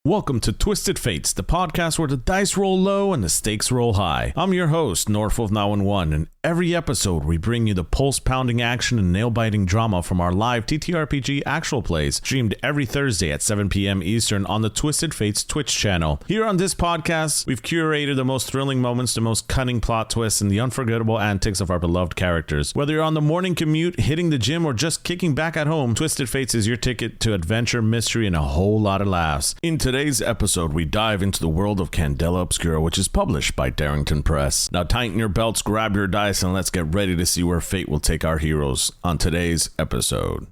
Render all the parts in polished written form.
Welcome to Twisted Fates, the podcast where the dice roll low and the stakes roll high. I'm your host, Norfolk 911, and every episode we bring you the pulse-pounding action and nail-biting drama from our live TTRPG actual plays, streamed every Thursday at 7 p.m. Eastern on the Twisted Fates Twitch channel. Here on this podcast, we've curated the most thrilling moments, the most cunning plot twists, and the unforgettable antics of our beloved characters. Whether you're on the morning commute, hitting the gym, or just kicking back at home, Twisted Fates is your ticket to adventure, mystery, and a whole lot of laughs. In today's episode, we dive into the world of Candela Obscura, which is published by Darrington Press. Now tighten your belts, grab your dice, and let's get ready to see where fate will take our heroes on today's episode.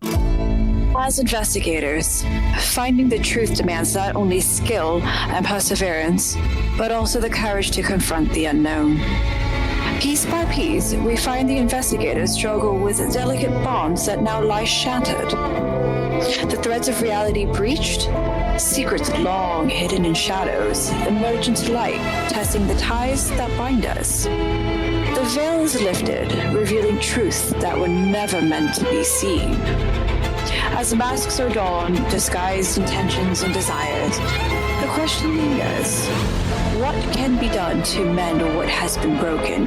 As investigators, finding the truth demands not only skill and perseverance, but also the courage to confront the unknown. Piece by piece, we find the investigators struggle with delicate bonds that now lie shattered. The threads of reality breached, secrets long hidden in shadows emerge into light, testing the ties that bind us. The veil is lifted, revealing truths that were never meant to be seen. As masks are donned, disguised intentions and desires, the question lingers: what can be done to mend what has been broken,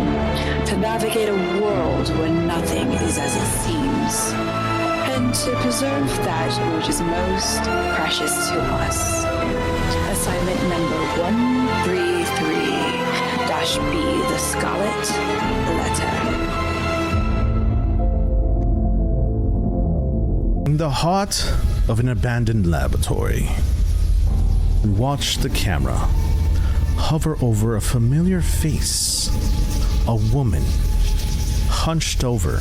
to navigate a world where nothing is as it seems, and to preserve that which is most precious to us? Assignment number 133-B, the Scarlet Letter. In the heart of an abandoned laboratory, we watch the camera hover over a familiar face, a woman hunched over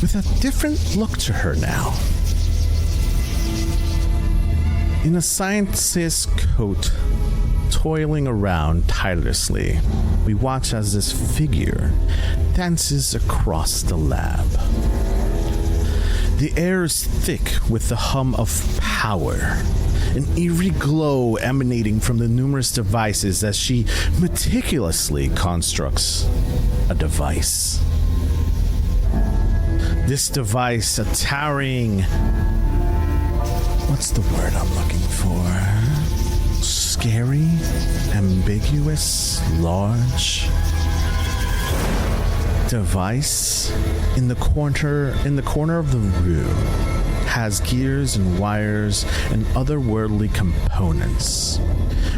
with a different look to her now. In a scientist's coat, toiling around tirelessly, we watch as this figure dances across the lab. The air is thick with the hum of power, an eerie glow emanating from the numerous devices as she meticulously constructs a device. This device, a towering... what's the word I'm looking for? Scary, ambiguous, large device in the corner of the room has gears and wires and otherworldly components,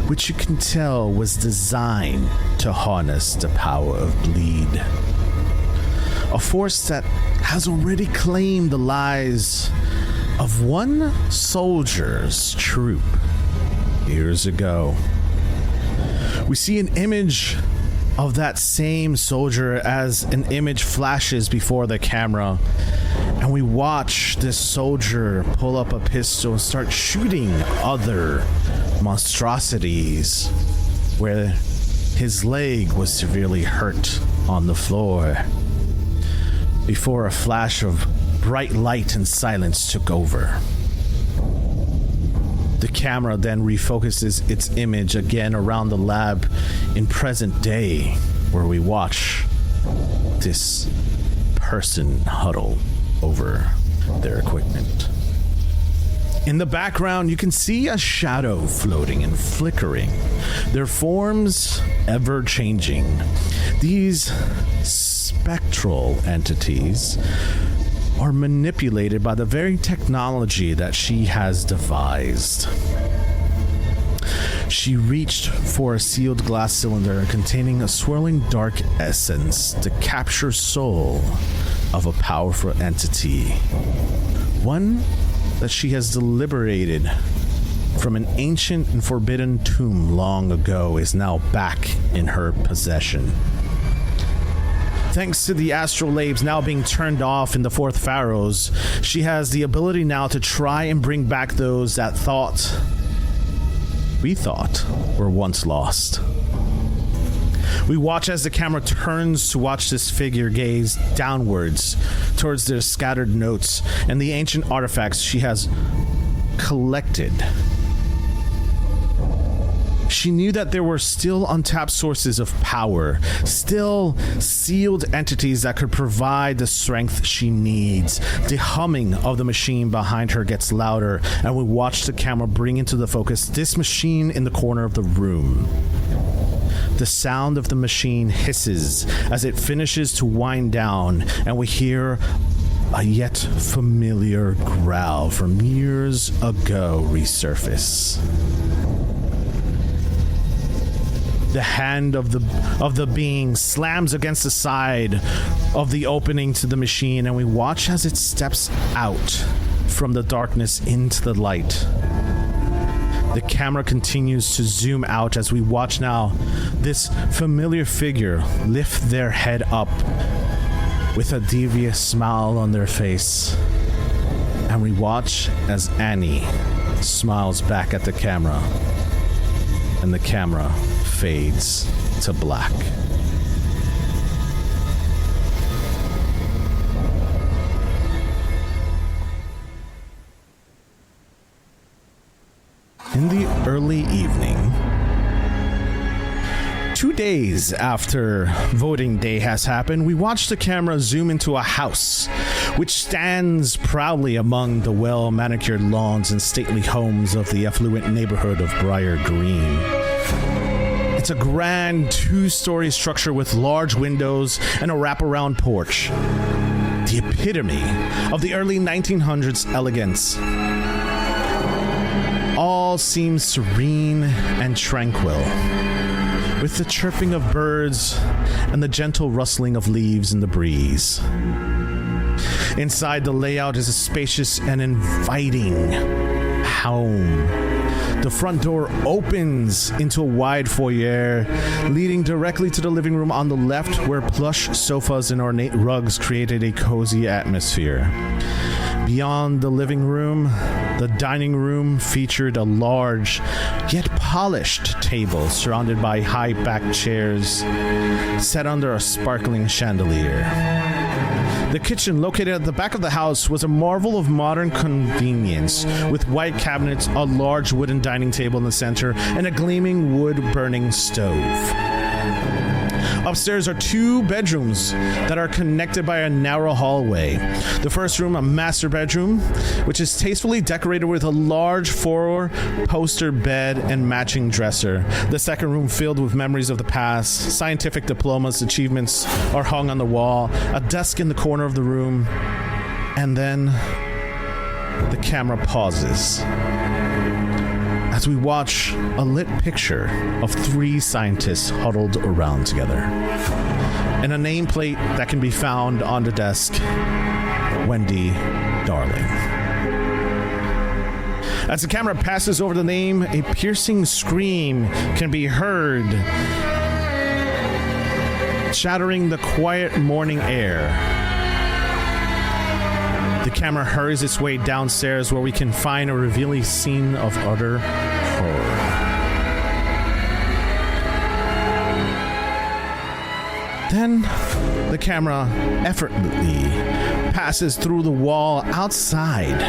which you can tell was designed to harness the power of bleed. A force that has already claimed the lives of one soldier's troop years ago. We see an image of that same soldier as an image flashes before the camera, and we watch this soldier pull up a pistol and start shooting other monstrosities where his leg was severely hurt on the floor before a flash of bright light and silence took over. The camera then refocuses its image again around the lab in present day, where we watch this person huddle over their equipment. In the background, you can see a shadow floating and flickering, their forms ever changing. These spectral entities are manipulated by the very technology that she has devised. She reached for a sealed glass cylinder containing a swirling dark essence to capture soul of a powerful entity. One that she has deliberated from an ancient and forbidden tomb long ago is now back in her possession. Thanks to the astrolabes now being turned off in the Fourth Pharaohs, she has the ability now to try and bring back those that we thought were once lost. We watch as the camera turns to watch this figure gaze downwards towards their scattered notes and the ancient artifacts she has collected. She knew that there were still untapped sources of power, still sealed entities that could provide the strength she needs. The humming of the machine behind her gets louder, and we watch the camera bring into the focus this machine in the corner of the room. The sound of the machine hisses as it finishes to wind down, and we hear a yet familiar growl from years ago resurface. The hand of the being slams against the side of the opening to the machine, and we watch as it steps out from the darkness into the light. The camera continues to zoom out as we watch now this familiar figure lift their head up with a devious smile on their face. And we watch as Annie smiles back at the camera, and the camera fades to black. In the early evening, 2 days after voting day has happened, we watch the camera zoom into a house which stands proudly among the well-manicured lawns and stately homes of the affluent neighborhood of Briar Green. It's a grand 2-story structure with large windows and a wraparound porch. The epitome of the early 1900s elegance. All seems serene and tranquil, with the chirping of birds and the gentle rustling of leaves in the breeze. Inside, the layout is a spacious and inviting home. The front door opens into a wide foyer, leading directly to the living room on the left, where plush sofas and ornate rugs created a cozy atmosphere. Beyond the living room, the dining room featured a large, yet polished table surrounded by high-backed chairs set under a sparkling chandelier. The kitchen, located at the back of the house, was a marvel of modern convenience, with white cabinets, a large wooden dining table in the center, and a gleaming wood-burning stove. Upstairs are 2 bedrooms that are connected by a narrow hallway. The first room, a master bedroom, which is tastefully decorated with a large 4-poster bed and matching dresser. The second room, filled with memories of the past, scientific diplomas, achievements are hung on the wall, a desk in the corner of the room, and then the camera pauses as we watch a lit picture of 3 scientists huddled around together, and a nameplate that can be found on the desk, Wendy Darling. As the camera passes over the name, a piercing scream can be heard, shattering the quiet morning air. The camera hurries its way downstairs, where we can find a revealing scene of utter horror. Then the camera effortlessly passes through the wall outside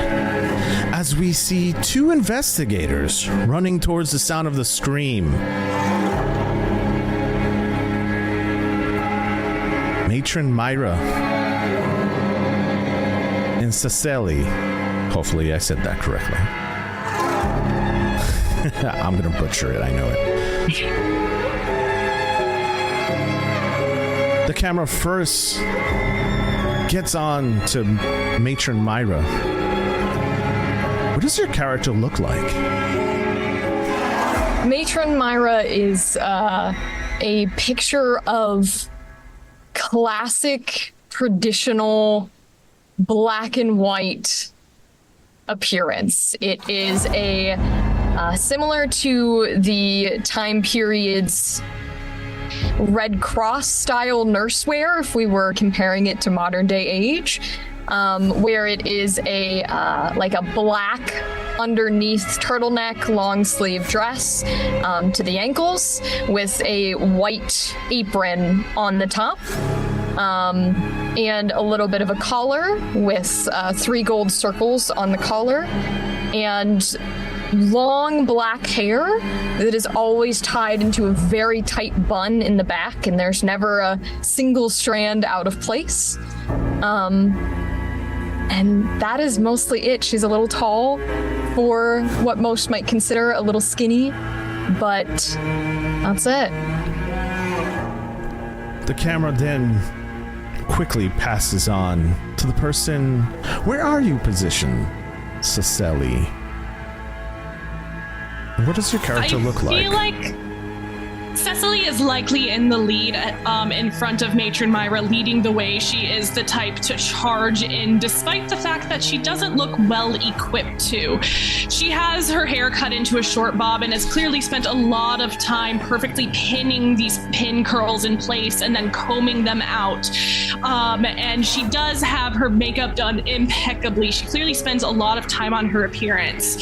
as we see 2 investigators running towards the sound of the scream. Matron Myra and Cecily. Hopefully I said that correctly. I'm gonna butcher it, I know it. The camera first gets on to Matron Myra. What does your character look like? Matron Myra is a picture of classic, traditional, black and white appearance. It is a similar to the time period's Red Cross style nursewear, if we were comparing it to modern day age, where it is a like a black underneath turtleneck long sleeve dress to the ankles with a white apron on the top. And a little bit of a collar with 3 gold circles on the collar, and long black hair that is always tied into a very tight bun in the back, and there's never a single strand out of place. And that is mostly it. She's a little tall for what most might consider a little skinny, but that's it. The camera then quickly passes on to the person. Where are you positioned, Cecily? What does your character look like? I feel like Cecily is likely in the lead in front of Matron Myra, leading the way. She is the type to charge in, despite the fact that she doesn't look well equipped to. She has her hair cut into a short bob and has clearly spent a lot of time perfectly pinning these pin curls in place and then combing them out. And she does have her makeup done impeccably. She clearly spends a lot of time on her appearance.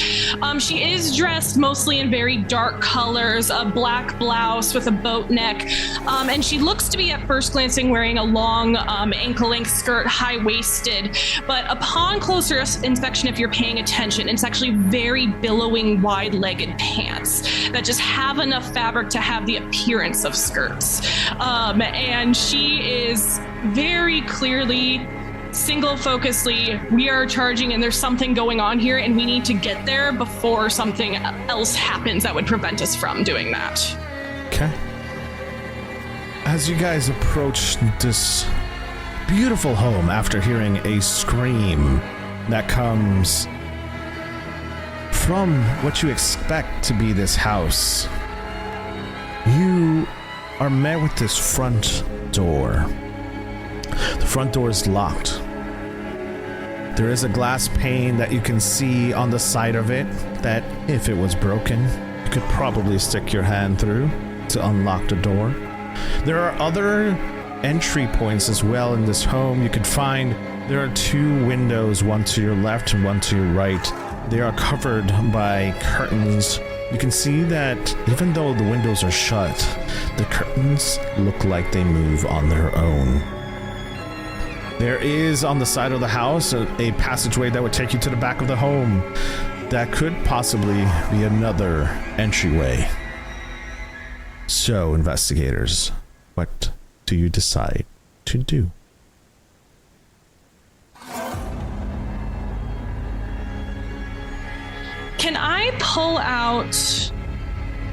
She is dressed mostly in very dark colors, a black blouse with a boat neck, and she looks to be at first glancing wearing a long ankle-length skirt, high-waisted, but upon closer inspection, if you're paying attention, it's actually very billowing, wide-legged pants that just have enough fabric to have the appearance of skirts. And she is very clearly single-focusedly, we are charging and there's something going on here and we need to get there before something else happens that would prevent us from doing that. Okay. As you guys approach this beautiful home after hearing a scream that comes from what you expect to be this house, you are met with this front door. The front door is locked. There is a glass pane that you can see on the side of it that, if it was broken, you could probably stick your hand through to unlock the door. There are other entry points as well in this home. You could find there are 2 windows, one to your left and one to your right. They are covered by curtains. You can see that even though the windows are shut, the curtains look like they move on their own. There is on the side of the house a passageway that would take you to the back of the home. That could possibly be another entryway. So, investigators, what do you decide to do? Can I pull out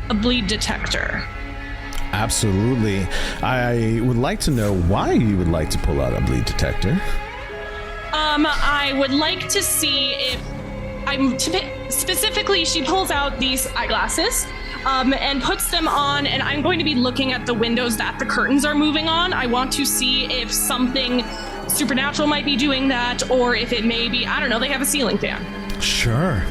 a bleed detector? Absolutely. I would like to know why you would like to pull out a bleed detector. I would like to see if specifically she pulls out these eyeglasses and puts them on, and I'm going to be looking at the windows that the curtains are moving on. I want to see if something supernatural might be doing that, or if it may be, I don't know, they have a ceiling fan. Sure.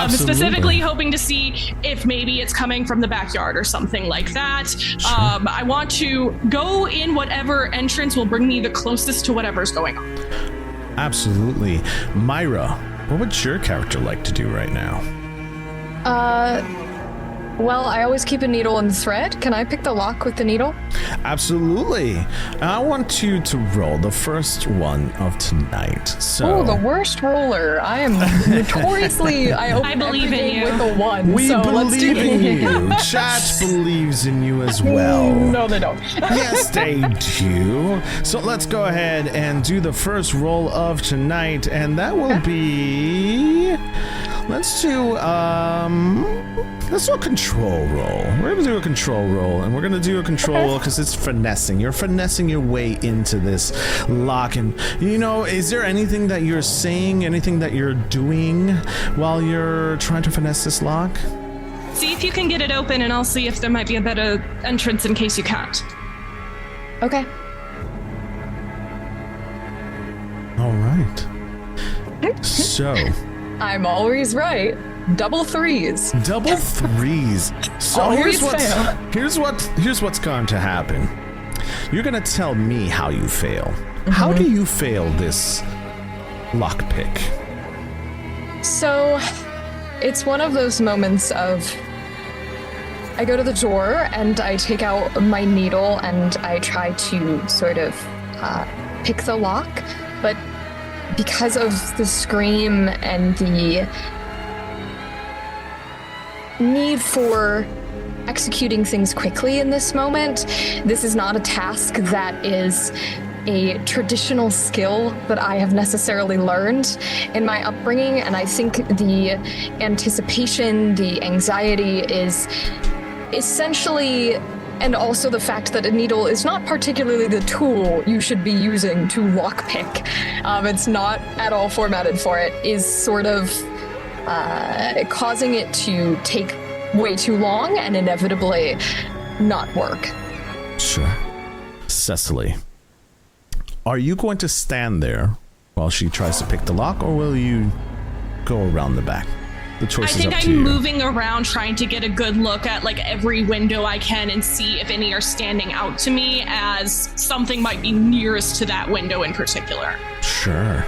Specifically hoping to see if maybe it's coming from the backyard or something like that. Sure. I want to go in whatever entrance will bring me the closest to whatever's going on. Absolutely. Myra, what would your character like to do right now? Well, I always keep a needle and thread. Can I pick the lock with the needle? Absolutely. I want you to roll the first one of tonight. So, the worst roller. I am notoriously. I believe in you with a 1. We so believe in you. Chat believes in you as well. No, they don't. Yes, they do. So let's go ahead and do the first roll of tonight, and that will be. Let's do a control roll. We're going to do a control roll, and we're going to do a control roll because it's finessing. You're finessing your way into this lock, and, is there anything that you're saying, anything that you're doing while you're trying to finesse this lock? See if you can get it open, and I'll see if there might be a better entrance in case you can't. Okay. All right. So... I'm always right. Double 3s. Double 3s. So here's what's going to happen. You're going to tell me how you fail. Mm-hmm. How do you fail this lockpick? So, it's one of those moments of I go to the door and I take out my needle and I try to sort of pick the lock, but because of the scream and need for executing things quickly in this moment. This is not a task that is a traditional skill that I have necessarily learned in my upbringing, and I think the anticipation, the anxiety is essentially, and also the fact that a needle is not particularly the tool you should be using to lockpick. It's not at all formatted for it, is sort of causing it to take way too long and inevitably not work. Sure. Cecily, are you going to stand there while she tries to pick the lock, or will you go around the back? The choice is up to you. I think I'm moving around trying to get a good look at like every window I can and see if any are standing out to me, as something might be nearest to that window in particular. Sure.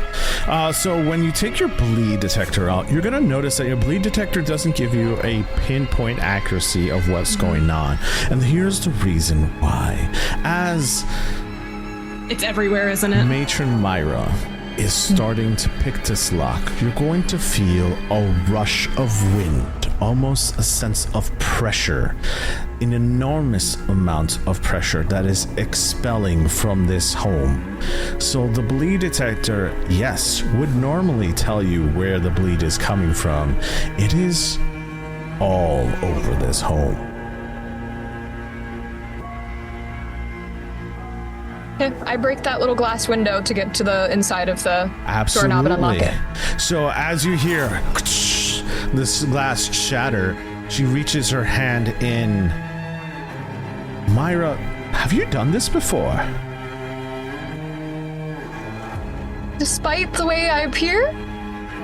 So when you take your bleed detector out, you're going to notice that your bleed detector doesn't give you a pinpoint accuracy of what's going on. And here's the reason why. As it's everywhere, isn't it? Matron Myra is starting to pick this lock, you're going to feel a rush of wind, almost a sense of pressure, an enormous amount of pressure that is expelling from this home. So the bleed detector, yes, would normally tell you where the bleed is coming from. It is all over this home. Okay, I break that little glass window to get to the inside of the doorknob and unlock it. So as you hear this glass shatter, she reaches her hand in. Myra, have you done this before? Despite the way I appear,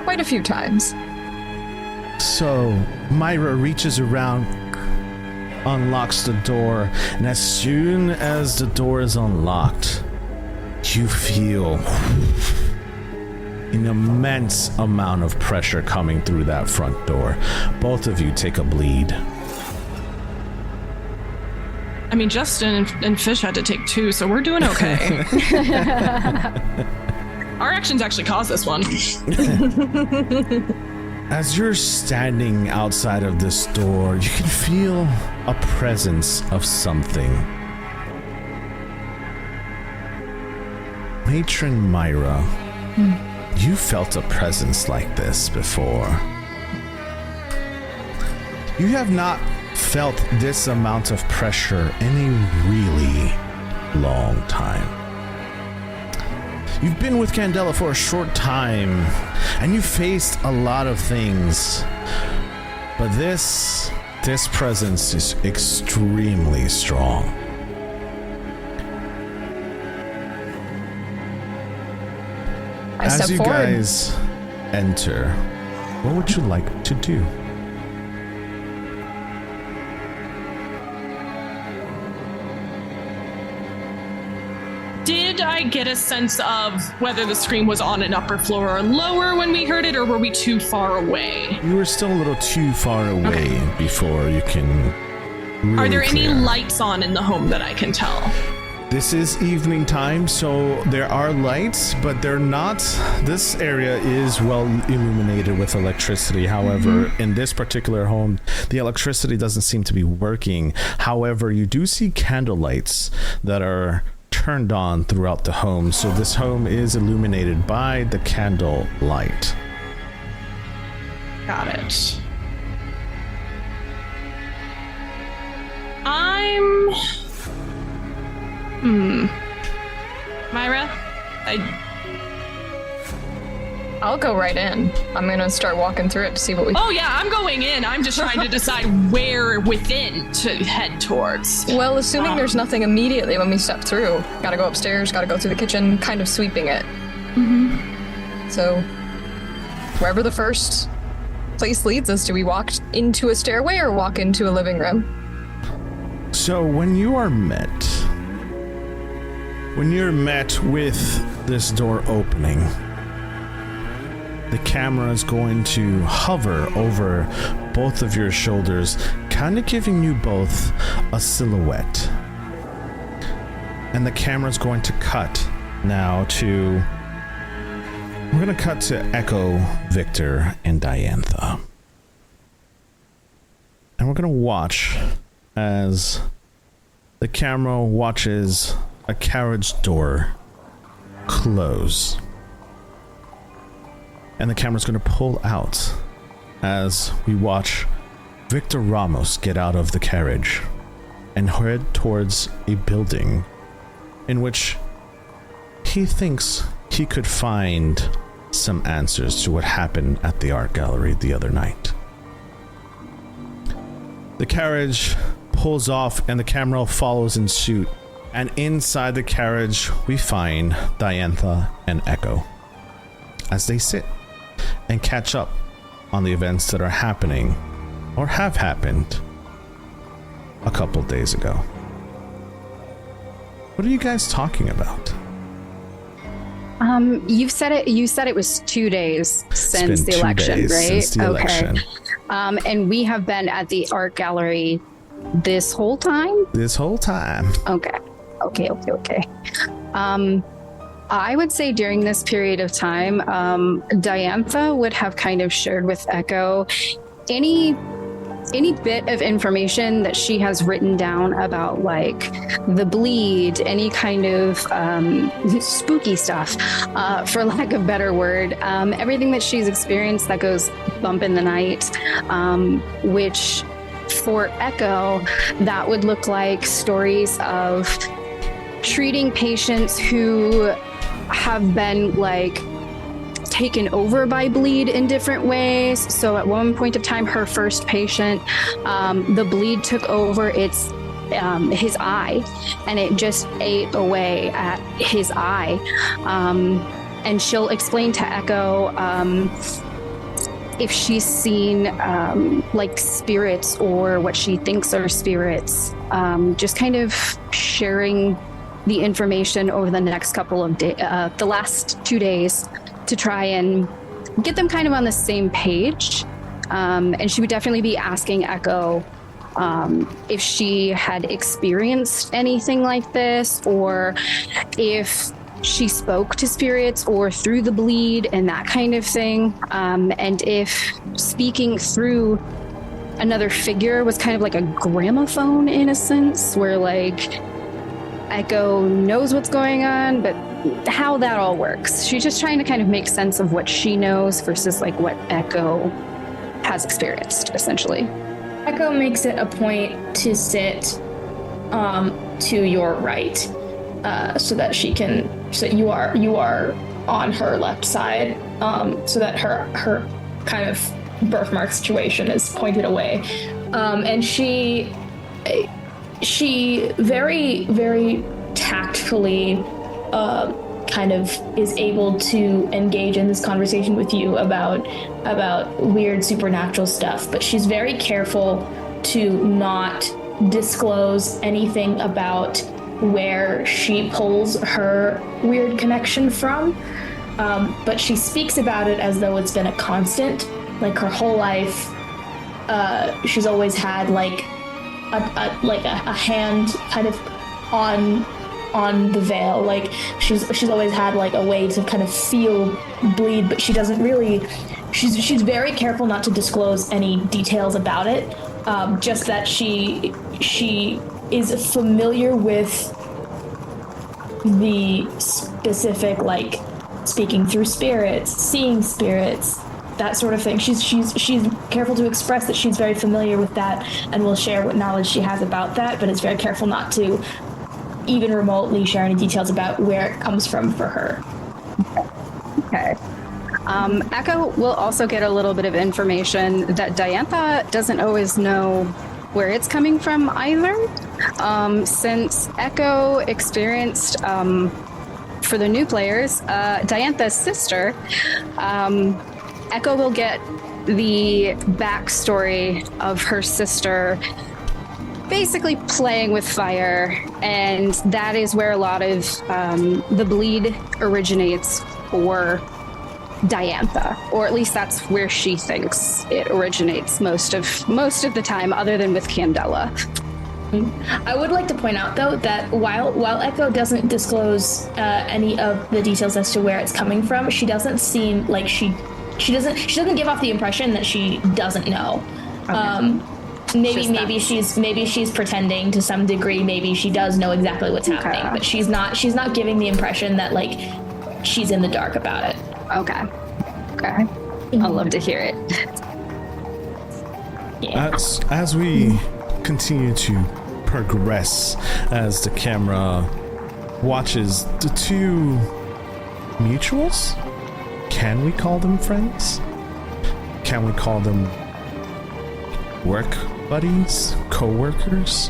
quite a few times. So Myra reaches around, unlocks the door, and as soon as the door is unlocked, you feel an immense amount of pressure coming through that front door. Both of you take a bleed. I mean, Justin and Fish had to take 2, so we're doing okay. Our actions actually caused this one. As you're standing outside of this door, you can feel a presence of something. Matron Myra, you felt a presence like this before. You have not felt this amount of pressure in a really long time. You've been with Candela for a short time, and you've faced a lot of things, but this presence is extremely strong. As you guys enter, what would you like to do? Did I get a sense of whether the scream was on an upper floor or lower when we heard it, or were we too far away? You were still a little too far away before you can really Are there clear. any lights on in the home that I can tell? This is evening time, so there are lights, but they're not. This area is well illuminated with electricity. However, in this particular home, the electricity doesn't seem to be working. However, you do see candle lights that are turned on throughout the home, so this home is illuminated by the candle light. Got it. Myra, I'll go right in. I'm gonna start walking through it to see what we... Oh yeah, I'm going in. I'm just trying to decide where within to head towards. Well, assuming there's nothing immediately when we step through. Gotta go upstairs, gotta go through the kitchen, kind of sweeping it. So, wherever the first place leads us, do we walk into a stairway or walk into a living room? So when you're met with this door opening, the camera is going to hover over both of your shoulders, kind of giving you both a silhouette. And the camera's going to cut now to... We're going to cut to Echo, Victor, and Diantha. And we're going to watch as the camera watches a carriage door close. And the camera's going to pull out as we watch Victor Ramos get out of the carriage and head towards a building in which he thinks he could find some answers to what happened at the art gallery the other night. The carriage pulls off and the camera follows in suit. And inside the carriage, we find Diantha and Echo as they sit and catch up on the events that are happening or have happened a couple days ago. What are you guys talking about? You said it was 2 days since the election, right? Since the election. And we have been at the art gallery this whole time? This whole time. Okay. I would say during this period of time, Diantha would have kind of shared with Echo any bit of information that she has written down about, like the bleed, any kind of spooky stuff, for lack of a better word, everything that she's experienced that goes bump in the night, which for Echo, that would look like stories of treating patients who have been like taken over by bleed in different ways. So at one point of time, her first patient, the bleed took over his eye, and it just ate away at his eye. And she'll explain to Echo if she's seen like spirits or what she thinks are spirits, just kind of sharing the information over the next couple of days, the last 2 days, to try and get them kind of on the same page. And she would definitely be asking Echo if she had experienced anything like this, or if she spoke to spirits or through the bleed and that kind of thing. And if speaking through another figure was kind of like a gramophone in a sense, where like Echo knows what's going on, but how that all works. She's just trying to kind of make sense of what she knows versus like what Echo has experienced, essentially. Echo makes it a point to sit to your right, so that you are on her left side, so that her kind of birthmark situation is pointed away, and she very, very tactfully kind of is able to engage in this conversation with you about weird supernatural stuff, but she's very careful to not disclose anything about where she pulls her weird connection from, but she speaks about it as though it's been a constant, like her whole life. She's always had like a hand kind of on the veil, like she's always had like a way to kind of feel bleed, but she doesn't really. She's very careful not to disclose any details about it. Just that she is familiar with the specific, like speaking through spirits, seeing spirits, that sort of thing. She's careful to express that she's very familiar with that and will share what knowledge she has about that, but is very careful not to even remotely share any details about where it comes from for her. Okay. Echo will also get a little bit of information that Diantha doesn't always know where it's coming from either. Since Echo experienced, for the new players, Diantha's sister, Echo will get the backstory of her sister basically playing with fire, and that is where a lot of the bleed originates for Diantha, or at least that's where she thinks it originates most of the time, other than with Candela. I would like to point out, though, that while Echo doesn't disclose any of the details as to where it's coming from, she doesn't seem like she doesn't give off the impression that she doesn't know. Okay. maybe she's pretending to some degree. Maybe she does know exactly what's happening, but she's not giving the impression that like she's in the dark about it. Okay. I'd love to hear it. Yeah. As we continue to progress, as the camera watches the two mutuals, can we call them friends? Can we call them work buddies, co-workers?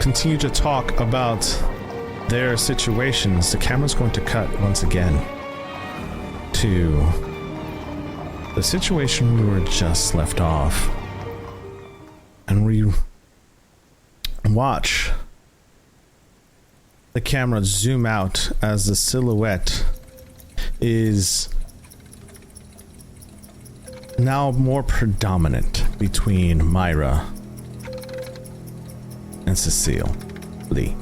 Continue to talk about their situations. The camera's going to cut once again to the situation we were just left off, and we watch the camera zoom out as the silhouette is now more predominant between Myra and Cecile Lee.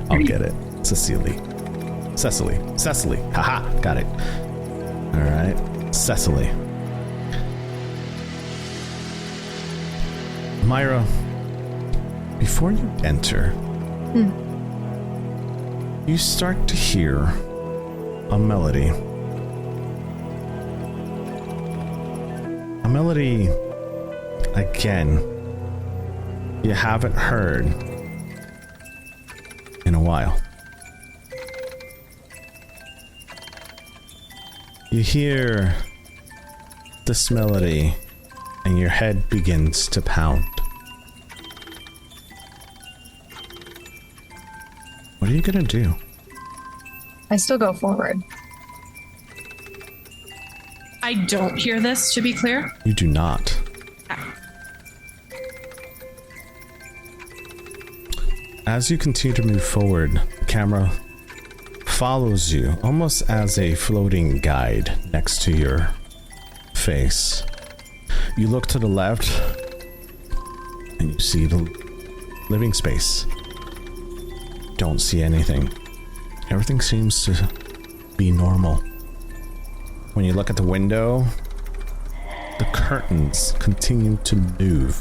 I'll get it. Cecily. Haha, got it. All right. Cecily. Myra, before you enter, you start to hear a melody. A melody, again, you haven't heard in a while. You hear this melody and your head begins to pound. What are you gonna do? I still go forward. I don't hear this, to be clear. You do not. As you continue to move forward, the camera follows you almost as a floating guide next to your face. You look to the left and you see the living space. Don't see anything. Everything seems to be normal. When you look at the window, the curtains continue to move.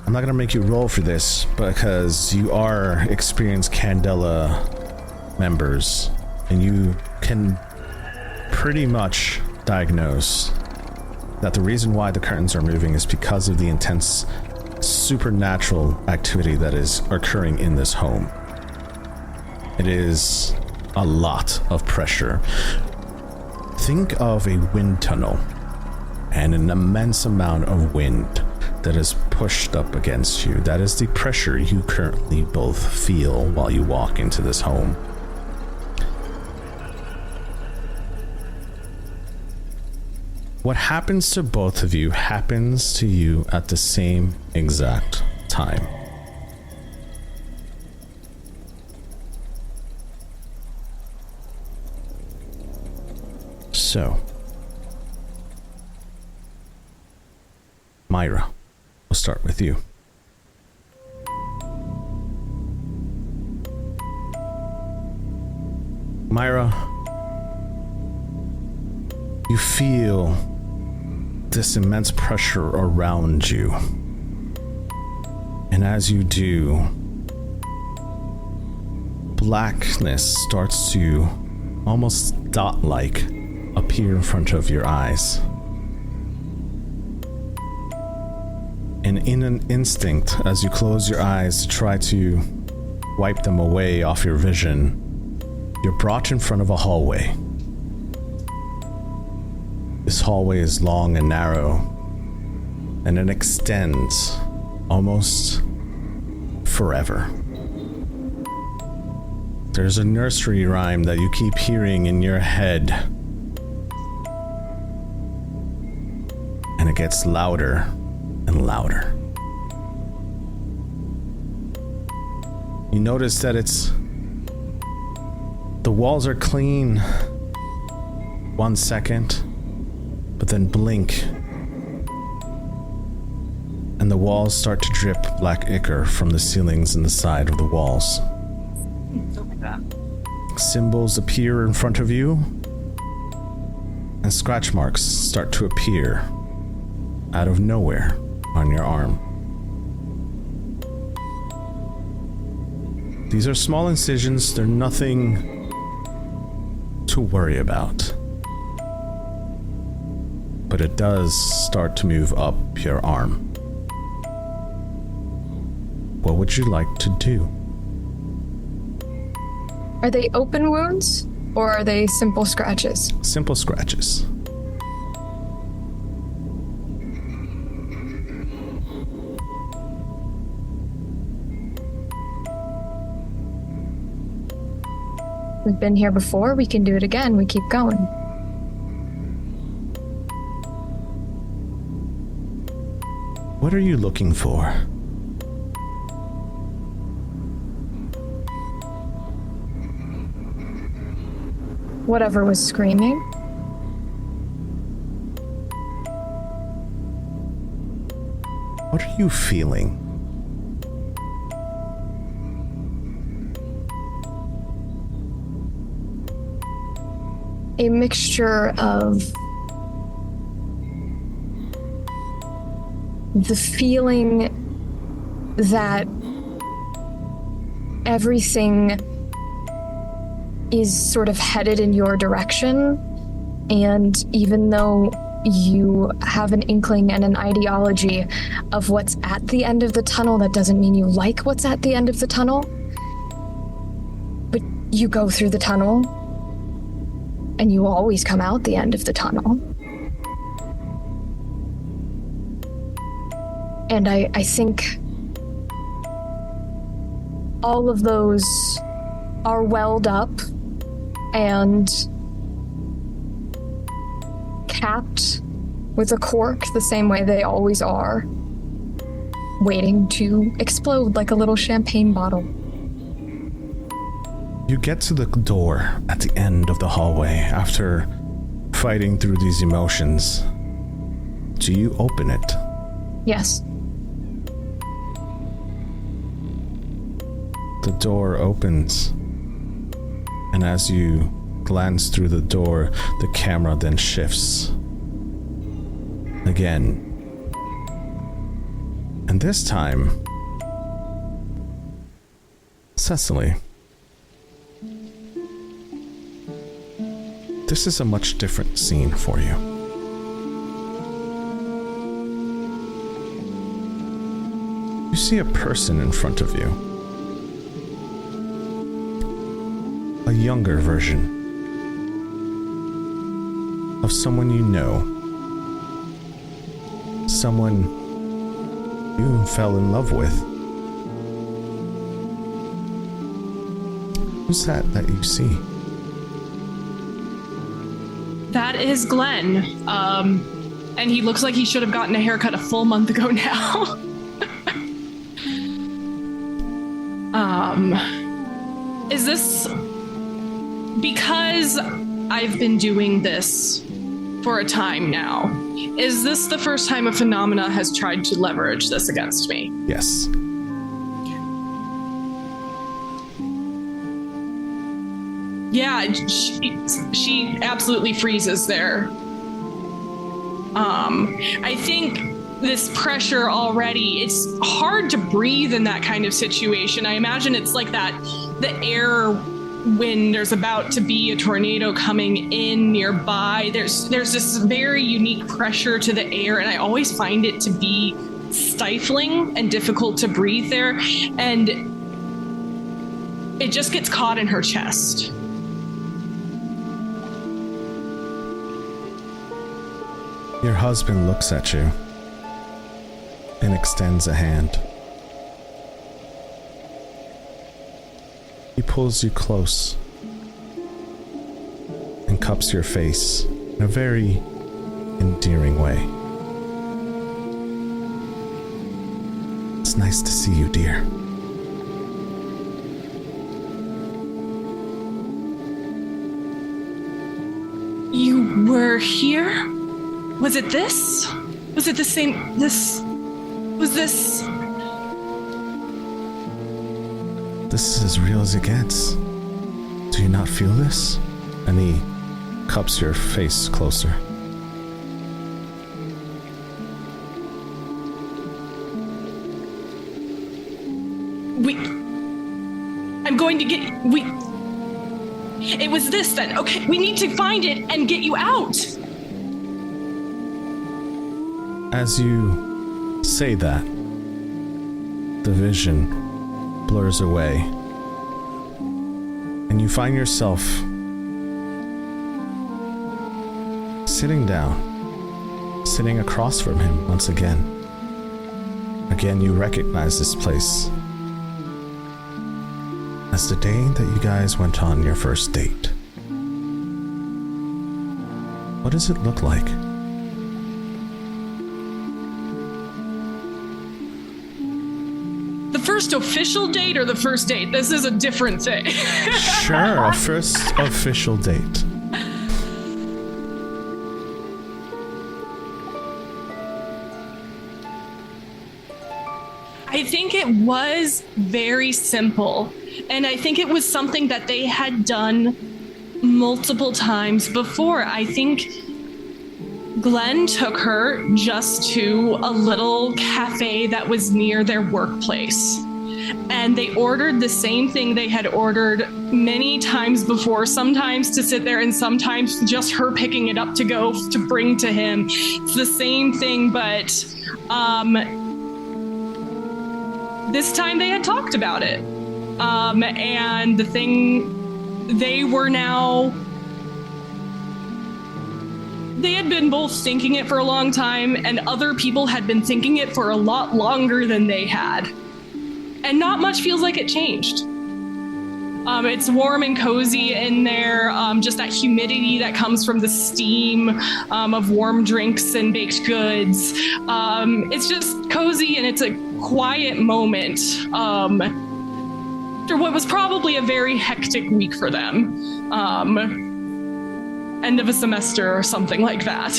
I'm not gonna make you roll for this because you are experienced Candela members and you can pretty much diagnose that the reason why the curtains are moving is because of the intense supernatural activity that is occurring in this home. It is a lot of pressure. Think of a wind tunnel and an immense amount of wind that is pushed up against you. That is the pressure you currently both feel while you walk into this home. What happens to both of you happens to you at the same exact time. So, Myra, we'll start with you. Myra, you feel this immense pressure around you. And as you do, blackness starts to almost dot-like appear in front of your eyes. And in an instinct, as you close your eyes to try to wipe them away off your vision, you're brought in front of a hallway. This hallway is long and narrow, and it extends almost forever. There's a nursery rhyme that you keep hearing in your head, and it gets louder and louder. You notice that the walls are clean 1 second, but then blink, and the walls start to drip black ichor from the ceilings and the side of the walls. Oh my god. Symbols appear in front of you, and scratch marks start to appear out of nowhere on your arm. These are small incisions, they're nothing to worry about. But it does start to move up your arm. What would you like to do? Are they open wounds or are they simple scratches? Simple scratches. We've been here before, we can do it again, we keep going. What are you looking for? Whatever was screaming. What are you feeling? A mixture of the feeling that everything is sort of headed in your direction, and even though you have an inkling and an ideology of what's at the end of the tunnel, that doesn't mean you like what's at the end of the tunnel. But you go through the tunnel, and you always come out the end of the tunnel. And I think all of those are welled up and capped with a cork the same way they always are, waiting to explode like a little champagne bottle. You get to the door at the end of the hallway after fighting through these emotions. Do you open it? Yes. The door opens, and as you glance through the door, the camera then shifts. Again. And this time, Cecily. This is a much different scene for you. You see a person in front of you. A younger version of someone you know. Someone you fell in love with. Who's that you see? That is Glenn. And he looks like he should have gotten a haircut a full month ago now. Is this because I've been doing this for a time now? Is this the first time a phenomena has tried to leverage this against me? Yes. Yeah, she absolutely freezes there. I think this pressure already, it's hard to breathe in that kind of situation. I imagine it's like that, the air when there's about to be a tornado coming in nearby. There's this very unique pressure to the air, and I always find it to be stifling and difficult to breathe there. And it just gets caught in her chest. Your husband looks at you and extends a hand. He pulls you close and cups your face in a very endearing way. It's nice to see you, dear. You were here? Was it this? Was it the same? This is as real as it gets. Do you not feel this? And he cups your face closer. I'm going to get... It was this then. Okay, we need to find it and get you out. As you say that, the vision blurs away, and you find yourself sitting down, sitting across from him once again. Again, you recognize this place as the day that you guys went on your first date. What does it look like? The first official date or the first date? This is a different thing. Sure, a first official date. I think it was very simple. And I think it was something that they had done multiple times before. I think Glenn took her just to a little cafe that was near their workplace. And they ordered the same thing they had ordered many times before, sometimes to sit there and sometimes just her picking it up to go to bring to him. It's the same thing, but this time they had talked about it. And the thing, they had been both thinking it for a long time, and other people had been thinking it for a lot longer than they had. And not much feels like it changed. It's warm and cozy in there, just that humidity that comes from the steam of warm drinks and baked goods. It's just cozy, and it's a quiet moment. After what was probably a very hectic week for them. End of a semester or something like that.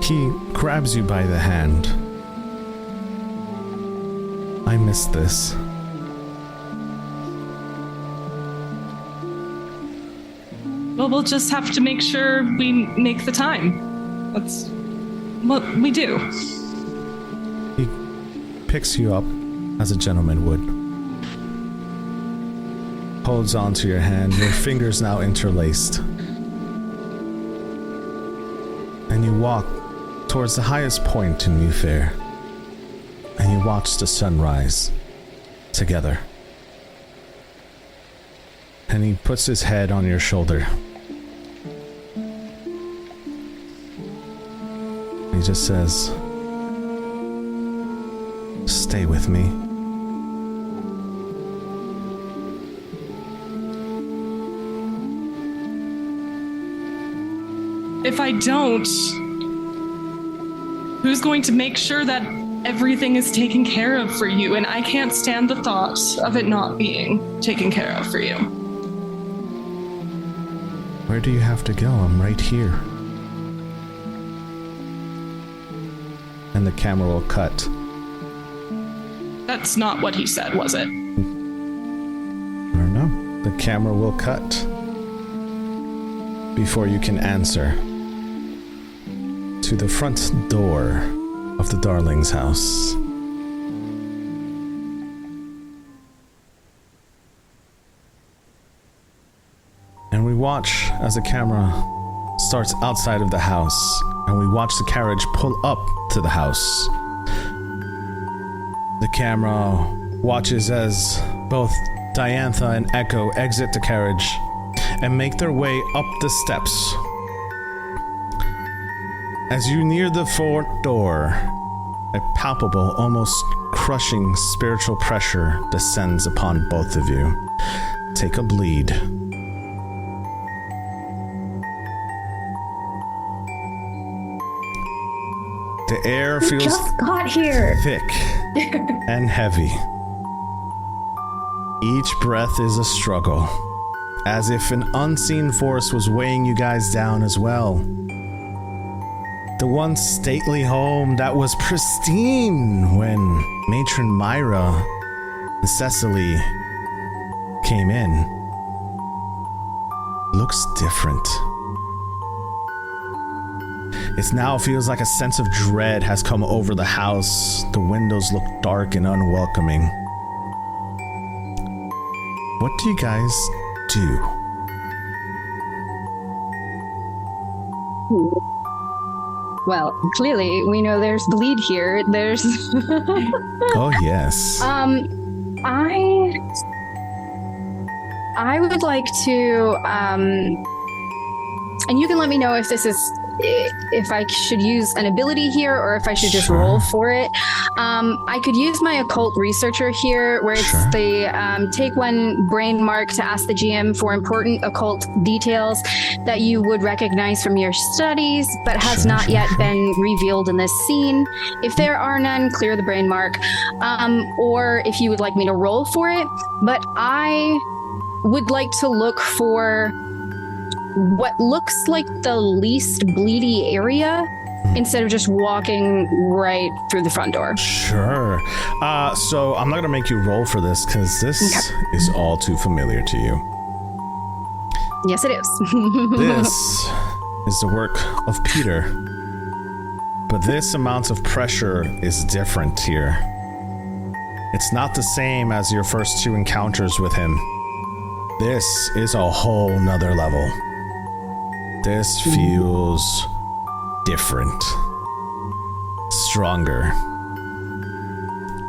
He grabs you by the hand. I missed this. Well, we'll just have to make sure we make the time. That's what we do. He picks you up as a gentleman would. Holds onto your hand, your fingers now interlaced. And you walk towards the highest point in New Fair. And you watch the sunrise together. And he puts his head on your shoulder. He just says, "Stay with me." If I don't, who's going to make sure that everything is taken care of for you? And I can't stand the thought of it not being taken care of for you. Where do you have to go? I'm right here. And the camera will cut. That's not what he said, was it? I don't know. The camera will cut before you can answer. To the front door of the Darling's house. And we watch as the camera starts outside of the house, and we watch the carriage pull up to the house. The camera watches as both Diantha and Echo exit the carriage and make their way up the steps. As you near the front door, a palpable, almost crushing spiritual pressure descends upon both of you. Take a bleed. The air feels just got here. Thick and heavy. Each breath is a struggle, as if an unseen force was weighing you guys down as well. The once stately home that was pristine when Matron Myra and Cecily came in looks different. It now feels like a sense of dread has come over the house. The windows look dark and unwelcoming. what do you guys do? Well, clearly we know there's bleed here. There's Oh, yes. I would like to and you can let me know if I should use an ability here or if I should just roll for it. I could use my occult researcher here, where it's the take one brain mark to ask the GM for important occult details that you would recognize from your studies, but has not yet been revealed in this scene. If there are none, clear the brain mark. Or if you would like me to roll for it, but I would like to look for what looks like the least bleedy area instead of just walking right through the front door. Sure. So I'm not going to make you roll for this because this is all too familiar to you. Yes, it is. This is the work of Peter. But this amount of pressure is different here. It's not the same as your first two encounters with him. This is a whole nother level. This feels different, stronger,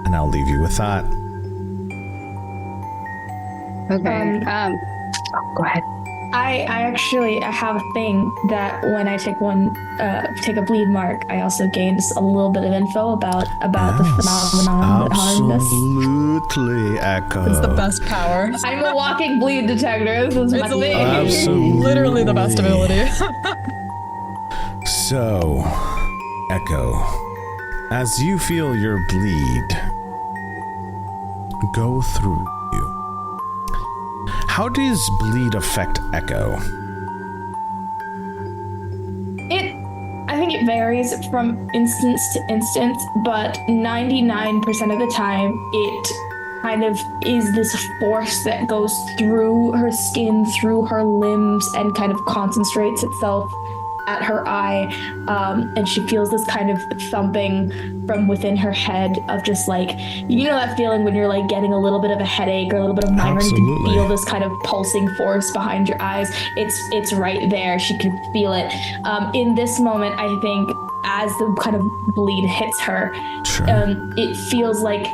and I'll leave you with that. Okay. Go ahead. I actually have a thing that when I take a bleed mark, I also gain just a little bit of info about the phenomenon that harmed us. Absolutely, Echo. It's the best power. I'm a walking bleed detector. This is my It's thing. Absolutely. literally the best ability. So, Echo, as you feel your bleed go through you, how does bleed affect Echo? I think it varies from instance to instance, but 99% of the time, it kind of is this force that goes through her skin, through her limbs, and kind of concentrates itself at her eye, and she feels this kind of thumping from within her head of just like, you know, that feeling when you're like getting a little bit of a headache or a little bit of migraine. You can feel this kind of pulsing force behind your eyes. It's right there. She can feel it. In this moment, I think as the kind of bleed hits her, it feels like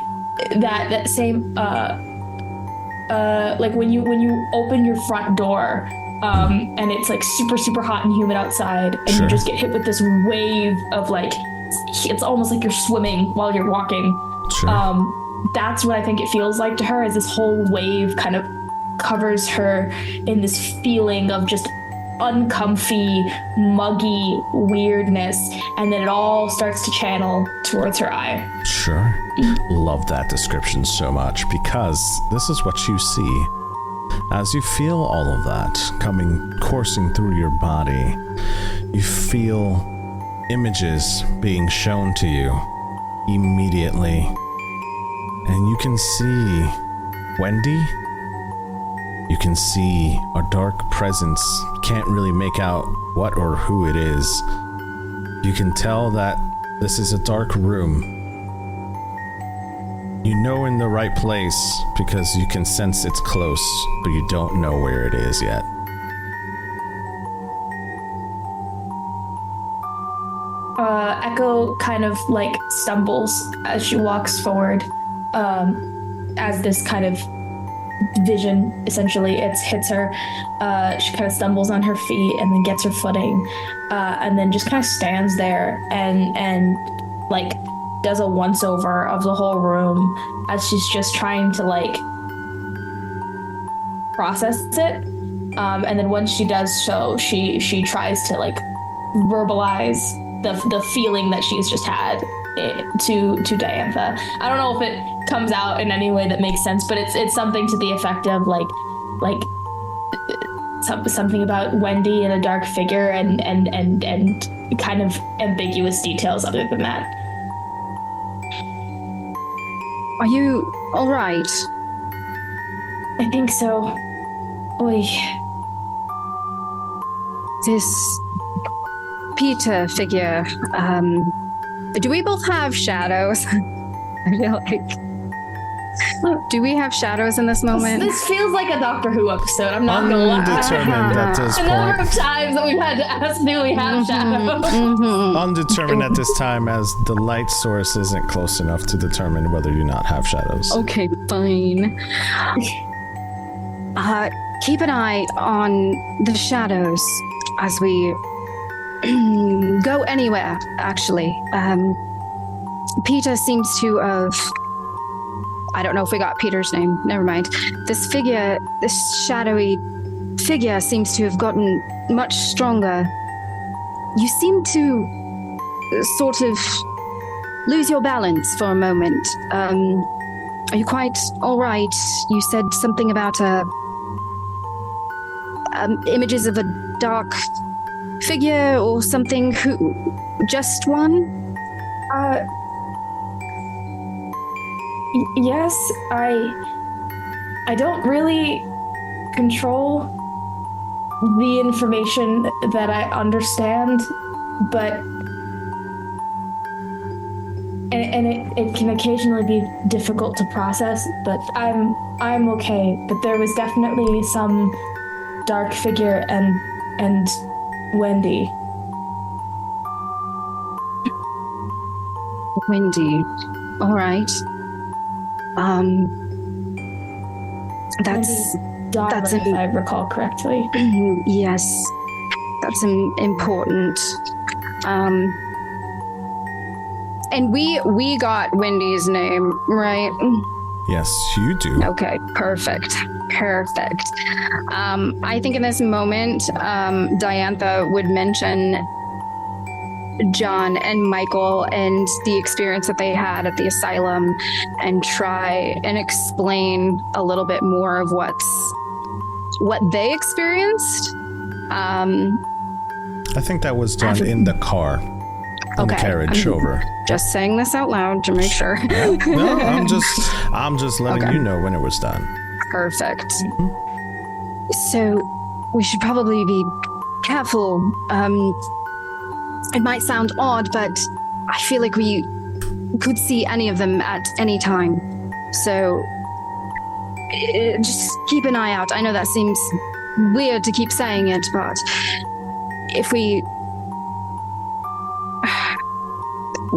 that same like when you open your front door. And it's like super, super hot and humid outside, and you just get hit with this wave of like, it's almost like you're swimming while you're walking. That's what I think it feels like to her, as this whole wave kind of covers her in this feeling of just uncomfy, muggy weirdness, and then it all starts to channel towards her eye. Love that description so much, because this is what you see. As you feel all of that coursing through your body, you feel images being shown to you immediately. And you can see Wendy. You can see a dark presence. Can't really make out what or who it is. You can tell that this is a dark room. You know in the right place because you can sense it's close, but you don't know where it is yet. Echo kind of like stumbles as she walks forward, as this kind of vision essentially hits her. She kind of stumbles on her feet and then gets her footing, and then just kind of stands there and like does a once over of the whole room as she's just trying to like process it. And then once she does so, she tries to like verbalize the feeling that she's just had to Diantha. I don't know if it comes out in any way that makes sense, but it's something to the effect of like something about Wendy and a dark figure and kind of ambiguous details other than that. Are you all right? I think so. Oy. This Peter figure, do we both have shadows? I feel like Do we have shadows in this moment? This feels like a Doctor Who episode. I'm not gonna lie. Undetermined at this The number point. of times that we've had to ask, do we have shadows? Undetermined at this time, as the light source isn't close enough to determine whether you not have shadows. Okay, fine. Keep an eye on the shadows as we go anywhere, actually. Peter seems to have... I don't know if we got Peter's name. Never mind. This shadowy figure seems to have gotten much stronger. You seem to sort of lose your balance for a moment. Are you quite all right? You said something about images of a dark figure or something. Who? Just one? Yes, I don't really control the information that I understand, but and it can occasionally be difficult to process, but I'm okay. But there was definitely some dark figure and Wendy. Wendy. All right. That's if I recall correctly. Yes, that's important. And we got Wendy's name, right? Yes, you do. Okay, perfect. I think in this moment, Diantha would mention John and Michael and the experience that they had at the asylum and try and explain a little bit more of what they experienced. I think that was done in the car. In the carriage over. Just saying this out loud to make sure. No, I'm just letting you know when it was done. Perfect. So we should probably be careful. It might sound odd, but I feel like we could see any of them at any time. So just keep an eye out. I know that seems weird to keep saying it, but if we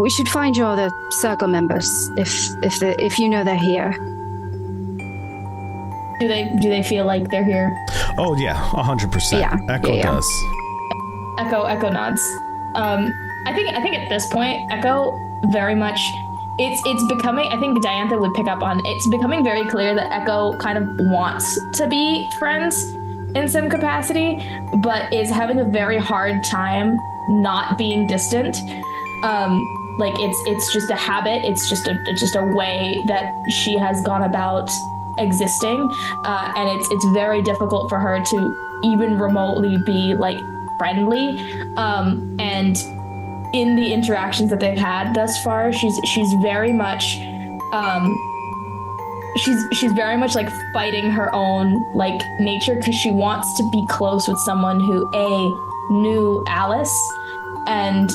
should find your other circle members if you know they're here. Do they feel like they're here? Oh yeah, 100%. Yeah. Echo does. Echo nods. I think at this point, Echo very much it's becoming, I think Diantha would pick up on, it's becoming very clear that Echo kind of wants to be friends in some capacity, but is having a very hard time not being distant. Like it's just a habit. It's just a way that she has gone about existing, and it's very difficult for her to even remotely be like friendly. And in the interactions that they've had thus far, she's very much she's very much like fighting her own like nature, because she wants to be close with someone who A, knew Alice, and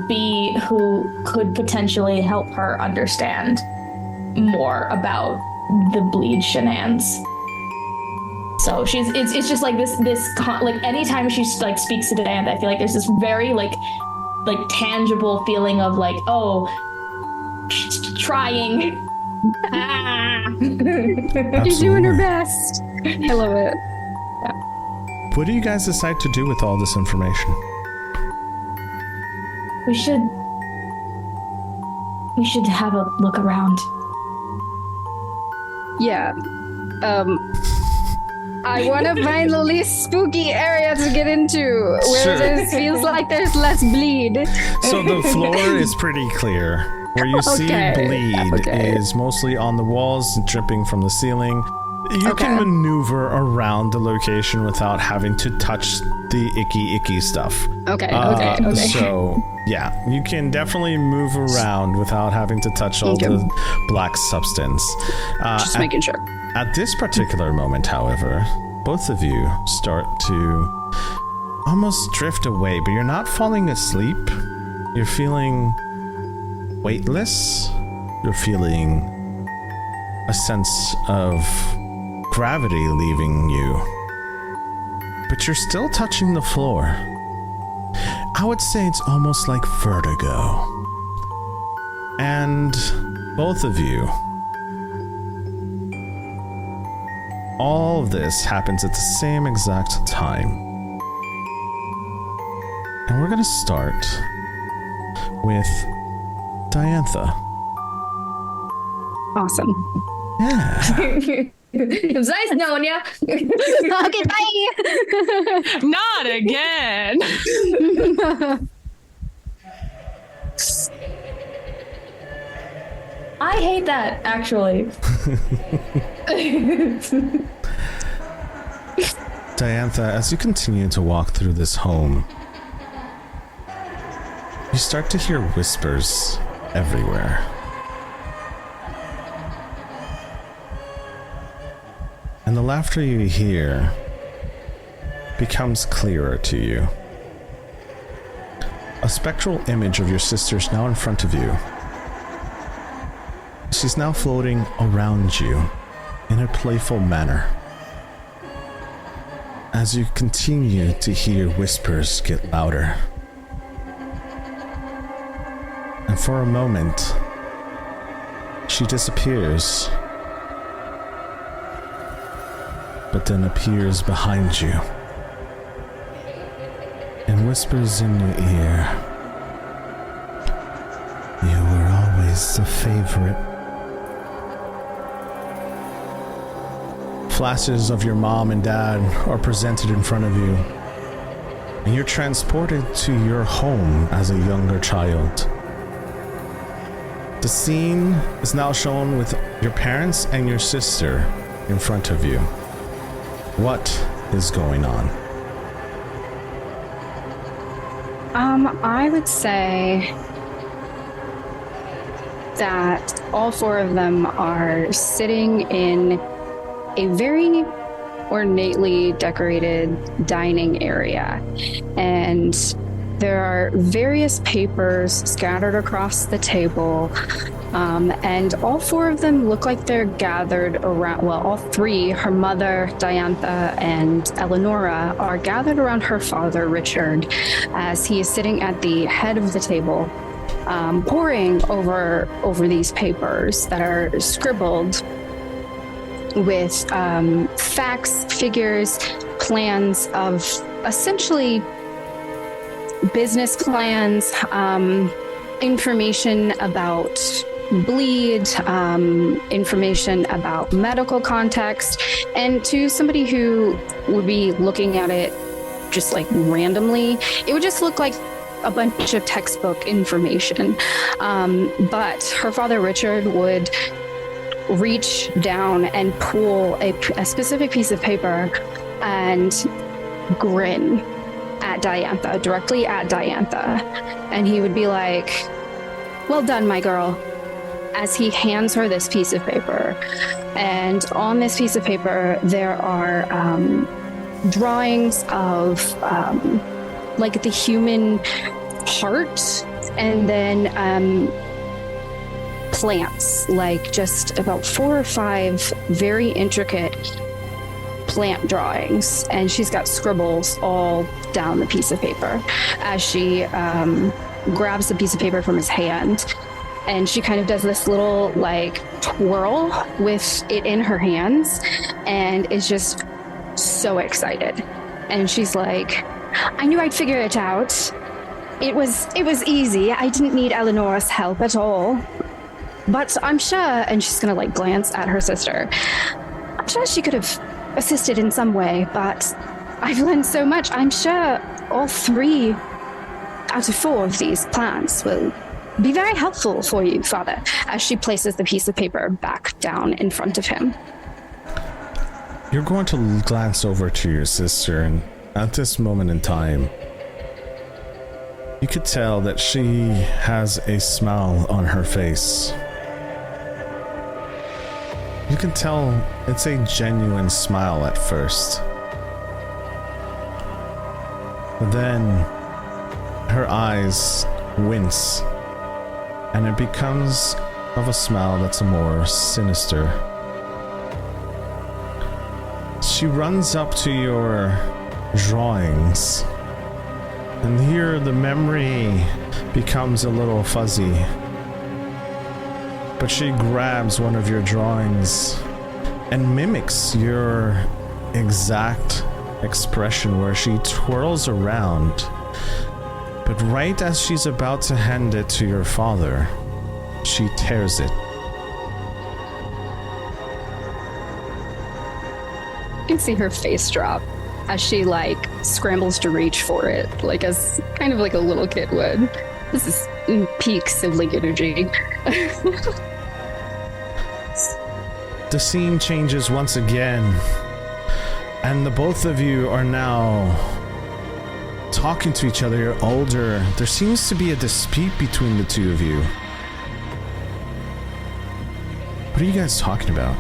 B, who could potentially help her understand more about the bleed shenanigans. So it's just like this like anytime she like speaks to Diantha, I feel like there's this very like tangible feeling of like, oh, she's trying. She's doing her best. I love it. Yeah. What do you guys decide to do with all this information? We should have a look around. Yeah. I want to find the least spooky area to get into, where Sure. feels like there's less bleed. So the floor is pretty clear. Where you see bleed is mostly on the walls, dripping from the ceiling. You can maneuver around the location without having to touch the icky stuff. Okay. So, yeah, you can definitely move around without having to touch all the black substance. Just making sure. At this particular moment, however, both of you start to almost drift away, but you're not falling asleep. You're feeling weightless. You're feeling a sense of gravity leaving you, but you're still touching the floor. I would say it's almost like vertigo. And both of you, all of this happens at the same exact time. And we're going to start with Diantha. Awesome. Yeah. It was nice knowing you. Okay, bye. Not again. I hate that, actually. Diantha, as you continue to walk through this home, you start to hear whispers everywhere. And the laughter you hear becomes clearer to you. A spectral image of your sister is now in front of you. She's now floating around you in a playful manner. As you continue to hear whispers get louder. And for a moment, she disappears, but then appears behind you and whispers in your ear, "You were always the favorite." Flashes of your mom and dad are presented in front of you, and you're transported to your home as a younger child. The scene is now shown with your parents and your sister in front of you. What is going on? I would say that all four of them are sitting in a very ornately decorated dining area, and there are various papers scattered across the table, and all four of them look like they're gathered around, well, all three, her mother, Diantha, and Eleonora, are gathered around her father, Richard, as he is sitting at the head of the table, poring over these papers that are scribbled with facts, figures, plans of essentially business plans, information about bleed, information about medical context, and to somebody who would be looking at it just like randomly, it would just look like a bunch of textbook information. But her father, Richard, would reach down and pull a specific piece of paper and grin at Diantha, directly at Diantha. And he would be like, "Well done, my girl," as he hands her this piece of paper. And on this piece of paper, there are drawings of like the human heart, and then plants, like just about 4 or 5 very intricate plant drawings, and she's got scribbles all down the piece of paper as she grabs the piece of paper from his hand, and she kind of does this little like twirl with it in her hands and is just so excited. And she's like, "I knew I'd figure it out. It was easy. I didn't need Eleanor's help at all. But I'm sure," and she's gonna like glance at her sister, "I'm sure she could have assisted in some way, but I've learned so much. I'm sure all 3 out of 4 of these plants will be very helpful for you, Father," as she places the piece of paper back down in front of him. You're going to glance over to your sister, and at this moment in time, you could tell that she has a smile on her face. You can tell it's a genuine smile at first. But then her eyes wince, and it becomes of a smile that's more sinister. she runs up to your drawings, and here the memory becomes a little fuzzy. But she grabs one of your drawings and mimics your exact expression, where she twirls around. But right as she's about to hand it to your father, she tears it. You can see her face drop as she scrambles to reach for it, as kind of like a little kid would. This is peak sibling energy. The scene changes once again, and the both of you are now talking to each other. You're older. There seems to be a dispute between the two of you. What are you guys talking about?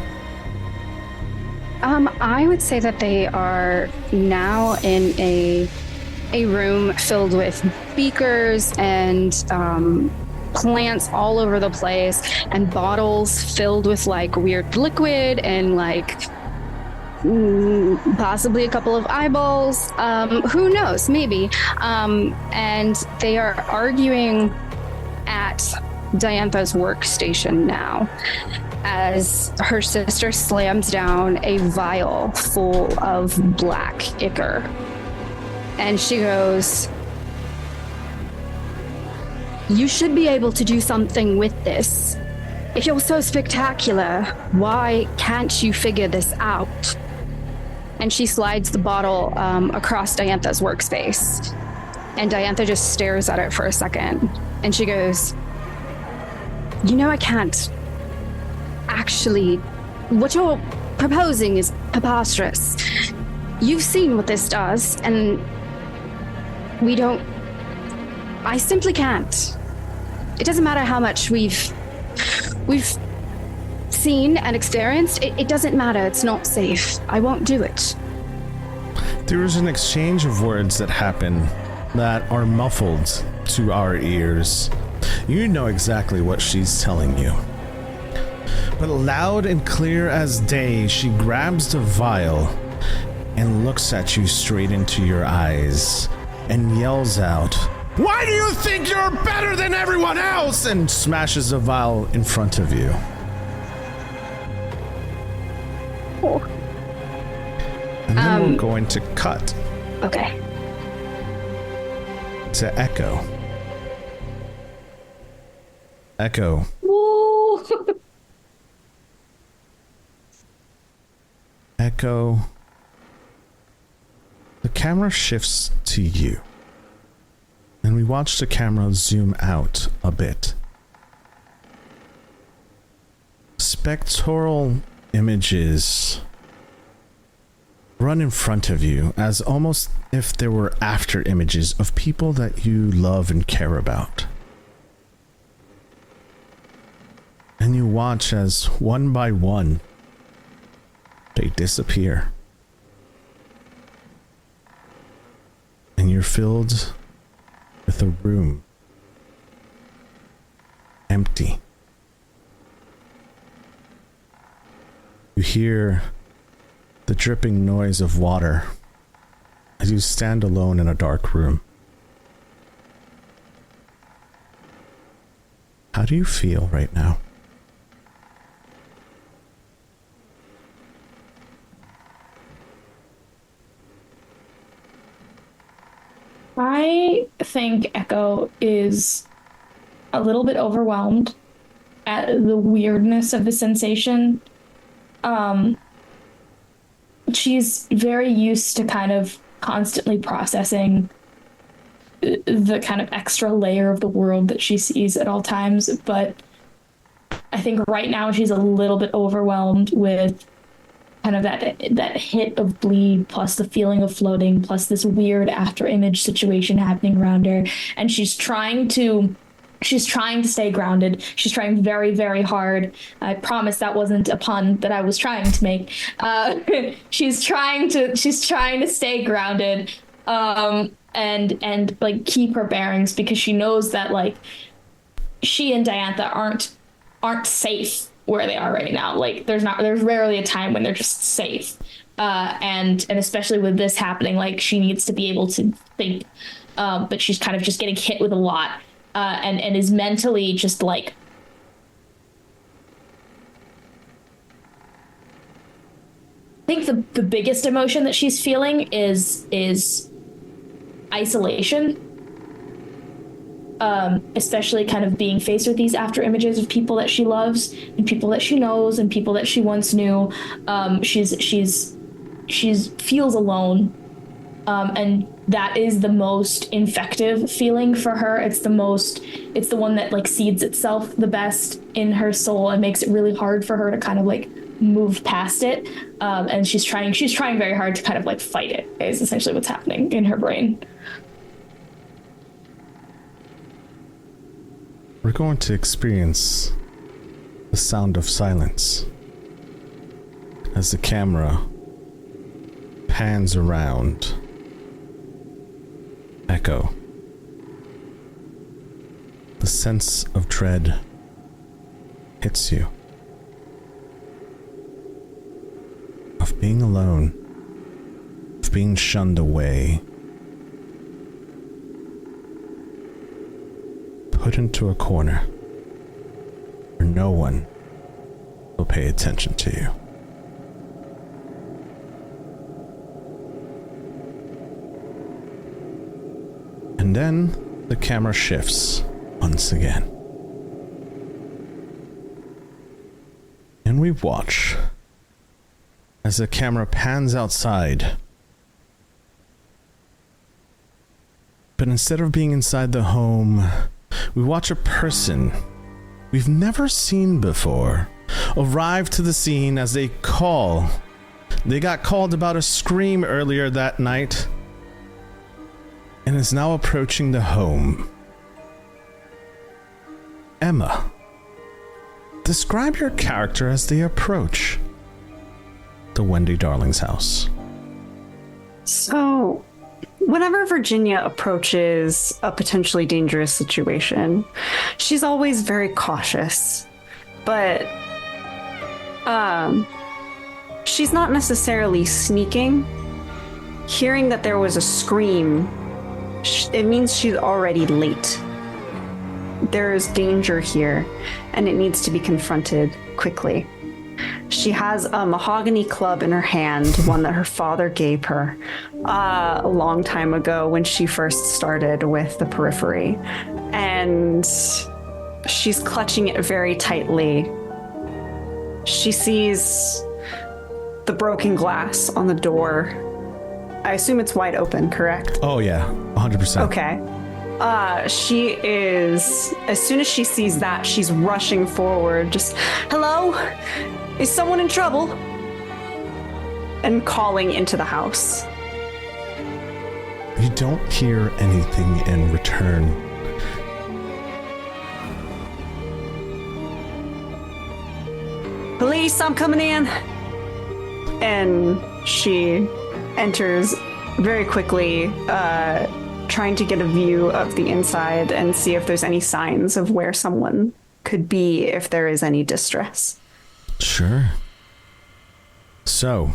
I would say that they are now in a room filled with beakers and plants all over the place, and bottles filled with weird liquid and possibly a couple of eyeballs. Who knows? Maybe. And they are arguing at Diantha's workstation now, as her sister slams down a vial full of black ichor. And she goes, "You should be able to do something with this. If you're so spectacular, why can't you figure this out?" And she slides the bottle across Diantha's workspace. And Diantha just stares at it for a second. And she goes, I can't. Actually, what you're proposing is preposterous. You've seen what this does, and I simply can't. It doesn't matter how much we've seen and experienced. It doesn't matter. It's not safe. I won't do it. There is an exchange of words that happen that are muffled to our ears. You know exactly what she's telling you. But loud and clear as day, she grabs the vial and looks at you straight into your eyes and yells out, "Why do you think you're better than everyone else?" and smashes the vial in front of you. Oh. And then we're going to cut Okay. to Echo. Echo. Woo. Echo. The camera shifts to you, and we watch the camera zoom out a bit. Spectral images run in front of you, as almost if there were after images of people that you love and care about. And you watch as one by one they disappear. And you're filled with a room empty. You hear the dripping noise of water as you stand alone in a dark room. How do you feel right now? I think Echo is a little bit overwhelmed at the weirdness of the sensation. She's very used to kind of constantly processing the kind of extra layer of the world that she sees at all times, but I think right now she's a little bit overwhelmed with kind of that hit of bleed, plus the feeling of floating, plus this weird after image situation happening around her. And she's trying to stay grounded. She's trying very, very hard. I promise that wasn't a pun that I was trying to make. She's trying to stay grounded, and keep her bearings, because she knows that she and Diantha aren't safe where they are right now. There's rarely a time when they're just safe. and especially with this happening, like she needs to be able to think, but she's kind of just getting hit with a lot, and is mentally just like. I think the biggest emotion that she's feeling is isolation, especially kind of being faced with these after images of people that she loves and people that she knows and people that she once knew. She's feels alone, and that is the most infective feeling for her. It's the one that like seeds itself the best in her soul and makes it really hard for her to kind of like move past it, and she's trying very hard to kind of like fight it, is essentially what's happening in her brain. We're going to experience the sound of silence as the camera pans around. Echo. The sense of dread hits you. Of being alone, of being shunned away, put into a corner where no one will pay attention to you. And then the camera shifts once again. And we watch as the camera pans outside. But instead of being inside the home, we watch a person we've never seen before arrive to the scene as they call. They got called about a scream earlier that night and is now approaching the home. Emma, describe your character as they approach the Wendy Darling's house. So, whenever Virginia approaches a potentially dangerous situation, she's always very cautious. But, she's not necessarily sneaking. Hearing that there was a scream, it means she's already late. There is danger here, and it needs to be confronted quickly. She has a mahogany club in her hand, one that her father gave her a long time ago when she first started with the Periphery. And she's clutching it very tightly. She sees the broken glass on the door. I assume it's wide open, correct? Oh yeah, 100%. Okay. She is, as soon as she sees that, she's rushing forward, just, hello? Is someone in trouble? And calling into the house. You don't hear anything in return. Police, I'm coming in. And she enters very quickly, trying to get a view of the inside and see if there's any signs of where someone could be if there is any distress. Sure. So,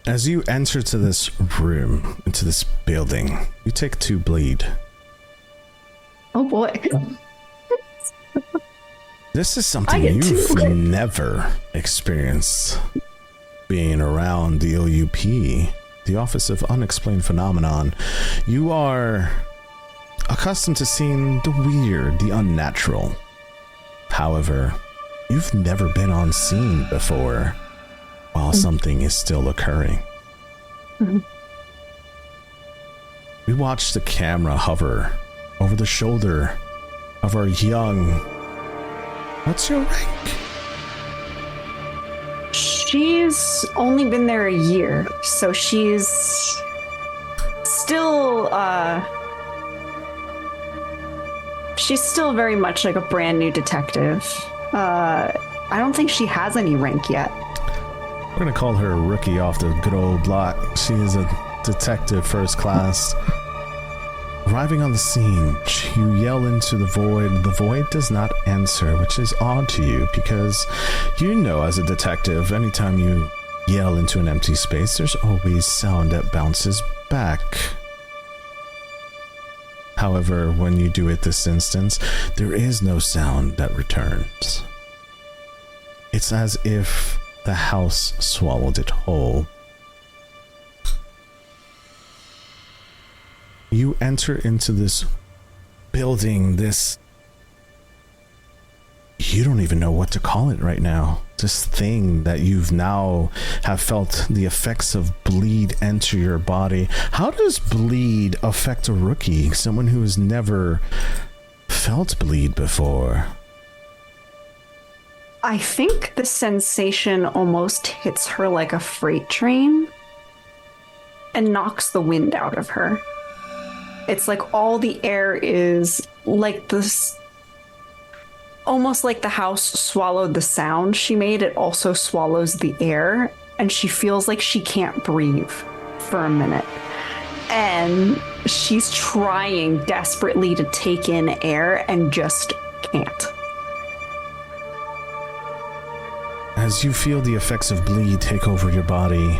as you enter to this room, into this building, you take 2 bleed. Oh boy. This is something you've never experienced being around the OUP, the Office of Unexplained Phenomenon. You are accustomed to seeing the weird, the unnatural. However, you've never been on scene before while something is still occurring. Mm-hmm. We watch the camera hover over the shoulder of our young... What's your rank? She's only been there a year, so she's still very much like a brand new detective. I don't think she has any rank yet. We're gonna call her a rookie off the good old block. She is a detective first class. Arriving on the scene, you yell into the void. The void does not answer, which is odd to you because you know as a detective, anytime you yell into an empty space, there's always sound that bounces back. However, when you do it this instance, there is no sound that returns. It's as if the house swallowed it whole. You enter into this building, you don't even know what to call it right now. This thing that you've now have felt the effects of bleed enter your body. How does bleed affect a rookie, someone who has never felt bleed before? I think the sensation almost hits her like a freight train and knocks the wind out of her. It's like all the air is like this, almost like the house swallowed the sound she made. It also swallows the air, and she feels like she can't breathe for a minute. And she's trying desperately to take in air and just can't. As you feel the effects of bleed take over your body,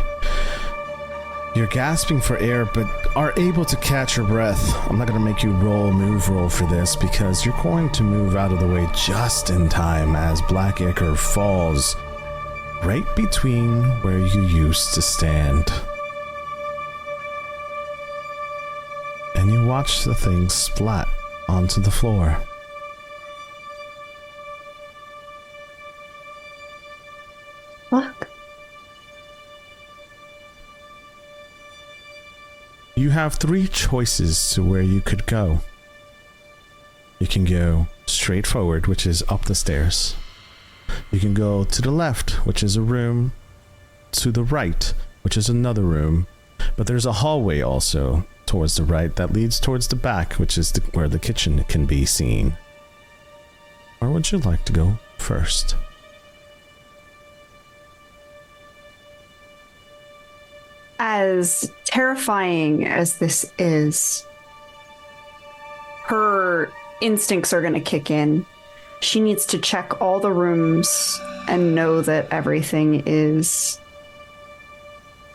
you're gasping for air, but are able to catch your breath. I'm not going to make you move roll for this, because you're going to move out of the way just in time as black ichor falls right between where you used to stand. And you watch the thing splat onto the floor. Look. You have 3 choices to where you could go. You can go straight forward, which is up the stairs. You can go to the left, which is a room. To the right, which is another room. But there's a hallway also towards the right that leads towards the back, which is where the kitchen can be seen. Where would you like to go first? As terrifying as this is, her instincts are going to kick in. She needs to check all the rooms and know that everything is...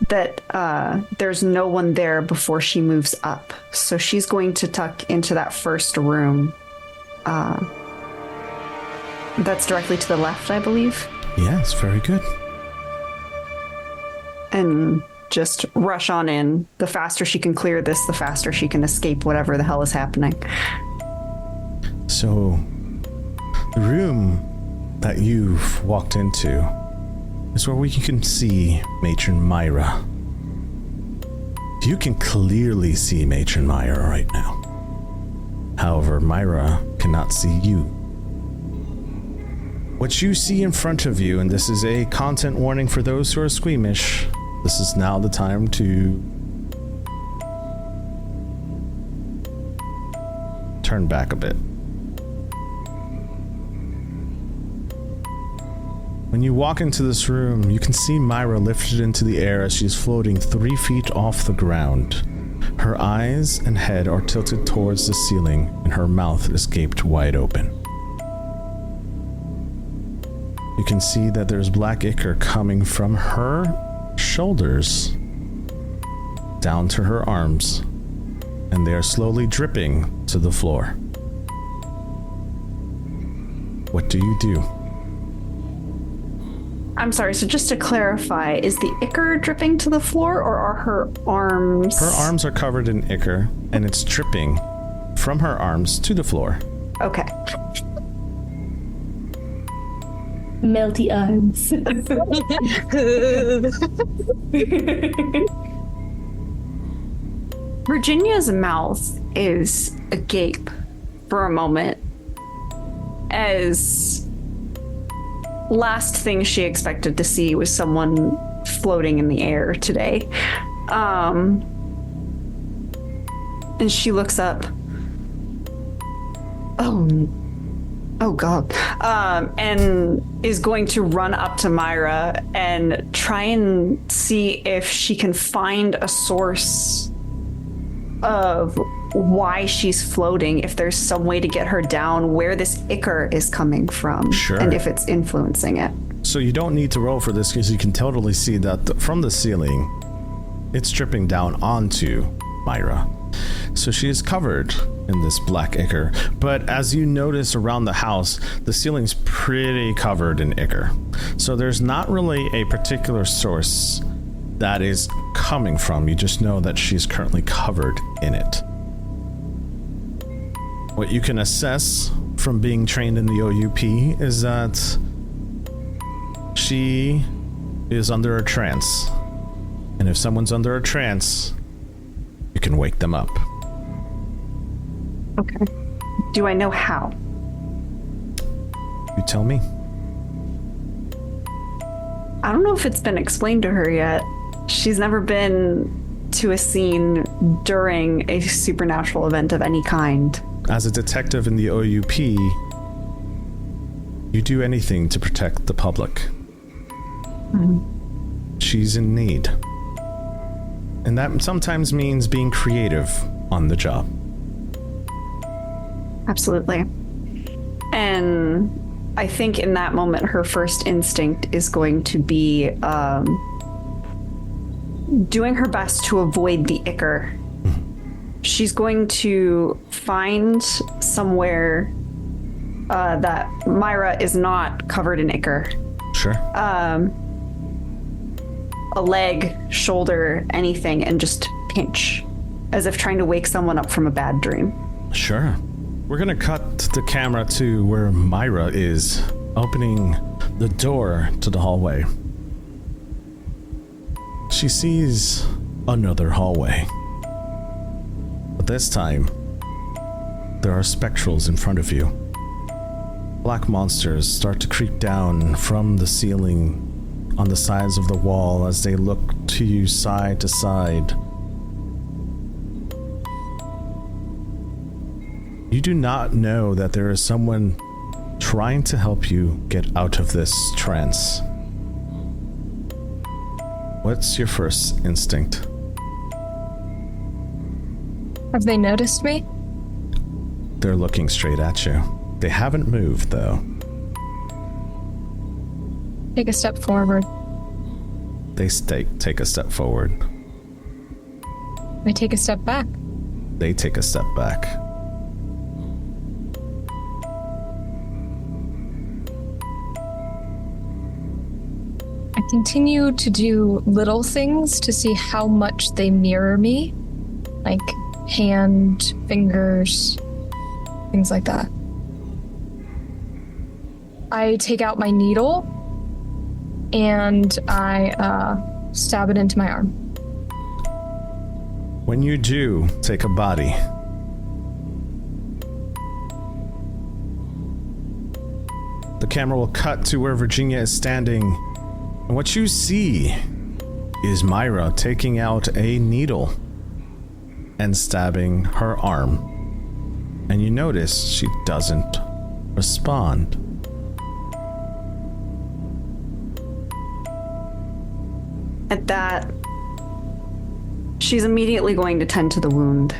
that there's no one there before she moves up. So she's going to tuck into that first room. That's directly to the left, I believe. Yes, very good. And just rush on in. The faster she can clear this, the faster she can escape whatever the hell is happening. So, the room that you've walked into is where we can see Matron Myra. You can clearly see Matron Myra right now. However, Myra cannot see you. What you see in front of you, and this is a content warning for those who are squeamish, this is now the time to turn back a bit. When you walk into this room, you can see Myra lifted into the air as she's floating 3 feet off the ground. Her eyes and head are tilted towards the ceiling, and her mouth is gaped wide open. You can see that there's black ichor coming from her shoulders down to her arms, and they are slowly dripping to the floor. What do you do? I'm sorry, so just to clarify, is the ichor dripping to the floor, or are her arms... Her arms are covered in ichor, and it's dripping from her arms to the floor. Okay. Melty arms. Virginia's mouth is agape for a moment, as last thing she expected to see was someone floating in the air today. And she looks up. Oh God. And is going to run up to Myra and try and see if she can find a source of why she's floating, if there's some way to get her down, where this ichor is coming from, Sure. and if it's influencing it. So you don't need to roll for this because you can totally see that from the ceiling, it's dripping down onto Myra. So she is covered in this black ichor, but as you notice around the house, the ceiling's pretty covered in ichor. So there's not really a particular source that is coming from. You just know that she's currently covered in it. What you can assess from being trained in the OUP is that she is under a trance. And if someone's under a trance, you can wake them up. Okay. Do I know how? You tell me. I don't know if it's been explained to her yet. She's never been to a scene during a supernatural event of any kind. As a detective in the OUP, you do anything to protect the public. Mm-hmm. She's in need. And that sometimes means being creative on the job. Absolutely. And I think in that moment, her first instinct is going to be doing her best to avoid the ichor. She's going to find somewhere that Myra is not covered in ichor. Sure. A leg, shoulder, anything, and just pinch, as if trying to wake someone up from a bad dream. Sure. We're gonna cut the camera to where Myra is, opening the door to the hallway. She sees another hallway. But this time, there are spectrals in front of you. Black monsters start to creep down from the ceiling on the sides of the wall as they look to you side to side. You do not know that there is someone trying to help you get out of this trance. What's your first instinct? Have they noticed me? They're looking straight at you. They haven't moved, though. Take a step forward. They take a step forward. I take a step back. They take a step back. I continue to do little things to see how much they mirror me, like hand, fingers, things like that. I take out my needle and I stab it into my arm. When you do take a body, the camera will cut to where Virginia is standing, and what you see is Myra taking out a needle and stabbing her arm. And you notice she doesn't respond. At that, she's immediately going to tend to the wound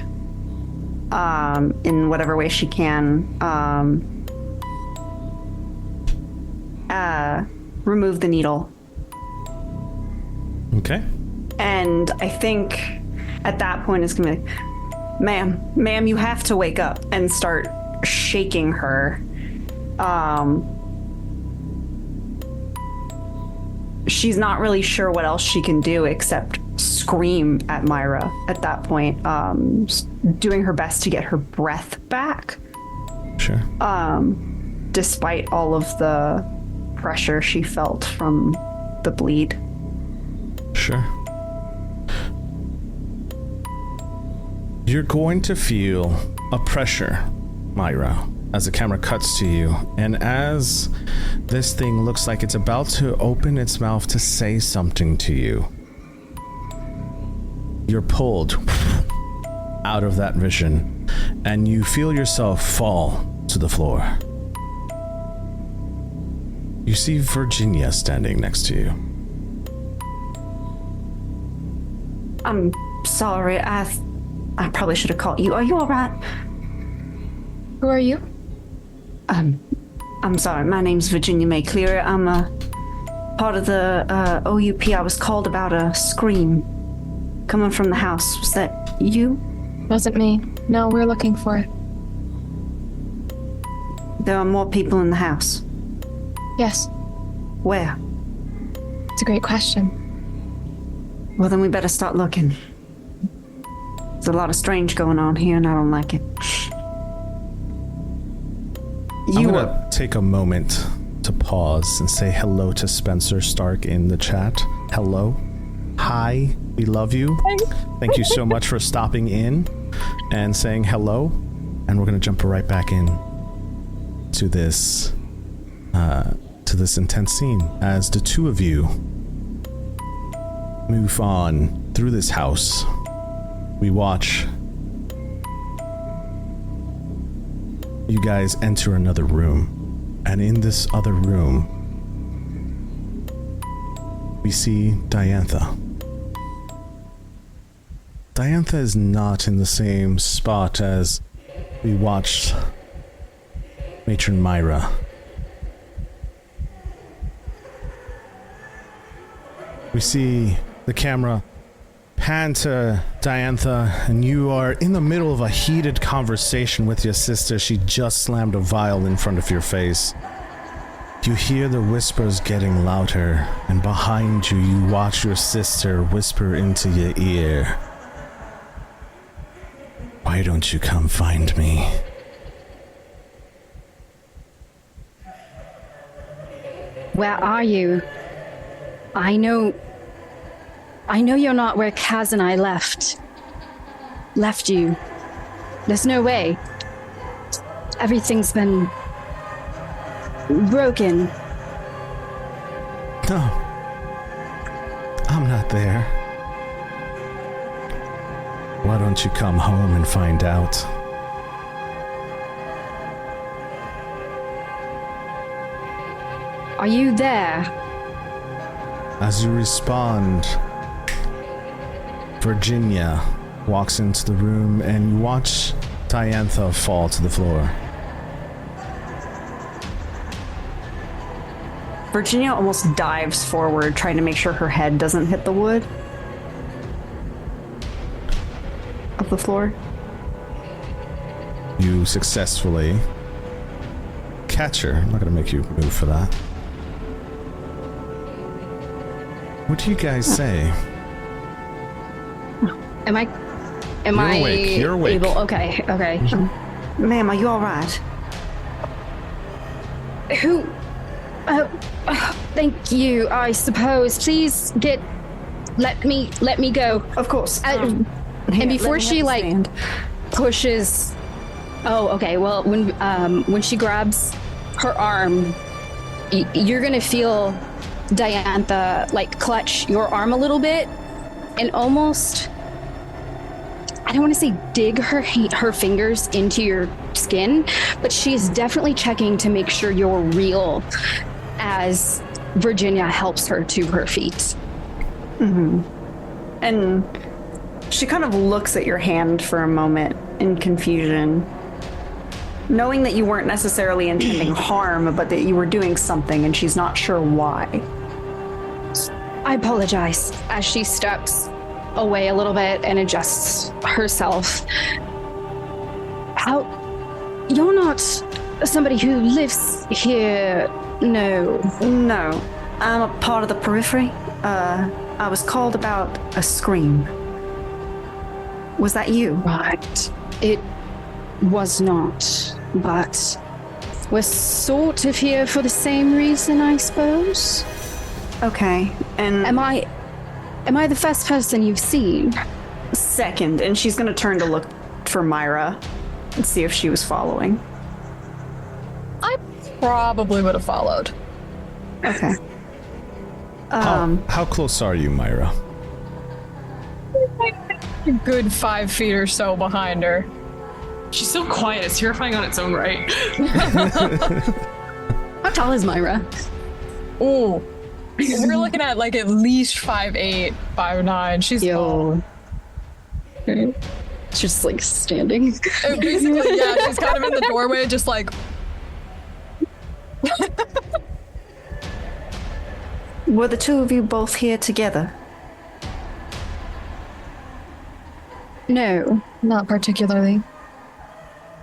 in whatever way she can. Remove the needle. Okay. And I think at that point it's gonna be like, ma'am, you have to wake up, and start shaking her. She's not really sure what else she can do except scream at Myra at that point, doing her best to get her breath back. Sure. Despite all of the pressure she felt from the bleed. Sure. You're going to feel a pressure, Myra, as the camera cuts to you, and as this thing looks like it's about to open its mouth to say something to you, you're pulled out of that vision, and you feel yourself fall to the floor. You see Virginia standing next to you. I'm sorry, I probably should have called you. Are you all right? Who are you? I'm sorry. My name's Virginia May Clear. I'm part of the OUP. I was called about a scream coming from the house. Was that you? Wasn't me. No, we're looking for it. There are more people in the house. Yes, Where? it's a great question. Well, then we better start looking. There's a lot of strange going on here, and I don't like it. I'm gonna take a moment to pause and say hello to Spencer Stark in the chat. Hello. Hi. We love you. Thank you so much for stopping in and saying hello. And we're gonna jump right back in to this intense scene as the two of you move on through this house. We watch you guys enter another room, and in this other room we see Diantha. Diantha is not in the same spot as we watched Matron Myra. We see the camera pan to Diantha, and you are in the middle of a heated conversation with your sister. She just slammed a vial in front of your face. You hear the whispers getting louder, and behind you, you watch your sister whisper into your ear. Why don't you come find me? Where are you? I know you're not where Kaz and I left you. There's no way. Everything's been broken. No. I'm not there. Why don't you come home and find out? Are you there? As you respond, Virginia walks into the room, and you watch Diantha fall to the floor. Virginia almost dives forward, trying to make sure her head doesn't hit the wood of the floor. You successfully catch her. I'm not going to make you move for that. What do you guys say? Am I awake. You're awake. able? Okay. Ma'am, are you all right? Who? Thank you. I suppose. Please let me go. Of course. And before she pushes. Oh, okay. Well, when she grabs her arm, you're gonna feel Diantha clutch your arm a little bit, and almost, I don't want to say dig her fingers into your skin, but she's definitely checking to make sure you're real as Virginia helps her to her feet. Mm-hmm. And she kind of looks at your hand for a moment in confusion, knowing that you weren't necessarily intending harm, but that you were doing something, and she's not sure why. I apologize, as she steps away a little bit and adjusts herself. You're not somebody who lives here, no. No, I'm a part of the periphery. I was called about a scream. Was that you? Right. It was not, but we're sort of here for the same reason, I suppose. Okay, and Am I the first person you've seen? second, and she's gonna turn to look for Myra and see if she was following. I probably would have followed. Okay. How close are you, Myra? A good 5 feet or so behind her. She's so quiet, it's terrifying on its own right. How tall is Myra? Ooh. We're looking at at least 5'8", 5'9". She's tall. She's just standing. Basically, yeah, she's kind of in the doorway, just Were the two of you both here together? No. Not particularly.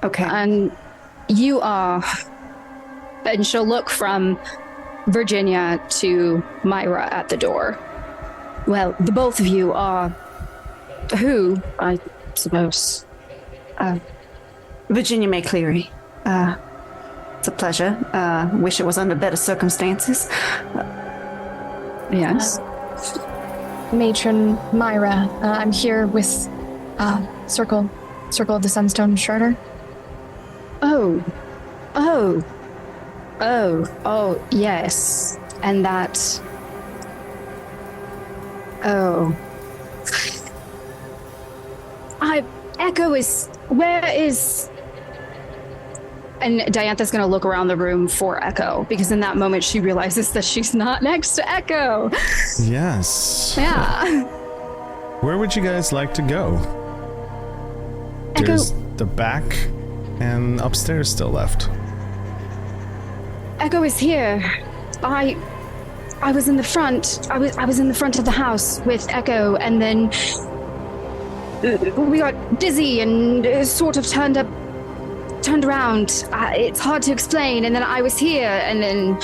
Okay. And you are. And she'll look from Virginia to Myra at the door. Well, the both of you are who, I suppose. Virginia May Cleary. It's a pleasure. Wish it was under better circumstances. Yes. Matron Myra, I'm here with Circle of the Sunstone Charter. Oh, yes. And that. Oh. Echo is. Where is. And Diantha's gonna look around the room for Echo, because in that moment she realizes that she's not next to Echo. Yes. Yeah. Where would you guys like to go? Echo. There's the back and upstairs still left. Echo is here. I was in the front. I was in the front of the house with Echo, and then we got dizzy and sort of turned around. It's hard to explain. And then I was here, and then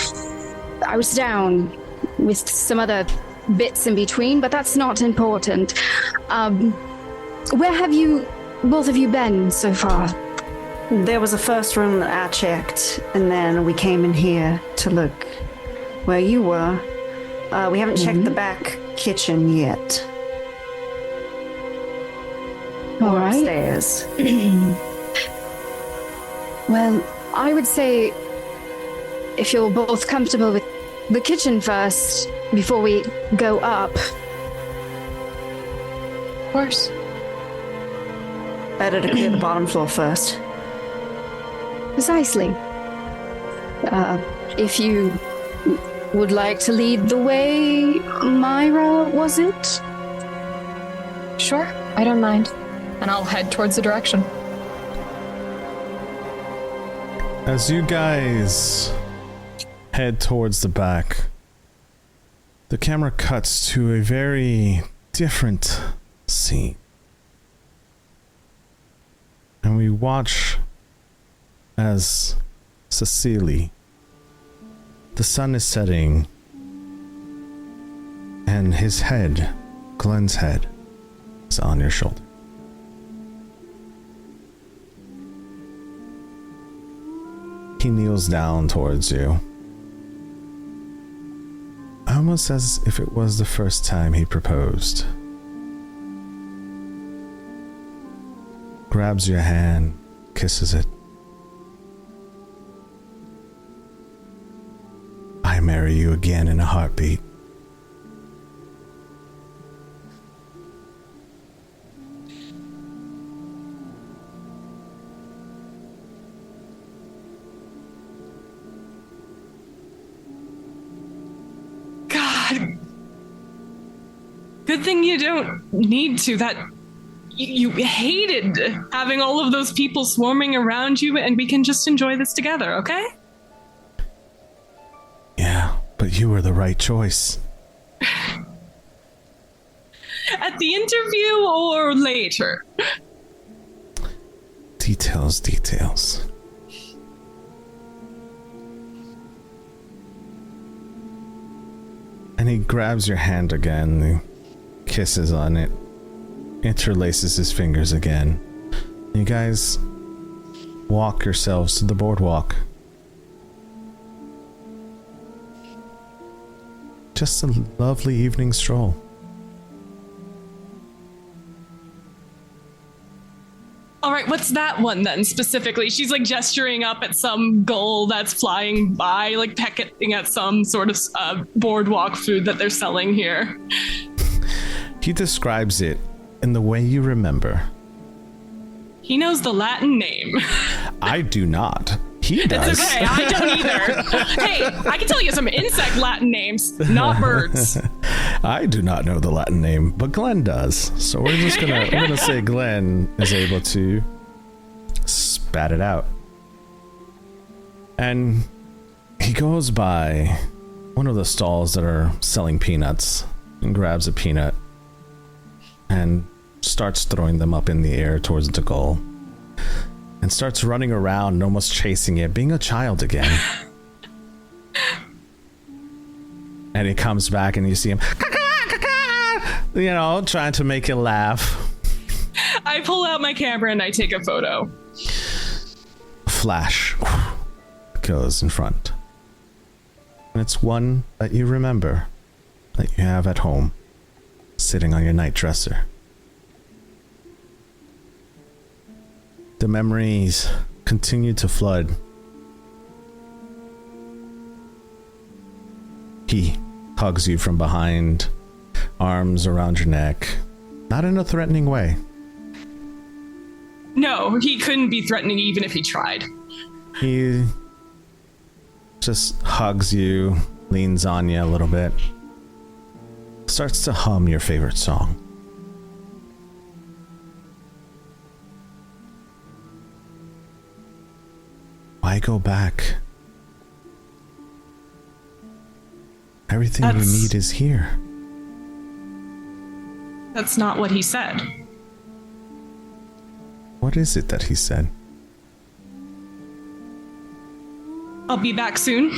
I was down with some other bits in between, but that's not important. Where have you, both of you, been so far? There was a first room that I checked, and then we came in here to look where you were. We haven't checked the back kitchen yet. All Or right. upstairs. Well, I would say if you're both comfortable with the kitchen first before we go up. Of course. Better to clear the bottom floor first. Precisely. If you would like to lead the way, Myra, was it? Sure, I don't mind. And I'll head towards the direction. As you guys head towards the back, the camera cuts to a very different scene. And we watch as Cecily, the sun is setting, and his head, Glenn's head, is on your shoulder. He kneels down towards you, almost as if it was the first time he proposed. Grabs your hand, kisses it. I marry you again in a heartbeat. God. Good thing you don't need to. That you hated having all of those people swarming around you, and we can just enjoy this together, okay? Yeah, but you were the right choice. At the interview or later? Details. And he grabs your hand again, he kisses on it, interlaces his fingers again. You guys walk yourselves to the boardwalk. Just a lovely evening stroll. All right, what's that one then specifically? She's like gesturing up at some gull that's flying by, like pecking at some sort of boardwalk food that they're selling here. He describes it in the way you remember. He knows the Latin name. I do not. He does. It's okay, I don't either. Hey, I can tell you some insect Latin names, not birds. I do not know the Latin name, but Glenn does. So we're gonna say Glenn is able to spat it out. And he goes by one of the stalls that are selling peanuts and grabs a peanut and starts throwing them up in the air towards the goal and starts running around and almost chasing it, being a child again. And he comes back and you see him, you know, trying to make it laugh. I pull out my camera and I take a photo. Flash goes in front. And it's one that you remember, that you have at home, sitting on your night dresser. The memories continue to flood. He hugs you from behind, arms around your neck, not in a threatening way. No, he couldn't be threatening even if he tried. He just hugs you, leans on you a little bit, starts to hum your favorite song. Why go back? Everything you need is here. That's not what he said. What is it that he said? I'll be back soon.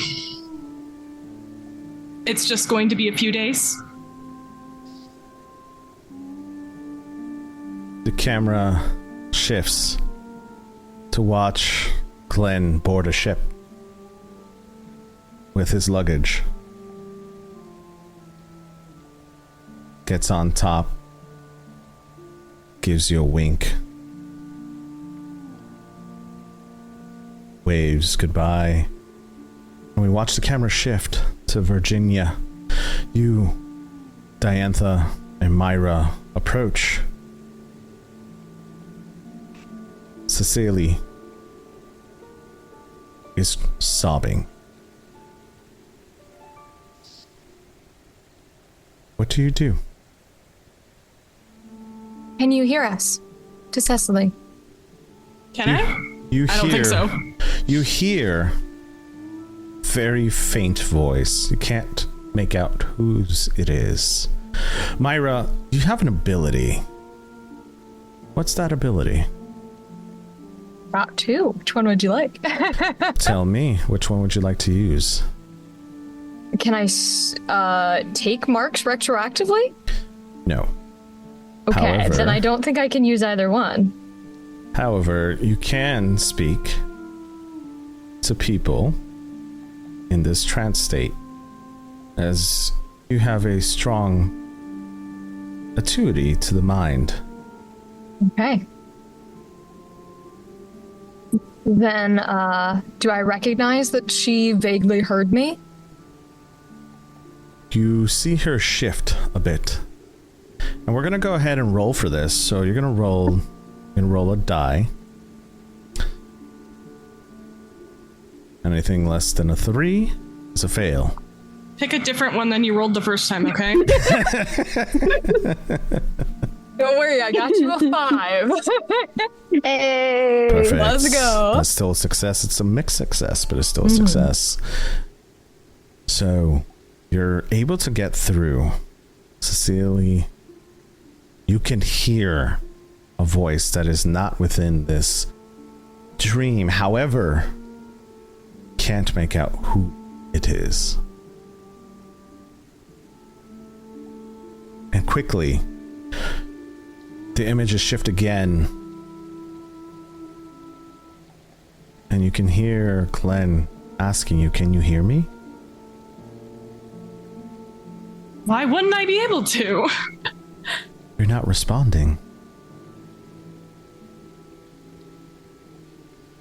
It's just going to be a few days. The camera shifts to watch Glenn board a ship with his luggage. Gets on top, gives you a wink, waves goodbye, and we watch the camera shift to Virginia. You, Diantha, and Myra approach. Cecily is sobbing. What do you do? Can you hear us? To Cecily. Can I? I don't think so. You hear very faint voice. You can't make out whose it is. Myra, you have an ability. What's that ability? Got two. Which one would you like? Tell me, which one would you like to use? Can I take marks retroactively? No. Okay, However, then I don't think I can use either one. However, you can speak to people in this trance state, as you have a strong attuity to the mind. Okay. Then, do I recognize that she vaguely heard me? You see her shift a bit. And we're going to go ahead and roll for this. So you're going to roll a die. Anything less than a 3 is a fail. Pick a different one than you rolled the first time, okay? Don't worry, I got you a 5. Hey, perfect. Let's go. That's still a success. It's a mixed success, but it's still a success. So you're able to get through. Cecily, you can hear a voice that is not within this dream. However, can't make out who it is. And quickly, the images shift again. And you can hear Glenn asking you, "Can you hear me?" Why wouldn't I be able to? You're not responding.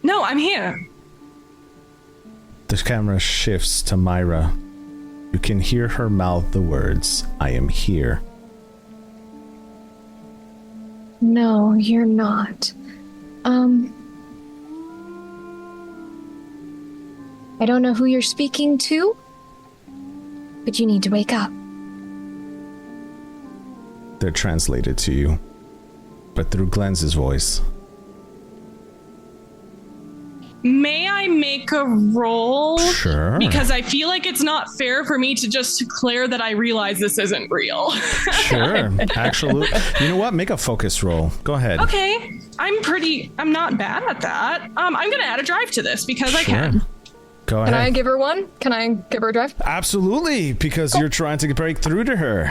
No, I'm here. The camera shifts to Myra. You can hear her mouth the words, "I am here." No, you're not. I don't know who you're speaking to, but you need to wake up. They're translated to you, but through Glenn's voice. May I make a roll? Sure. Because I feel like it's not fair for me to just declare that I realize this isn't real. Sure. Actually, you know what? Make a focus roll. Go ahead. Okay. I'm not bad at that. I'm going to add a drive to this because I Sure. can. Go ahead. Can I give her one? Can I give her a drive? Absolutely, because you're trying to break through to her.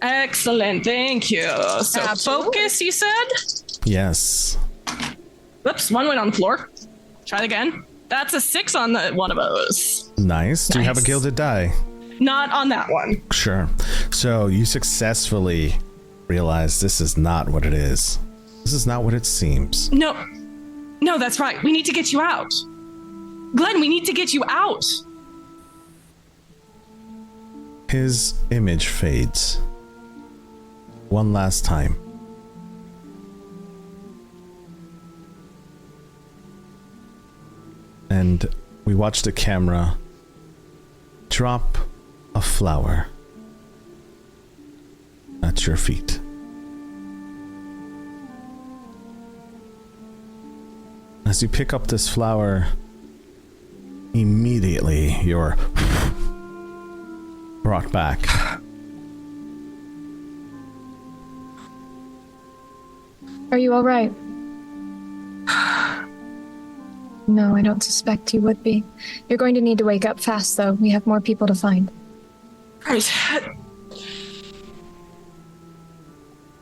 Excellent. Thank you. So Absolutely. focus, you said? Yes. Whoops, one went on the floor. Try it again. That's a 6 on the one of those. Nice. Do you have a Nice. gilded die? Not on that one. Sure. So you successfully realize this is not what it is. This is not what it seems. No, that's right. We need to get you out. Glenn, we need to get you out. His image fades. One last time. And we watch the camera drop a flower at your feet. As you pick up this flower, immediately you're brought back. Are you all right? No, I don't suspect you would be. You're going to need to wake up fast, though. We have more people to find. Right.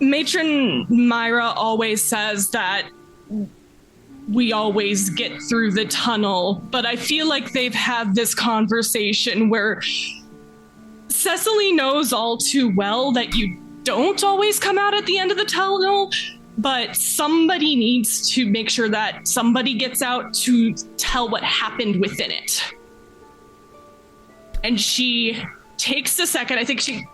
Matron Myra always says that we always get through the tunnel, but I feel like they've had this conversation where Cecily knows all too well that you don't always come out at the end of the tunnel, but somebody needs to make sure that somebody gets out to tell what happened within it. And she takes a second. I think she...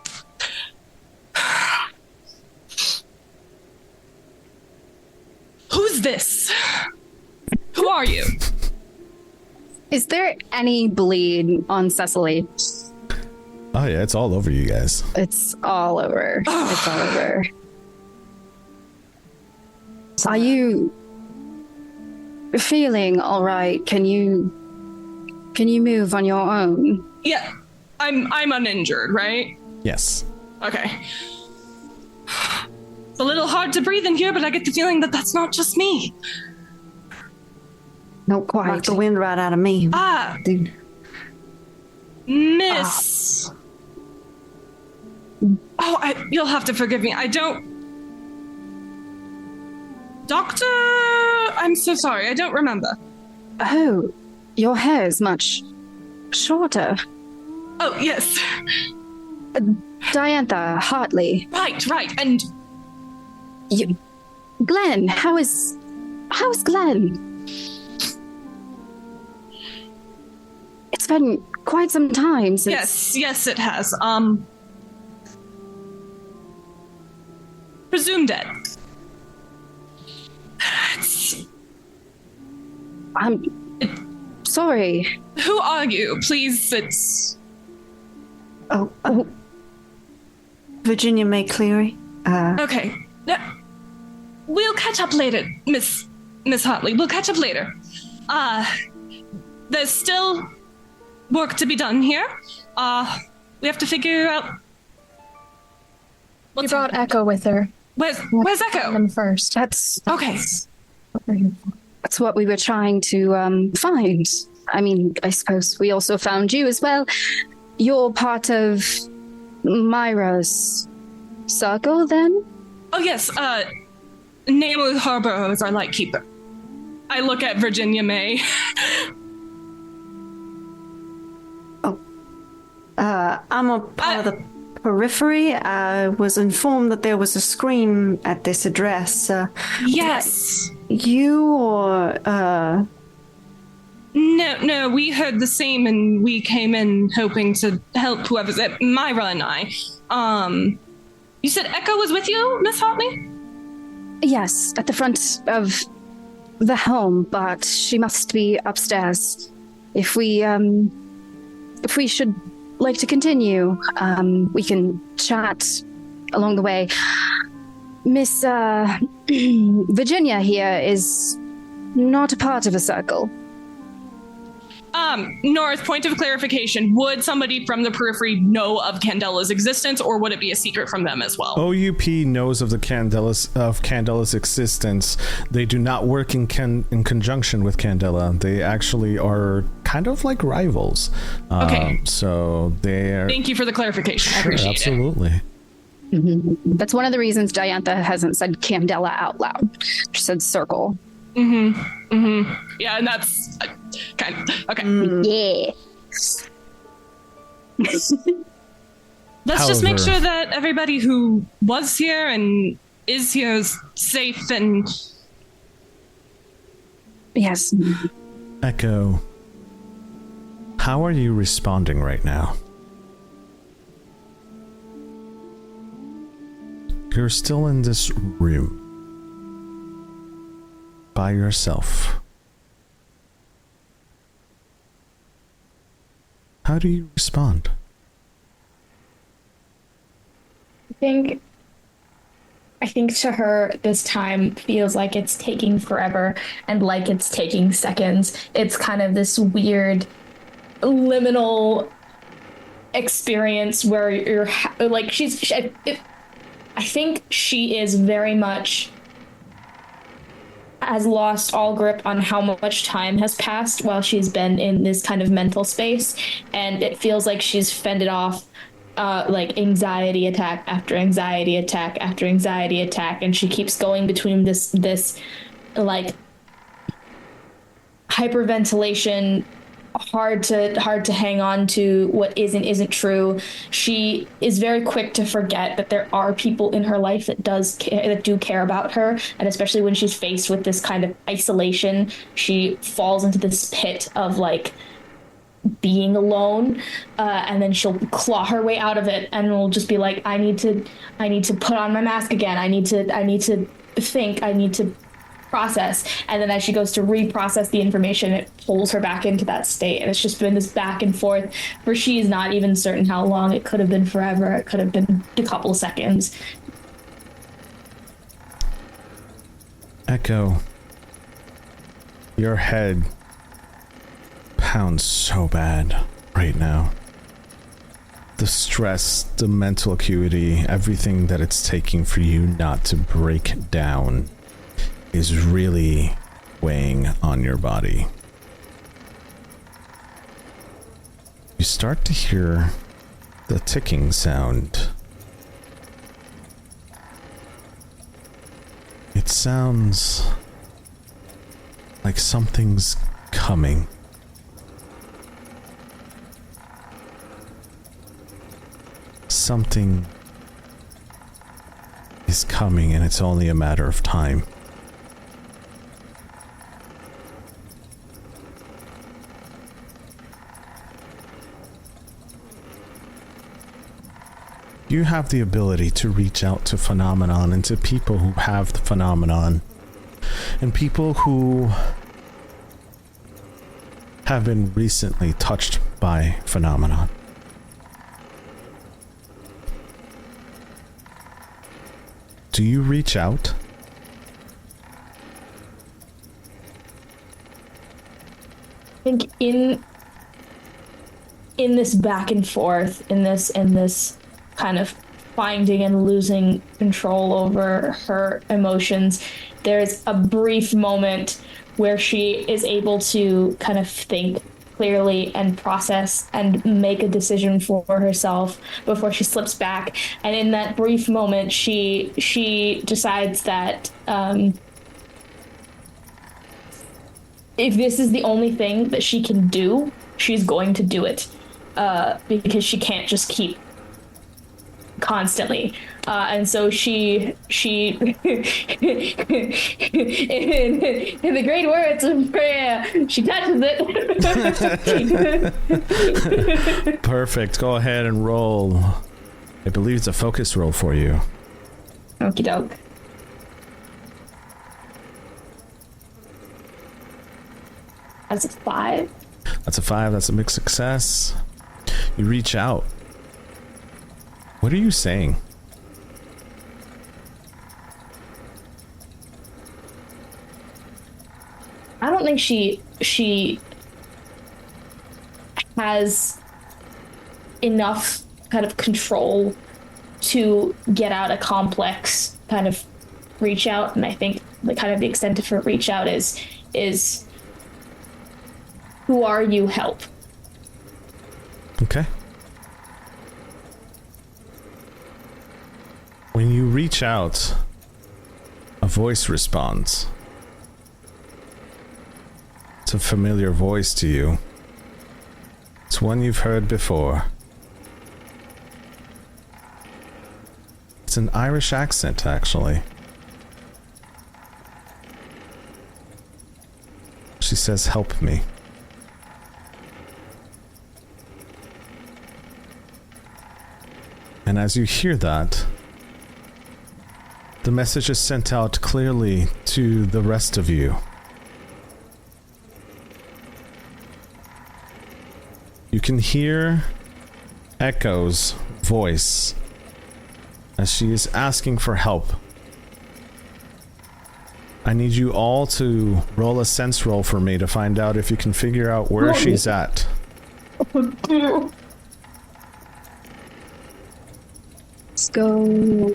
Who's this? Who are you? Is there any bleed on Cecily? Oh yeah, it's all over you guys. It's all over. It's all over. Are you feeling all right? Can you move on your own? Yeah, I'm uninjured, right? Yes. Okay. It's a little hard to breathe in here, but I get the feeling that that's not just me. Not quite. Knocked the wind right out of me. Dude. Miss. You'll have to forgive me. I don't. Doctor, I'm so sorry. I don't remember. Oh, your hair is much shorter. Oh, yes. Diantha Hartley. Right. And Glenn, how's Glenn? It's been quite some time since. yes, it has. Presumed dead. I'm sorry. Who are you? Please, it's... Oh. Virginia May Cleary. Okay. We'll catch up later, Miss Hartley. We'll catch up later. There's still work to be done here. We have to figure out... We brought Echo with her. Where's Echo? Them first. That's Okay. That's what we were trying to find. I mean, I suppose we also found you as well. You're part of Myra's circle, then? Oh, yes. Namu Harborough is our lightkeeper. I look at Virginia May. I'm a part of the periphery. I was informed that there was a scream at this address. Yes. You or... No, we heard the same and we came in hoping to help whoever's it. Myra and I. You said Echo was with you, Miss Hartley? Yes, at the front of the home, but she must be upstairs. If we should like to continue, we can chat along the way. Miss Virginia here is not a part of a circle. North, point of clarification. Would somebody from the periphery know of Candela's existence, or would it be a secret from them as well? OUP knows of Candela's existence. They do not work in conjunction with Candela. They actually are kind of like rivals. Okay. So they're... Thank you for the clarification. I Sure, appreciate absolutely. it. That's one of the reasons Diantha hasn't said Candela out loud. She said Circle. Yeah, and that's kind of okay. Yeah. Let's just make However- sure that everybody who was here and is here is safe and Yes. Echo, how are you responding right now? You're still in this room by yourself. How do you respond? I think to her, this time feels like it's taking forever and like it's taking seconds. It's kind of this weird liminal experience where you're like, I think she is very much has lost all grip on how much time has passed while she's been in this kind of mental space. And it feels like she's fended off like anxiety attack after anxiety attack after anxiety attack, and she keeps going between this like hyperventilation, hard to hang on to what isn't true. She is very quick to forget that there are people in her life that do care about her, and especially when she's faced with this kind of isolation, she falls into this pit of like being alone, and then she'll claw her way out of it and will just be like, I need to put on my mask again. I need to think. I need to process. And then as she goes to reprocess the information, it pulls her back into that state. And it's just been this back and forth where she is not even certain how long. It could have been forever. It could have been a couple of seconds. Echo, your head pounds so bad right now. The stress, the mental acuity, everything that it's taking for you not to break down is really weighing on your body. You start to hear the ticking sound. It sounds like something's coming. Something is coming, and it's only a matter of time. You have the ability to reach out to phenomenon and to people who have the phenomenon, and people who have been recently touched by phenomenon. Do you reach out? I think in this back and forth, in this kind of finding and losing control over her emotions, there's a brief moment where she is able to kind of think clearly and process and make a decision for herself before she slips back. And in that brief moment, she decides that if this is the only thing that she can do, she's going to do it, because she can't just keep constantly. And so she in the great words of prayer, she touches it. Perfect. Go ahead and roll. I believe it's a focus roll for you. Okie doke. That's a 5. That's a 5. That's a mixed success. You reach out. What are you saying? I don't think she has enough kind of control to get out a complex kind of reach out. And I think the kind of the extent of her reach out is who are you, help. Okay. When you reach out, a voice responds. It's a familiar voice to you. It's one you've heard before. It's an Irish accent, actually. She says, "Help me." And as you hear that, the message is sent out clearly to the rest of you. You can hear Echo's voice as she is asking for help. I need you all to roll a sense roll for me to find out if you can figure out where she's at. Let's go.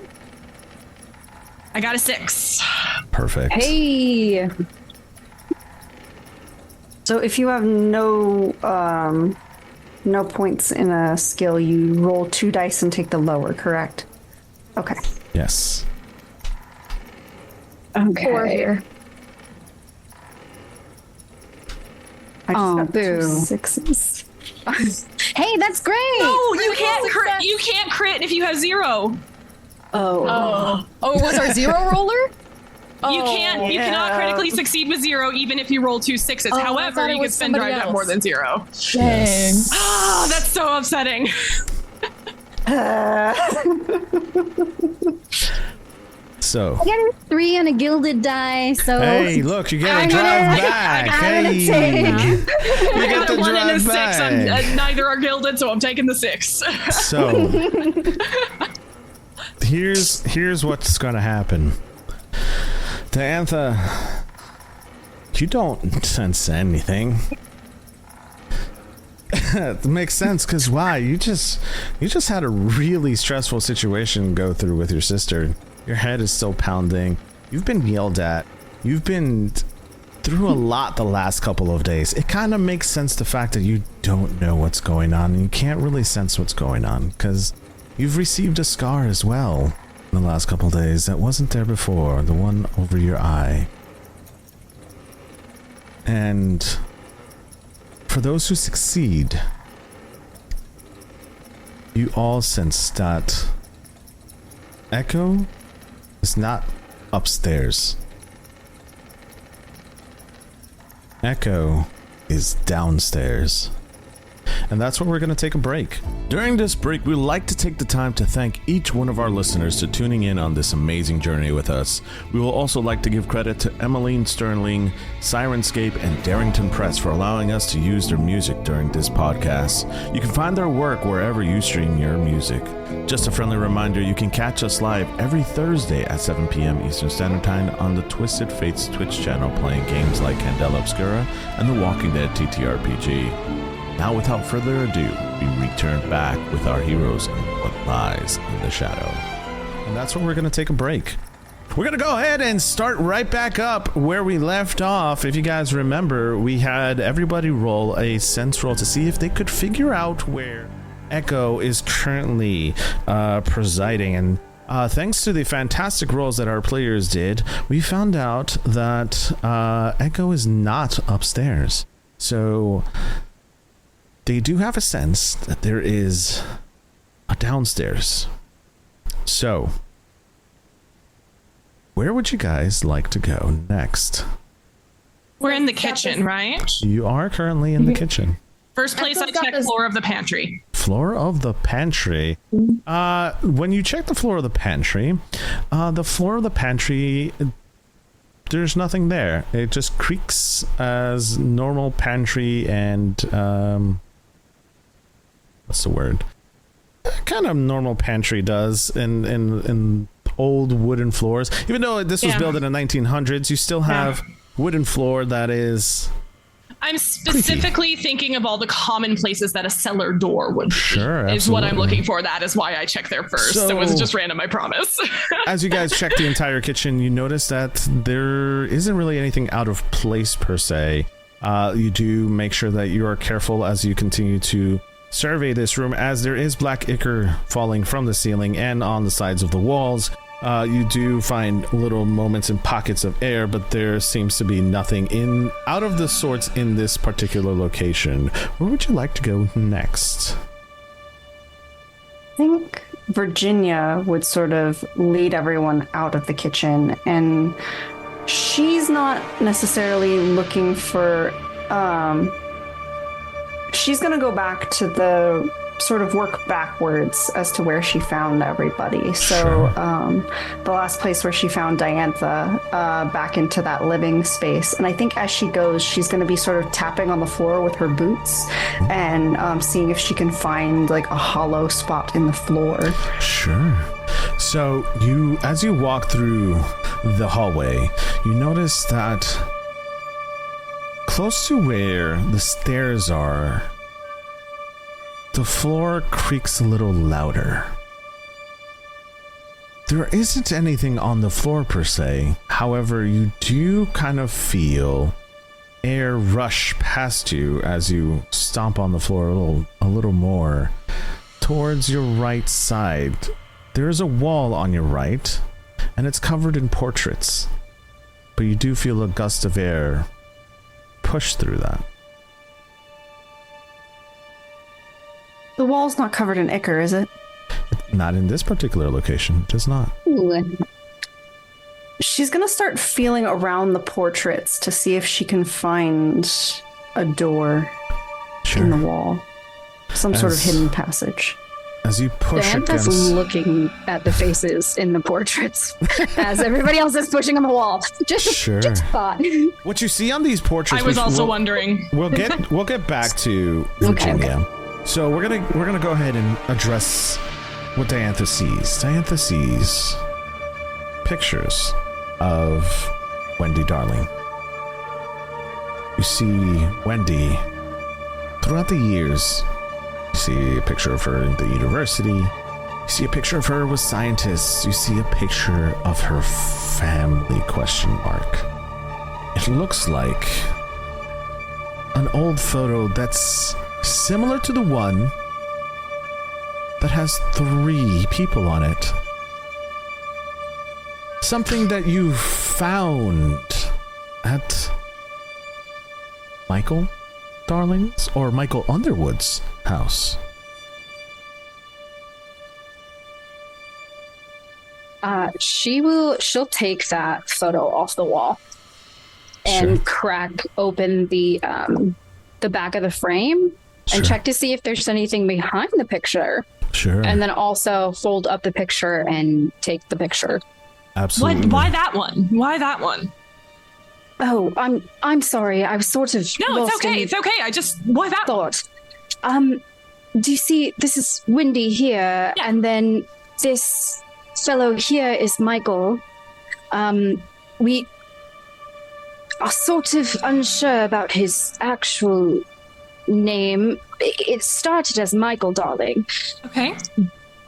I got a 6. Perfect. Hey. So if you have no points in a skill, you roll 2 dice and take the lower, correct? Okay. Yes. Okay. 4 here. I just got 2 boo. 6s. Hey, that's great. No, you can't crit. You can't crit if you have 0. Oh, it was our 0 roller? You can't. You cannot critically succeed with 0, even if you roll 2 6s. Oh, I However, thought it you was can spend somebody drive to have else. more than 0. Dang. Ah, that's so upsetting. So. I got a 3 and a gilded die, so... Hey, look, you get I'm to drive gonna- back. I'm gonna Hey. take- You get to 1 and a drive 6. back. Neither are gilded, so I'm taking the 6. So, here's what's gonna happen. Diantha, you don't sense anything. It makes sense, because why? You just had a really stressful situation go through with your sister. Your head is still pounding. You've been yelled at. You've been through a lot the last couple of days. It kind of makes sense, the fact that you don't know what's going on and you can't really sense what's going on, because you've received a scar as well in the last couple of days that wasn't there before, the one over your eye. And for those who succeed, you all sense that Echo is not upstairs. Echo is downstairs. And that's where we're going to take a break. During this break, we'd like to take the time to thank each one of our listeners for tuning in on this amazing journey with us. We will also like to give credit to Emmeline Sterling, Sirenscape, and Darrington Press for allowing us to use their music during this podcast. You can find their work wherever you stream your music. Just a friendly reminder, you can catch us live every Thursday at 7 p.m. Eastern Standard Time on the Twisted Fates Twitch channel, playing games like Candela Obscura and The Walking Dead TTRPG. Now, without further ado, we return back with our heroes and what lies in the shadow. And that's where we're going to take a break. We're going to go ahead and start right back up where we left off. If you guys remember, we had everybody roll a sense roll to see if they could figure out where Echo is currently presiding. And thanks to the fantastic rolls that our players did, we found out that Echo is not upstairs. So they do have a sense that there is a downstairs. So, where would you guys like to go next? We're in the kitchen, right? You are currently in the kitchen. First place I check, floor of the pantry. Floor of the pantry. When you check the floor of the pantry, there's nothing there. It just creaks as normal pantry and what's the word? Kind of normal pantry does in old wooden floors. Even though this was built in the 1900s, you still have wooden floor that is I'm specifically thinking of all the common places that a cellar door would be. Sure, is what I'm absolutely. looking for. That is why I checked there first. So- it was just random, I promise. As you guys check the entire kitchen, you notice that there isn't really anything out of place per se. You do make sure that you are careful as you continue to survey this room, as there is black ichor falling from the ceiling and on the sides of the walls. You do find little moments and pockets of air, but there seems to be nothing out of the sorts in this particular location. Where would you like to go next? I think Virginia would sort of lead everyone out of the kitchen, and she's not necessarily looking for she's gonna go back to the sort of work backwards as to where she found everybody. So the last place where she found Diantha, back into that living space. And I think as she goes, she's going to be sort of tapping on the floor with her boots and seeing if she can find like a hollow spot in the floor. Sure. So as you walk through the hallway, you notice that close to where the stairs are, the floor creaks a little louder. There isn't anything on the floor per se. However, you do kind of feel air rush past you as you stomp on the floor a little more. Towards your right side, there is a wall on your right, and it's covered in portraits. But you do feel a gust of air push through that. The wall's not covered in ichor, is it? Not in this particular location. It is not. Ooh. She's gonna start feeling around the portraits to see if she can find a door in the wall. Some sort of hidden passage. As you push Diantha's against... looking at the faces in the portraits as everybody else is pushing on the wall. Just thought. What you see on these portraits... I was also wondering. We'll get back to Virginia. Okay. So we're gonna go ahead and address what Diantha sees. Diantha sees pictures of Wendy Darling. You see Wendy throughout the years. You see a picture of her in the university. You see a picture of her with scientists. You see a picture of her family, ? It looks like an old photo that's similar to the one that has 3 people on it. Something that you found at Michael Darling's or Michael Underwood's house. She'll take that photo off the wall and crack open the back of the frame and check to see if there's anything behind the picture. Sure. And then also fold up the picture and take the picture. Absolutely. Why that one? Why that one? Oh, I'm sorry. I was sort of No, it's okay. It's okay. Why that thought. Do you see? This is Wendy here, and then this fellow here is Michael. We are sort of unsure about his actual name. It started as Michael Darling. Okay.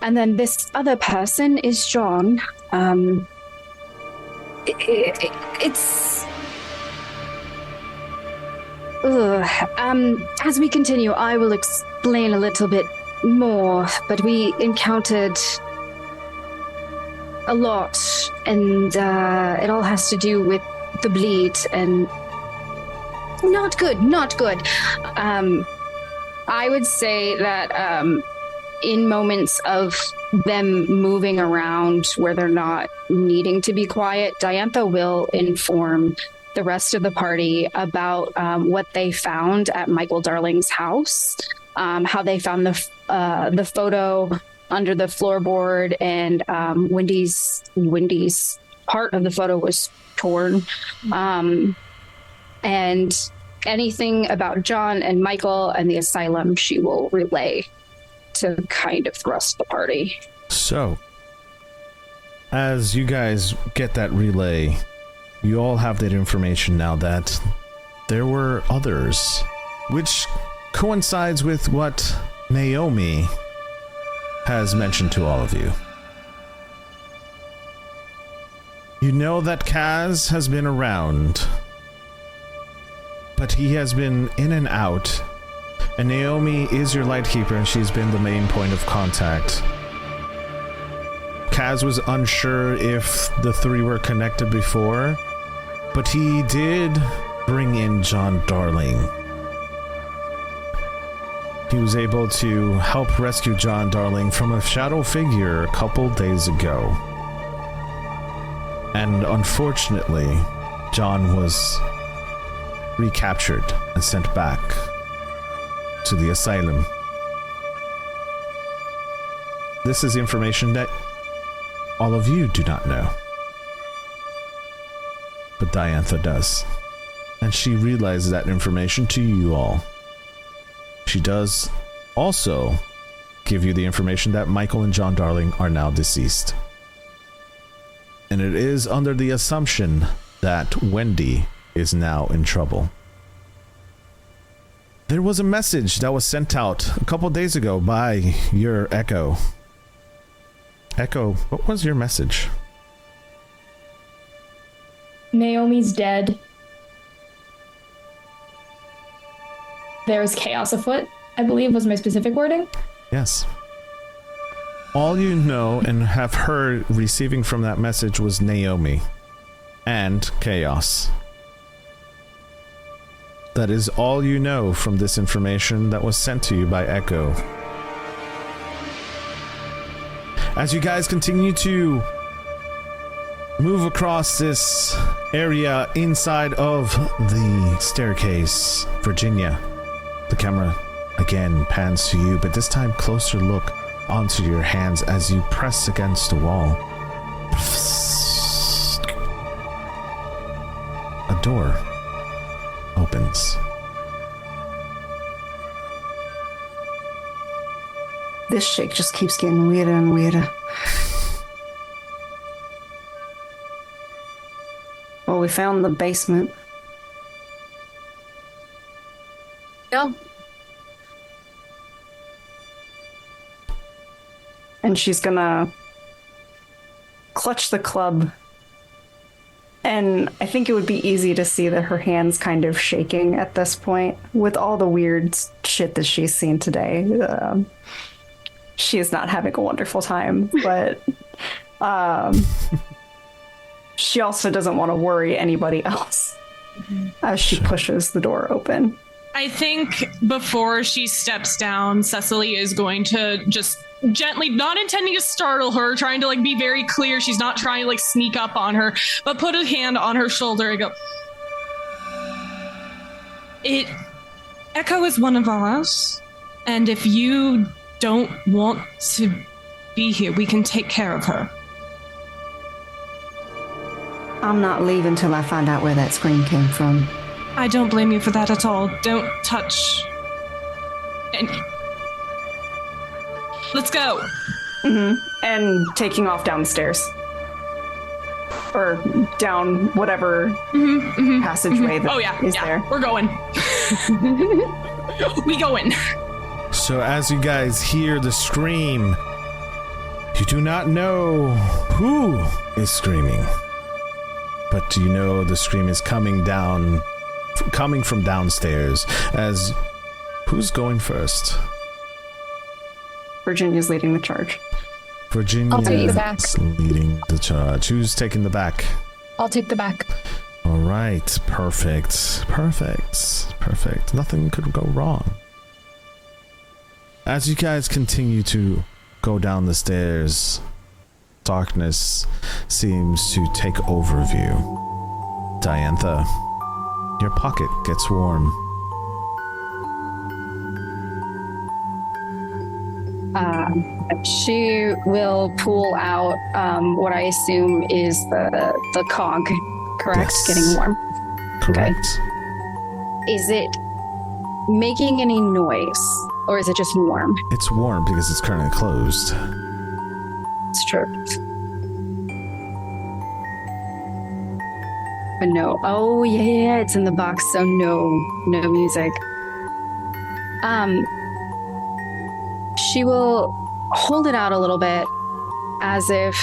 And then this other person is John. It's... as we continue, I will explain a little bit more, but we encountered a lot, and it all has to do with the bleed, and not good. I would say that in moments of them moving around where they're not needing to be quiet, Diantha will inform the rest of the party about what they found at Michael Darling's house, how they found the photo under the floorboard, and Wendy's part of the photo was torn, and anything about John and Michael and the asylum she will relay to kind of thrust the party. So, as you guys get that relay, you all have that information now that there were others, which coincides with what Naomi has mentioned to all of you. You know that Kaz has been around, but he has been in and out, and Naomi is your lightkeeper, and she's been the main point of contact. Kaz was unsure if the three were connected before, but he did bring in John Darling. He was able to help rescue John Darling from a shadow figure a couple days ago. And unfortunately, John was recaptured and sent back to the asylum. This is information that all of you do not know. But Diantha does. And she realizes that information to you all. She does also give you the information that Michael and John Darling are now deceased. And it is under the assumption that Wendy is now in trouble. There was a message that was sent out a couple days ago by your Echo. Echo, what was your message? Naomi's dead. There's chaos afoot, I believe was my specific wording. Yes. All you know and have heard receiving from that message was Naomi and chaos. That is all you know from this information that was sent to you by Echo. As you guys continue to move across this area inside of the staircase, Virginia, the camera again pans to you, but this time closer look onto your hands as you press against the wall. A door opens. This shake just keeps getting weirder and weirder. Well, we found the basement. Yeah. And she's gonna clutch the club. And I think it would be easy to see that her hand's kind of shaking at this point with all the weird shit that she's seen today. She is not having a wonderful time, but she also doesn't want to worry anybody else as she pushes the door open. I think before she steps down, Cecily is going to just gently, not intending to startle her, trying to be very clear she's not trying to sneak up on her, but put a hand on her shoulder and go, Echo is one of ours, and if you don't want to be here, we can take care of her. I'm not leaving till I find out where that scream came from. I don't blame you for that at all. Don't touch. And let's go. Mm-hmm. And taking off down the stairs. Or down whatever passageway that is there. We're going. We going. So as you guys hear the scream, you do not know who is screaming. But you know the scream is coming from downstairs. As who's going first? Virginia's leading the charge. Virginia is leading the charge. Who's taking the back? I'll take the back. All right. Perfect. Nothing could go wrong. As you guys continue to go down the stairs, darkness seems to take overview. Diantha, your pocket gets warm. She will pull out what I assume is the cog, correct? Yes. Getting warm. Correct. Okay. Is it making any noise, or is it just warm? It's warm because it's currently closed. It's true. But no. Oh, yeah, it's in the box, so no music. She will hold it out a little bit as if,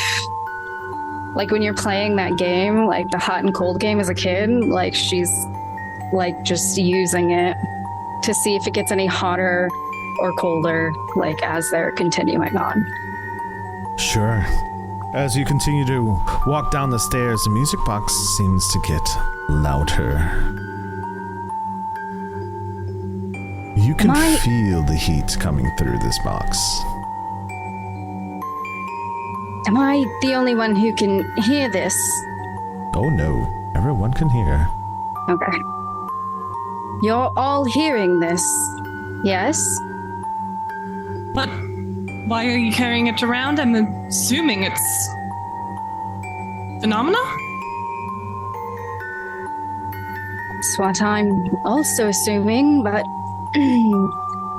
like when you're playing that game, like the hot and cold game as a kid, like she's like just using it to see if it gets any hotter or colder, like as they're continuing on. Sure. As you continue to walk down the stairs, the music box seems to get louder. You can feel the heat coming through this box. Am I the only one who can hear this? Oh no, everyone can hear. Okay. You're all hearing this, yes? But why are you carrying it around? I'm assuming it's phenomena? That's what I'm also assuming, but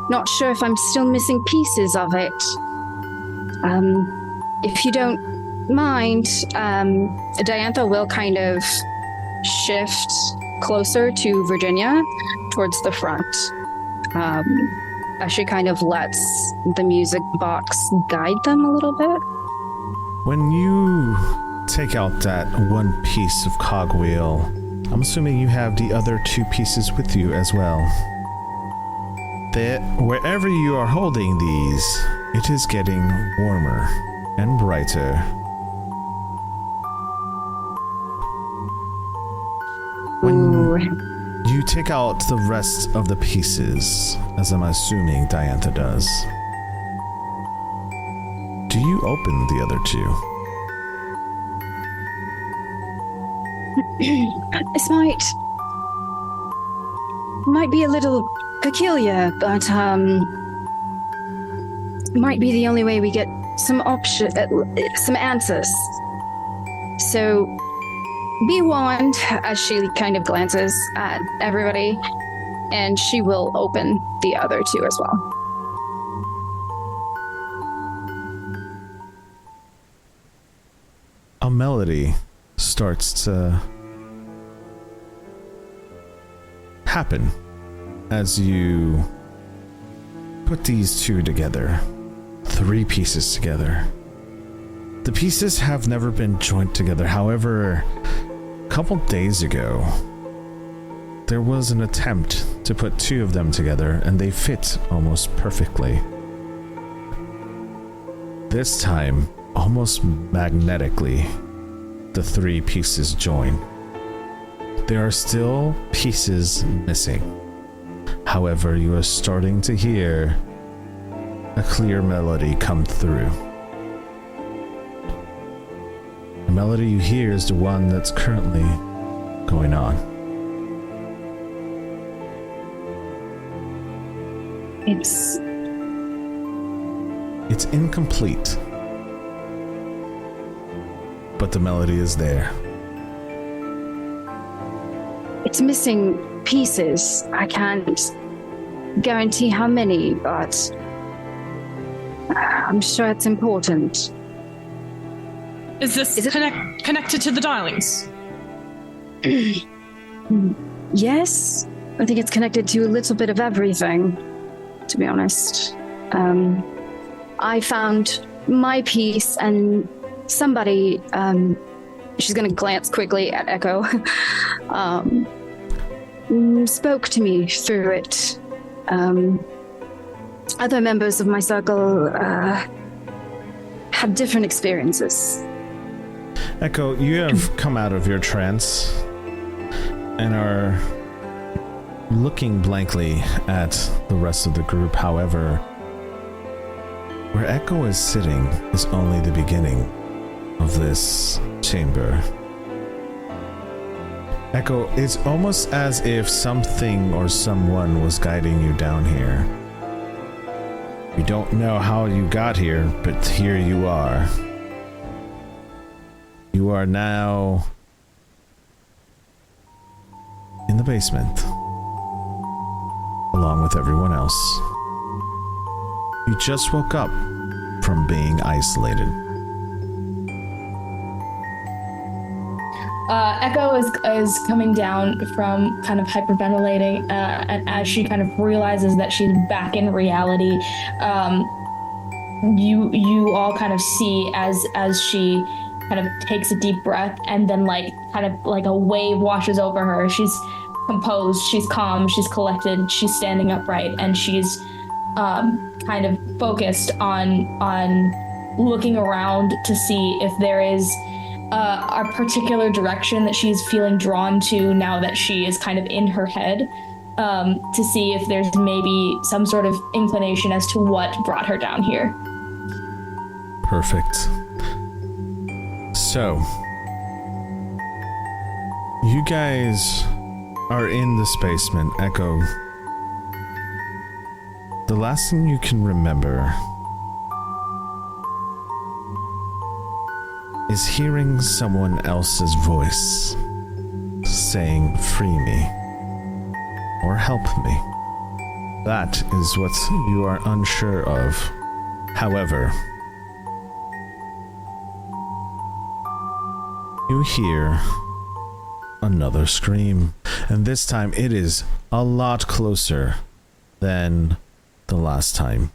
not sure if I'm still missing pieces of it. If you don't mind, Diantha will kind of shift closer to Virginia towards the front. As she kind of lets the music box guide them a little bit. When you take out that one piece of cogwheel, I'm assuming you have the other two pieces with you as well. That wherever you are holding these, it is getting warmer and brighter. When you take out the rest of the pieces, as I'm assuming Diantha does, do you open the other two? This might be a little peculiar, but might be the only way we get some answers. So be warned, as she kind of glances at everybody, and she will open the other two as well. A melody starts to happen as you put these two together. 3 pieces together. The pieces have never been joined together. However, a couple days ago, there was an attempt to put 2 of them together, and they fit almost perfectly. This time, almost magnetically, the 3 pieces join. There are still pieces missing. However, you are starting to hear a clear melody come through. The melody you hear is the one that's currently going on. It's incomplete, but the melody is there. It's missing pieces. I can't guarantee how many, but I'm sure it's important. Is this connected to the dialings? Yes, I think it's connected to a little bit of everything, to be honest. I found my piece, and somebody, she's going to glance quickly at Echo, spoke to me through it. Other members of my circle had different experiences. Echo, you have come out of your trance and are looking blankly at the rest of the group. However, where Echo is sitting is only the beginning of this chamber. Echo, it's almost as if something or someone was guiding you down here. You don't know how you got here, but here you are. You are now in the basement, along with everyone else. You just woke up from being isolated. Echo is coming down from kind of hyperventilating, and as she kind of realizes that she's back in reality, you all kind of see as she kind of takes a deep breath, and then kind of like a wave washes over her. She's composed, she's calm, she's collected, she's standing upright, and she's kind of focused on looking around to see if there is a particular direction that she's feeling drawn to now that she is kind of in her head, to see if there's maybe some sort of inclination as to what brought her down here. Perfect. So, you guys are in this basement. Echo, the last thing you can remember is hearing someone else's voice saying, "Free me," or "Help me." That is what you are unsure of. However, you hear another scream, and this time it is a lot closer than the last time.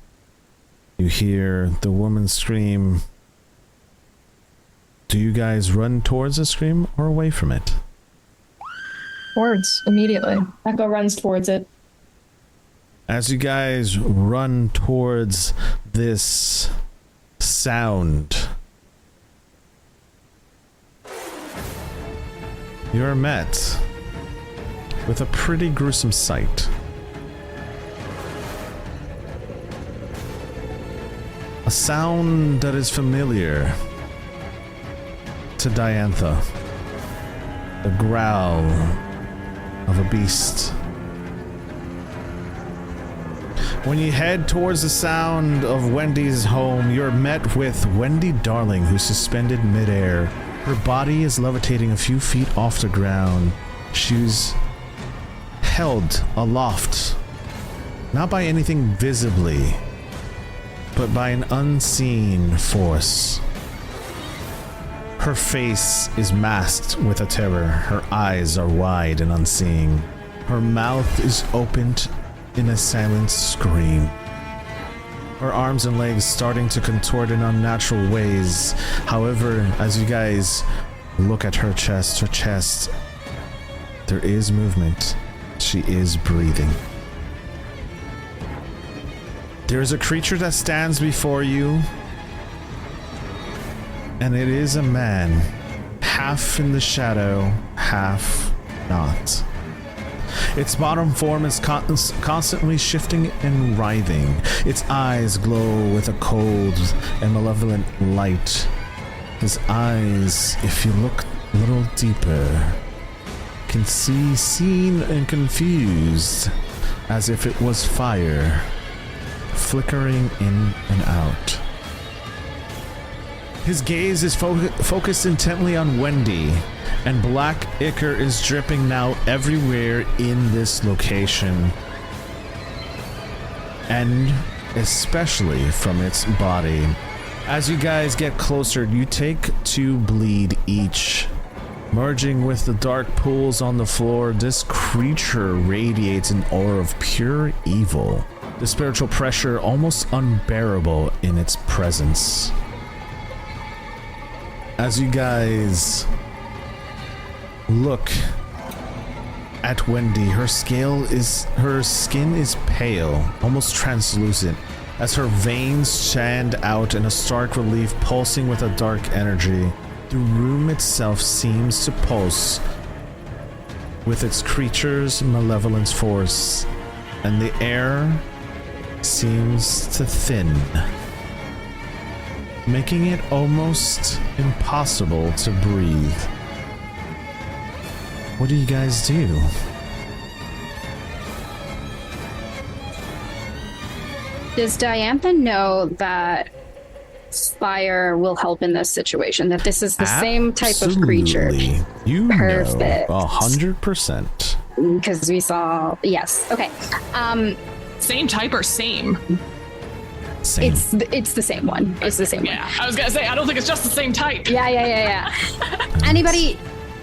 You hear the woman scream. Do you guys run towards the scream or away from it? Towards, immediately. Echo runs towards it. As you guys run towards this sound, you're met with a pretty gruesome sight. A sound that is familiar to Diantha. The growl of a beast. When you head towards the sound of Wendy's home, you're met with Wendy Darling, who's suspended midair. Her body is levitating a few feet off the ground. She's held aloft, not by anything visibly, but by an unseen force. Her face is masked with a terror. Her eyes are wide and unseeing. Her mouth is opened in a silent scream. Her arms and legs starting to contort in unnatural ways. However, as you guys look at her chest, there is movement. She is breathing. There is a creature that stands before you, and it is a man, half in the shadow, half not. Its bottom form is constantly shifting and writhing. Its eyes glow with a cold and malevolent light. His eyes, if you look a little deeper, can see seen and confused, as if it was fire, flickering in and out. His gaze is focused intently on Wendy, and black ichor is dripping now everywhere in this location, and especially from its body. As you guys get closer, you take 2 bleed each. Merging with the dark pools on the floor, this creature radiates an aura of pure evil. The spiritual pressure almost unbearable in its presence. As you guys look at Wendy, her skin is pale, almost translucent, as her veins stand out in a stark relief, pulsing with a dark energy. The room itself seems to pulse with its creature's malevolent force, and the air seems to thin, making it almost impossible to breathe. What do you guys do? Does Diantha know that fire will help in this situation? That this is the same type of creature? You Perfect. know 100%. Because we saw... Yes. Okay. Same type or same? Same. It's the same one. It's the same one. Yeah, I was gonna say, I don't think it's just the same type. Yeah. Anybody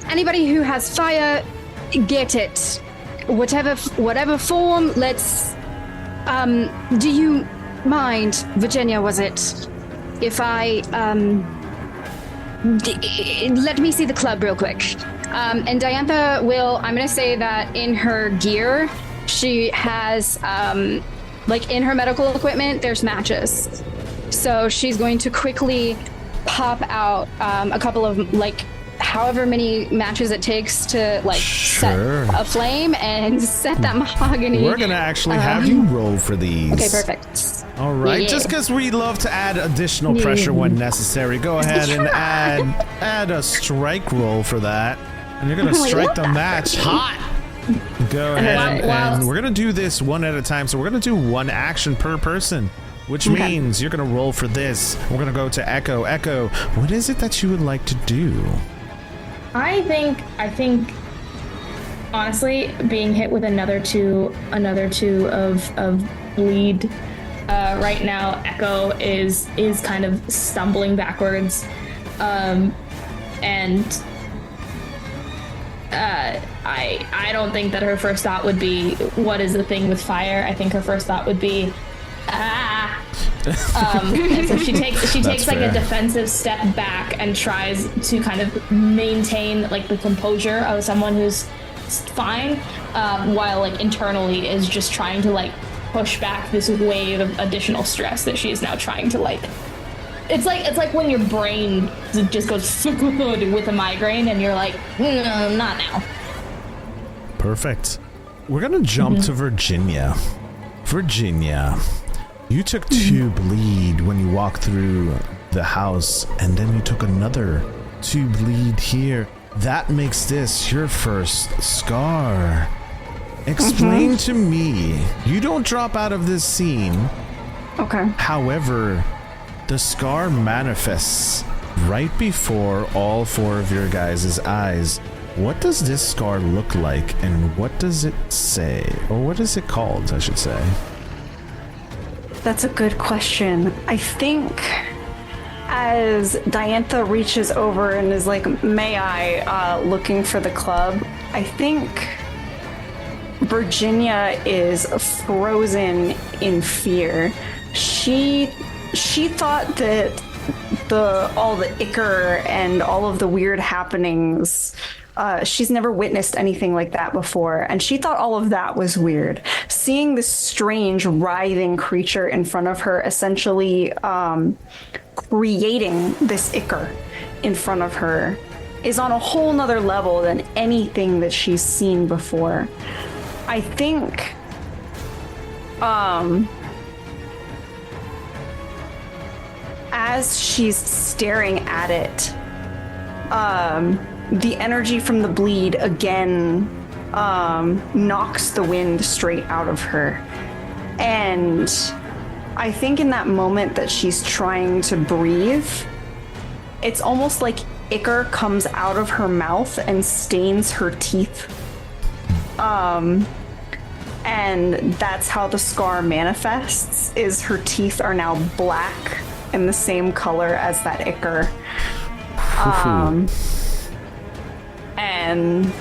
Anybody who has fire, get it. Whatever form, let's... do you mind, Virginia, was it, if I, let me see the club real quick. And Diantha will, I'm going to say that in her gear, she has, like in her medical equipment, there's matches. So she's going to quickly pop out a couple of, like, however many matches it takes to, like, set a flame and set that mahogany. We're going to actually have you roll for these. Okay, perfect. All right, Yeah. just because we love to add additional pressure when necessary, go ahead and add a strike roll for that. And you're going to strike the match hot. Go ahead and we're going to do this one at a time. So we're going to do one action per person, which means you're going to roll for this. We're going to go to Echo. Echo, what is it that you would like to do? I think honestly, being hit with another two of bleed right now, Echo is kind of stumbling backwards, and I don't think that her first thought would be, what is the thing with fire? I think her first thought would be, and so she takes like a defensive step back and tries to kind of maintain like the composure of someone who's fine, while like internally is just trying to like push back this wave of additional stress that she is now trying to like. It's like when your brain just goes with a migraine and you're like, no, not now. Perfect. We're gonna jump to Virginia. Virginia, you took 2 bleed when you walked through the house, and then you took another 2 bleed here. That makes this your first scar. Explain to me. You don't drop out of this scene. Okay. However, the scar manifests right before all 4 of your guys' eyes. What does this scar look like, and what does it say? Or what is it called, I should say? That's a good question. I think as Diantha reaches over and is like, may I, looking for the club, I think Virginia is frozen in fear. She thought that all the ichor and all of the weird happenings, she's never witnessed anything like that before, and she thought all of that was weird. Seeing this strange writhing creature in front of her, essentially creating this ichor in front of her, is on a whole nother level than anything that she's seen before. I think as she's staring at it, the energy from the bleed again knocks the wind straight out of her. And I think in that moment that she's trying to breathe, it's almost like ichor comes out of her mouth and stains her teeth. And that's how the scar manifests, is her teeth are now black and the same color as that ichor. And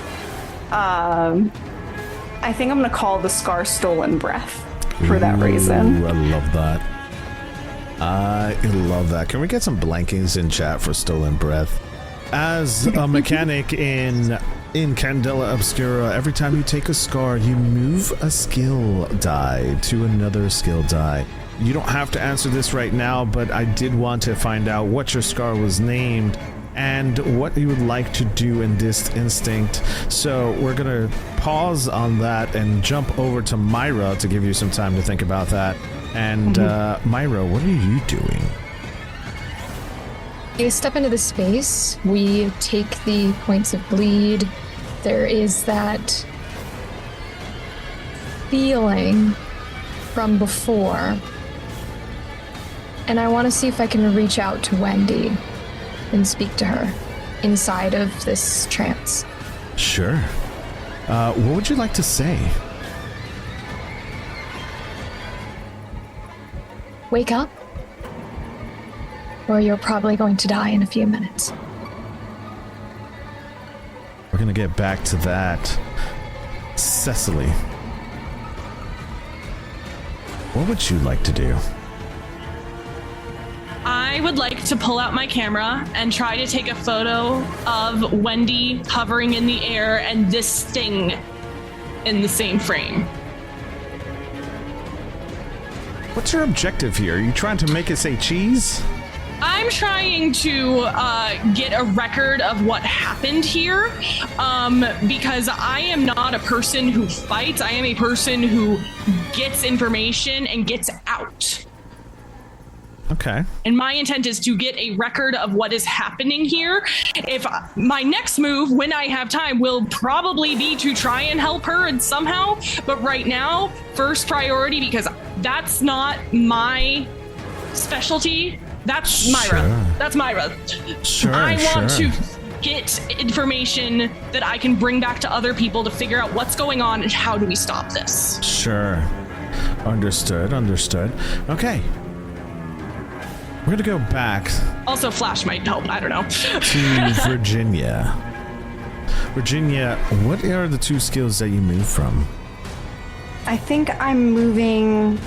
I think I'm gonna call the scar Stolen Breath for that reason. I love that. I love that. Can we get some blankings in chat for Stolen Breath? As a mechanic in Candela Obscura, every time you take a scar, you move a skill die to another skill die. You don't have to answer this right now, but I did want to find out what your scar was named and what you would like to do in this instinct. So we're gonna pause on that and jump over to Myra to give you some time to think about that. And Myra, what are you doing? We step into the space. We take the points of bleed. There is that feeling from before. And I want to see if I can reach out to Wendy and speak to her inside of this trance. Sure. What would you like to say? Wake up, or you're probably going to die in a few minutes. We're gonna get back to that. Cecily, what would you like to do? I would like to pull out my camera and try to take a photo of Wendy hovering in the air and this thing in the same frame. What's your objective here? Are you trying to make it say cheese? I'm trying to get a record of what happened here, because I am not a person who fights. I am a person who gets information and gets out. Okay. And my intent is to get a record of what is happening here. If my next move, when I have time, will probably be to try and help her and somehow. But right now, first priority, because that's not my specialty. That's Myra. Sure. That's Myra. Sure. I want to get information that I can bring back to other people to figure out what's going on and how do we stop this. Sure. Understood. Okay. We're gonna go back. Also, Flash might help. I don't know. To Virginia. Virginia, what are the 2 skills that you move from? I think I'm moving.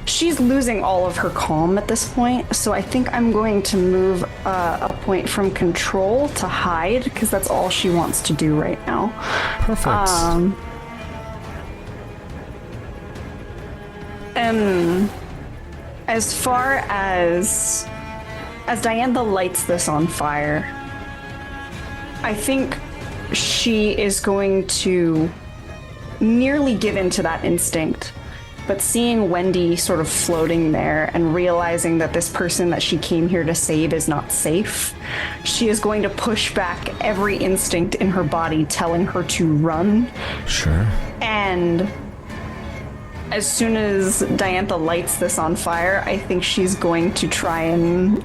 She's losing all of her calm at this point, so I think I'm going to move a point from control to hide, because that's all she wants to do right now. Perfect. As far as Diantha lights this on fire, I think she is going to nearly give into that instinct. But seeing Wendy sort of floating there and realizing that this person that she came here to save is not safe, she is going to push back every instinct in her body telling her to run. Sure. And as soon as Diantha lights this on fire, I think she's going to try and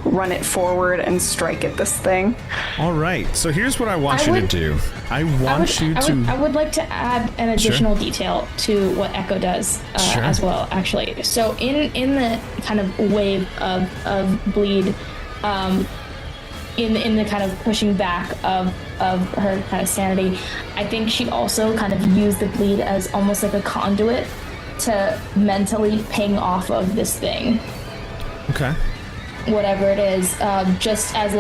run it forward and strike at this thing. All right. So here's what I want you to do. I would like to add an additional detail to what Echo does as well, actually. So in the kind of wave of bleed, in the kind of pushing back of her kind of sanity, I think she also kind of used the bleed as almost like a conduit to mentally ping off of this thing. Okay. Whatever it is, just as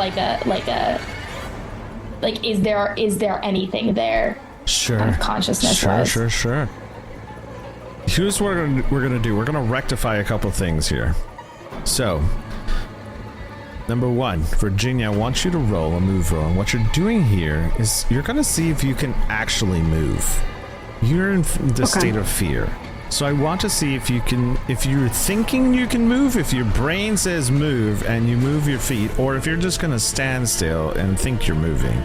is there anything there? Sure. Kind of consciousness. Sure. Here's what we're gonna do. We're gonna rectify a couple things here. So, number 1, Virginia, I want you to roll a move roll. And what you're doing here is you're going to see if you can actually move. You're in the state of fear. So I want to see if you're thinking you can move, if your brain says move and you move your feet, or if you're just going to stand still and think you're moving.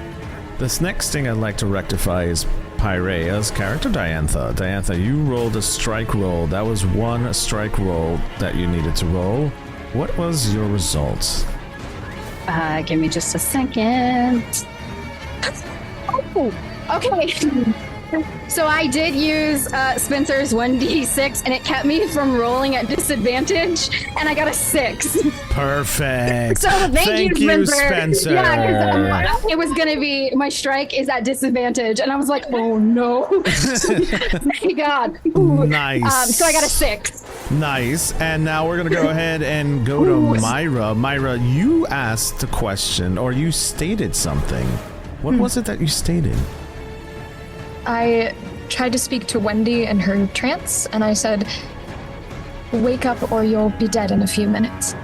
This next thing I'd like to rectify is Pyrea's character, Diantha. Diantha, you rolled a strike roll. That was 1 strike roll that you needed to roll. What was your result? Give me just a second. Oh, okay. So I did use Spencer's 1d6, and it kept me from rolling at disadvantage, and I got a 6. Perfect. So thank you, Spencer. Yeah, because it was going to be, my strike is at disadvantage, and I was like, oh no. Thank God. Ooh. Nice. So I got a 6. Nice. And now we're going to go ahead and go to Myra. Myra, you asked a question, or you stated something. What was it that you stated? I tried to speak to Wendy in her trance, and I said, "Wake up or you'll be dead in a few minutes."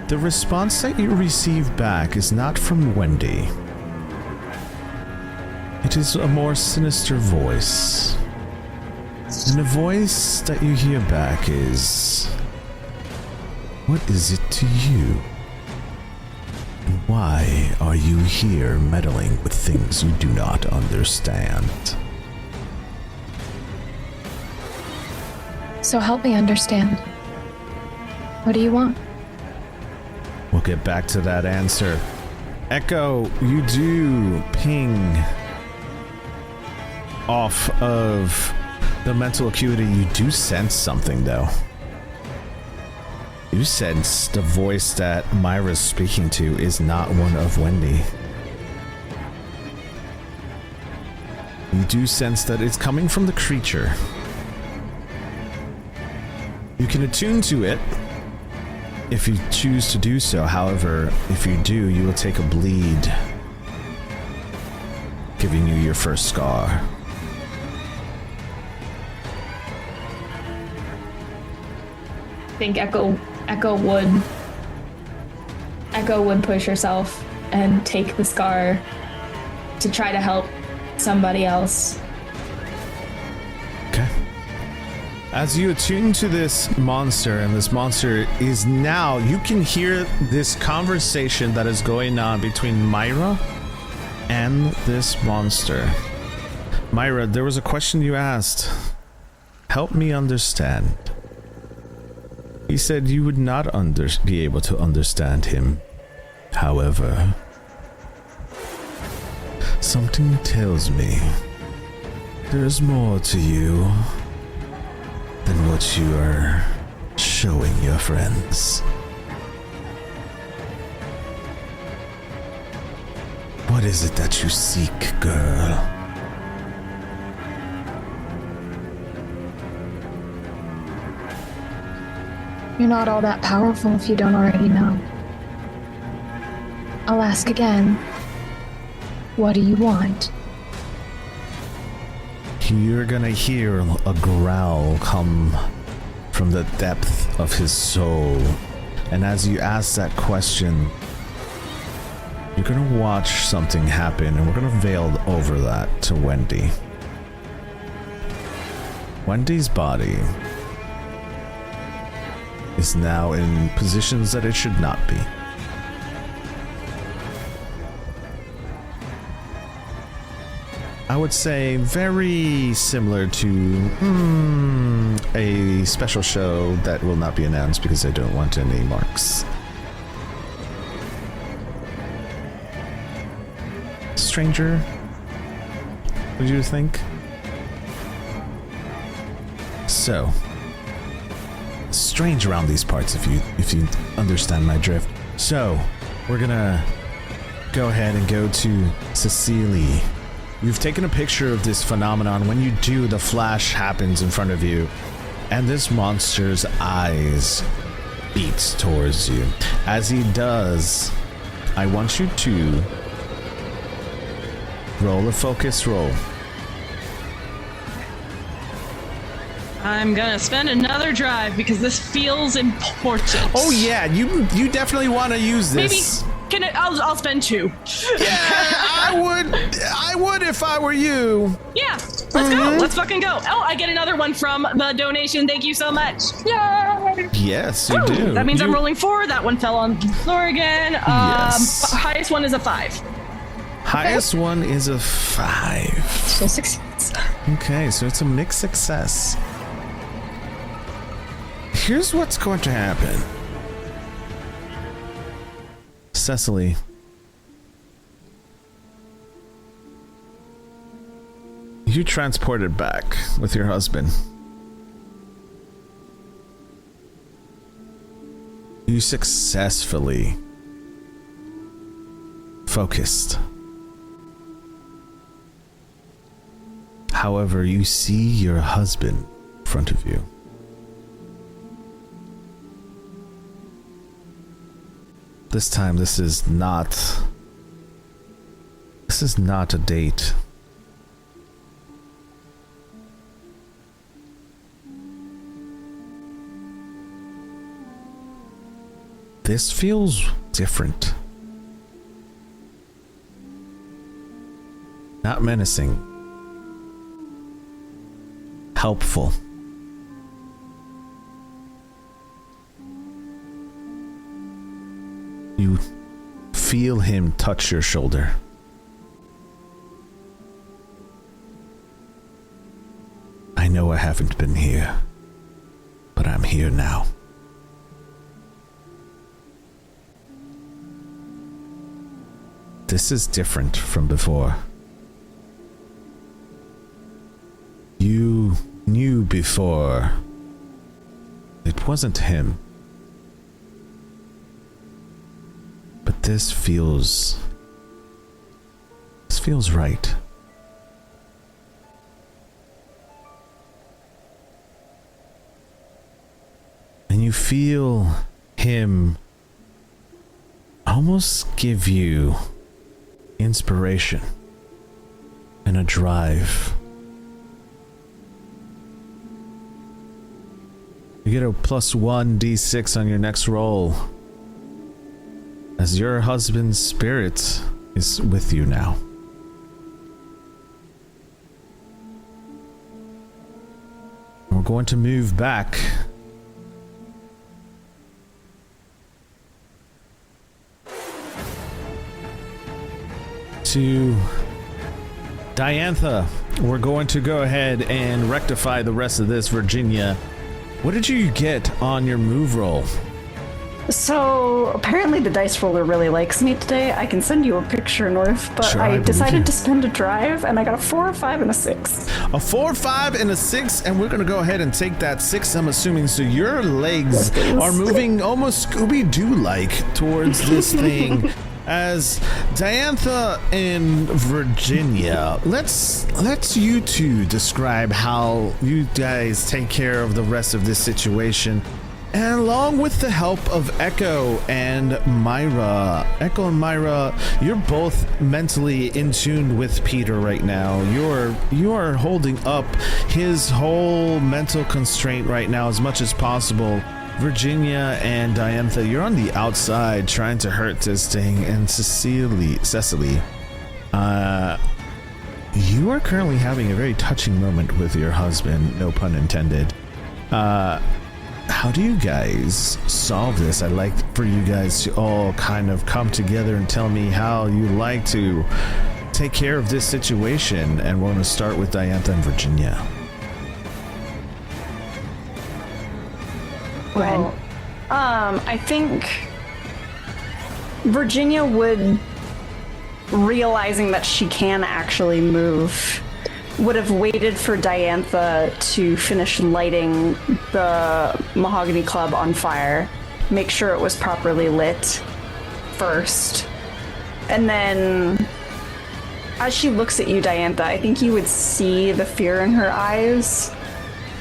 The response that you receive back is not from Wendy. It is a more sinister voice. And the voice that you hear back is, "What is it to you? And why are you here meddling with things you do not understand?" So help me understand. What do you want? We'll get back to that answer. Echo, you do ping off of the mental acuity. You do sense something, though. You sense the voice that Myra's speaking to is not one of Wendy. You do sense that it's coming from the creature. You can attune to it if you choose to do so. However, if you do, you will take a bleed, giving you your first scar. I think Echo would push herself and take the scar to try to help somebody else. Okay. As you attune to this monster, and this monster is now, you can hear this conversation that is going on between Myra and this monster. Myra, there was a question you asked. Help me understand. He said you would not be able to understand him. However, something tells me there's more to you than what you are showing your friends. What is it that you seek, girl? You're not all that powerful if you don't already know. I'll ask again. What do you want? You're gonna hear a growl come from the depth of his soul. And as you ask that question, you're gonna watch something happen, and we're gonna veil over that to Wendy. Wendy's body is now in positions that it should not be. I would say very similar to a special show that will not be announced because I don't want any marks. Stranger, what do you think? So, strange around these parts if you understand my drift. So, we're gonna go ahead and go to Cecily. You've taken a picture of this phenomenon. When you do, the flash happens in front of you, and this monster's eyes beats towards you. As he does, I want you to roll a focus roll. I'm gonna spend another drive because this feels important. Oh yeah, you definitely want to use this. Maybe I'll spend 2. Yeah, I would if I were you. Yeah, let's go. Let's fucking go. Oh, I get another one from the donation. Thank you so much. Yay! Yes, you do. That means I'm rolling 4. That one fell on the floor again. Yes. Highest one is a 5. Highest one is a 5. So success. Okay, so it's a mixed success. Here's what's going to happen. Cecily. You transported back with your husband. You successfully focused. However, you see your husband in front of you. This time, this is not a date. This feels different. Not menacing. Helpful. You feel him touch your shoulder. I know I haven't been here, but I'm here now. This is different from before. You knew before it wasn't him. But this feels right. feel him almost give you inspiration and a drive. You get a +1 d6 on your next roll, as your husband's spirit is with you now. We're going to move back to Diantha. We're going to go ahead and rectify the rest of this. Virginia, what did you get on your move roll? So apparently the dice roller really likes me today. I can send you a picture, North, but Sure, I believe decided you. to spend a drive, and I got a 4, a 5, and a 6. A 4, 5, and a 6, and we're gonna go ahead and take that 6, I'm assuming. So your legs please. are moving almost Scooby-Doo-like towards this thing. As Diantha and Virginia, let's you two describe how you guys take care of the rest of this situation. And along with the help of Echo and Myra, you're both mentally in tune with Peter right now. You are holding up his whole mental constraint right now as much as possible. Virginia and Diantha, you're on the outside trying to hurt this thing, and Cecily, you are currently having a very touching moment with your husband, no pun intended. How do you guys solve this? I'd like for you guys to all kind of come together and tell me how you like to take care of this situation. And we're going to start with Diantha and Virginia. Well, I think Virginia would, realizing that she can actually move, would have waited for Diantha to finish lighting the Mahogany Club on fire, make sure it was properly lit first, and then as she looks at you, Diantha, I think you would see the fear in her eyes.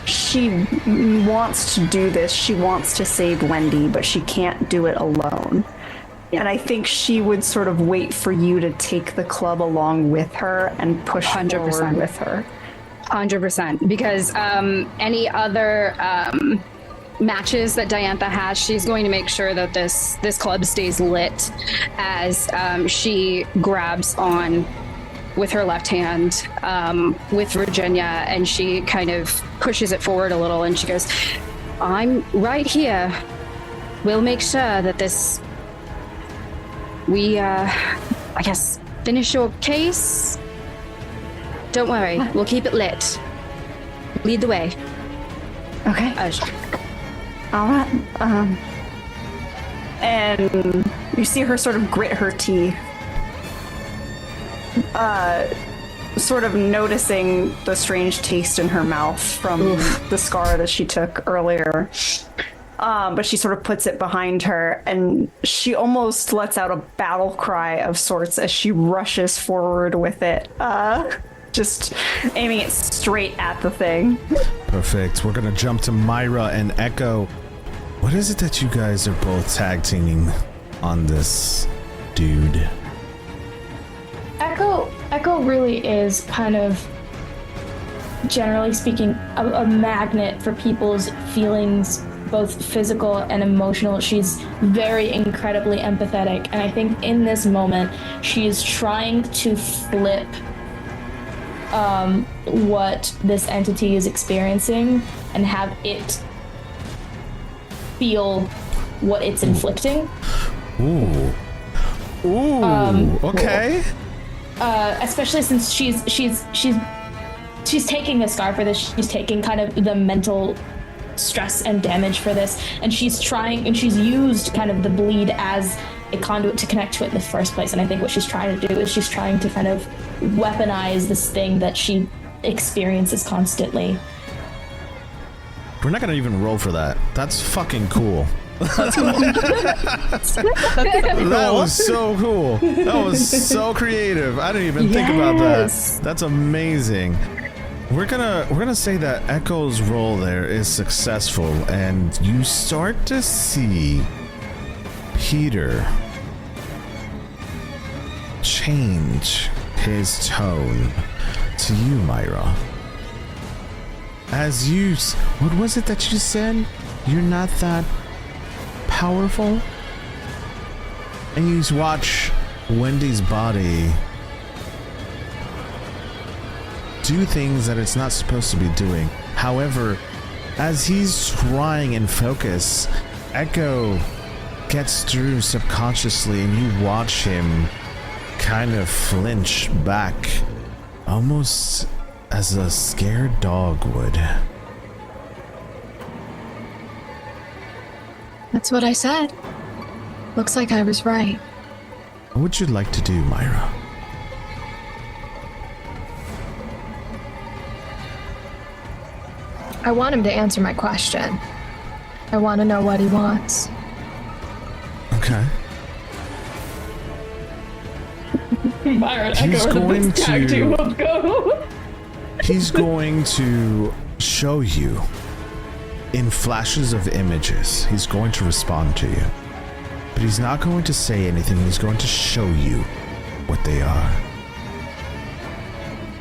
She wants to do this. She wants to save Wendy, but she can't do it alone. And I think she would sort of wait for you to take the club along with her and push 100%. forward with her. 100%. Because any other matches that Diantha has, she's going to make sure that this club stays lit as she grabs on with her left hand with Virginia, and she kind of pushes it forward a little, and she goes, I'm right here. We'll make sure that we I guess finish your case. Don't worry, we'll keep it lit. Lead the way. Okay. All right. And you see her sort of grit her teeth, sort of noticing the strange taste in her mouth from the scar that she took earlier. But she sort of puts it behind her, and she almost lets out a battle cry of sorts as she rushes forward with it, just aiming it straight at the thing. Perfect. We're going to jump to Myra and Echo. What is it that you guys are both tag teaming on this dude? Echo really is kind of, generally speaking, a magnet for people's feelings, both physical and emotional. She's very incredibly empathetic, and I think in this moment she's trying to flip what this entity is experiencing and have it feel what it's inflicting. Ooh. Okay. Especially since she's taking the scar for this. She's taking kind of the mental stress and damage for this, and she's used kind of the bleed as a conduit to connect to it in the first place. And I think what she's trying to do is she's trying to kind of weaponize this thing that she experiences constantly. We're not going to even roll for that. That's fucking cool. That was so cool. That was so creative. I didn't even think about that. That's amazing. We're gonna say that Echo's role there is successful, and you start to see Peter change his tone to you, Myra. As you, what was it that you said? You're not that powerful? And you watch Wendy's body do things that it's not supposed to be doing. However, as he's trying and focus, Echo gets through subconsciously, and you watch him kind of flinch back, almost as a scared dog would. That's what I said. Looks like I was right. What would you like to do, Myra? I want him to answer my question. I want to know what he wants. Okay. Byron, He's Echo, going this tag to- team, let's go. He's going to show you in flashes of images. He's going to respond to you. But he's not going to say anything. He's going to show you what they are.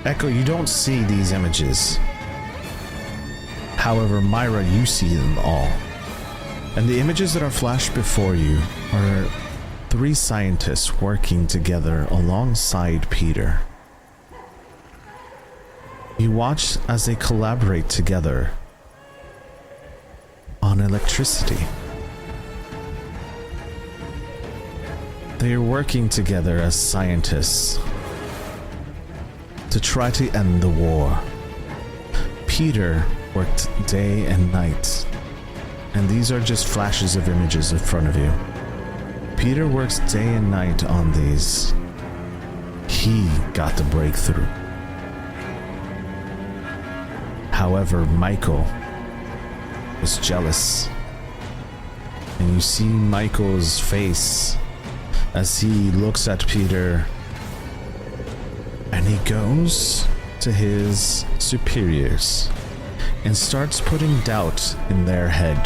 Echo, you don't see these images. However, Myra, you see them all. And the images that are flashed before you are 3 scientists working together alongside Peter. You watch as they collaborate together on electricity. They are working together as scientists to try to end the war. Peter worked day and night, and these are just flashes of images in front of you. Peter works day and night on these. He got the breakthrough. However, Michael was jealous, and you see Michael's face as he looks at Peter, and he goes to his superiors and starts putting doubt in their head,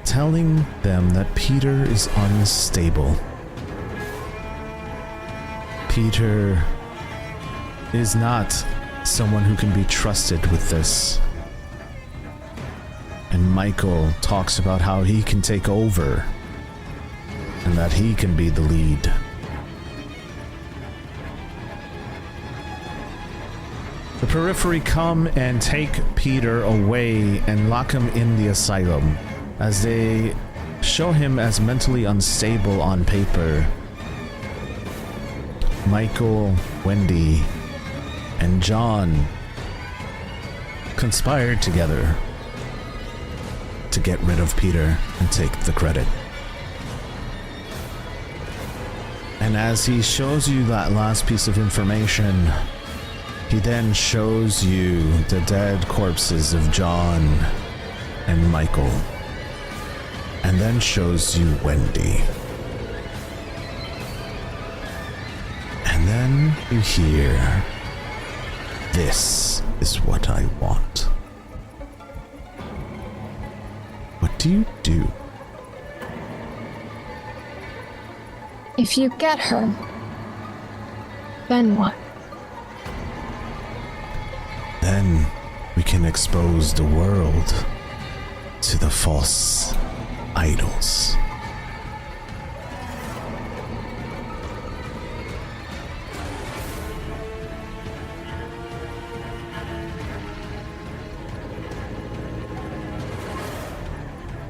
telling them that Peter is unstable. Peter is not someone who can be trusted with this. And Michael talks about how he can take over and that he can be the lead. The Periphery come and take Peter away and lock him in the asylum, as they show him as mentally unstable on paper. Michael, Wendy, and John conspired together to get rid of Peter and take the credit. And as he shows you that last piece of information, he then shows you the dead corpses of John and Michael, and then shows you Wendy. And then you hear, "This is what I want." What do you do? If you get her, then what? Then we can expose the world to the false idols.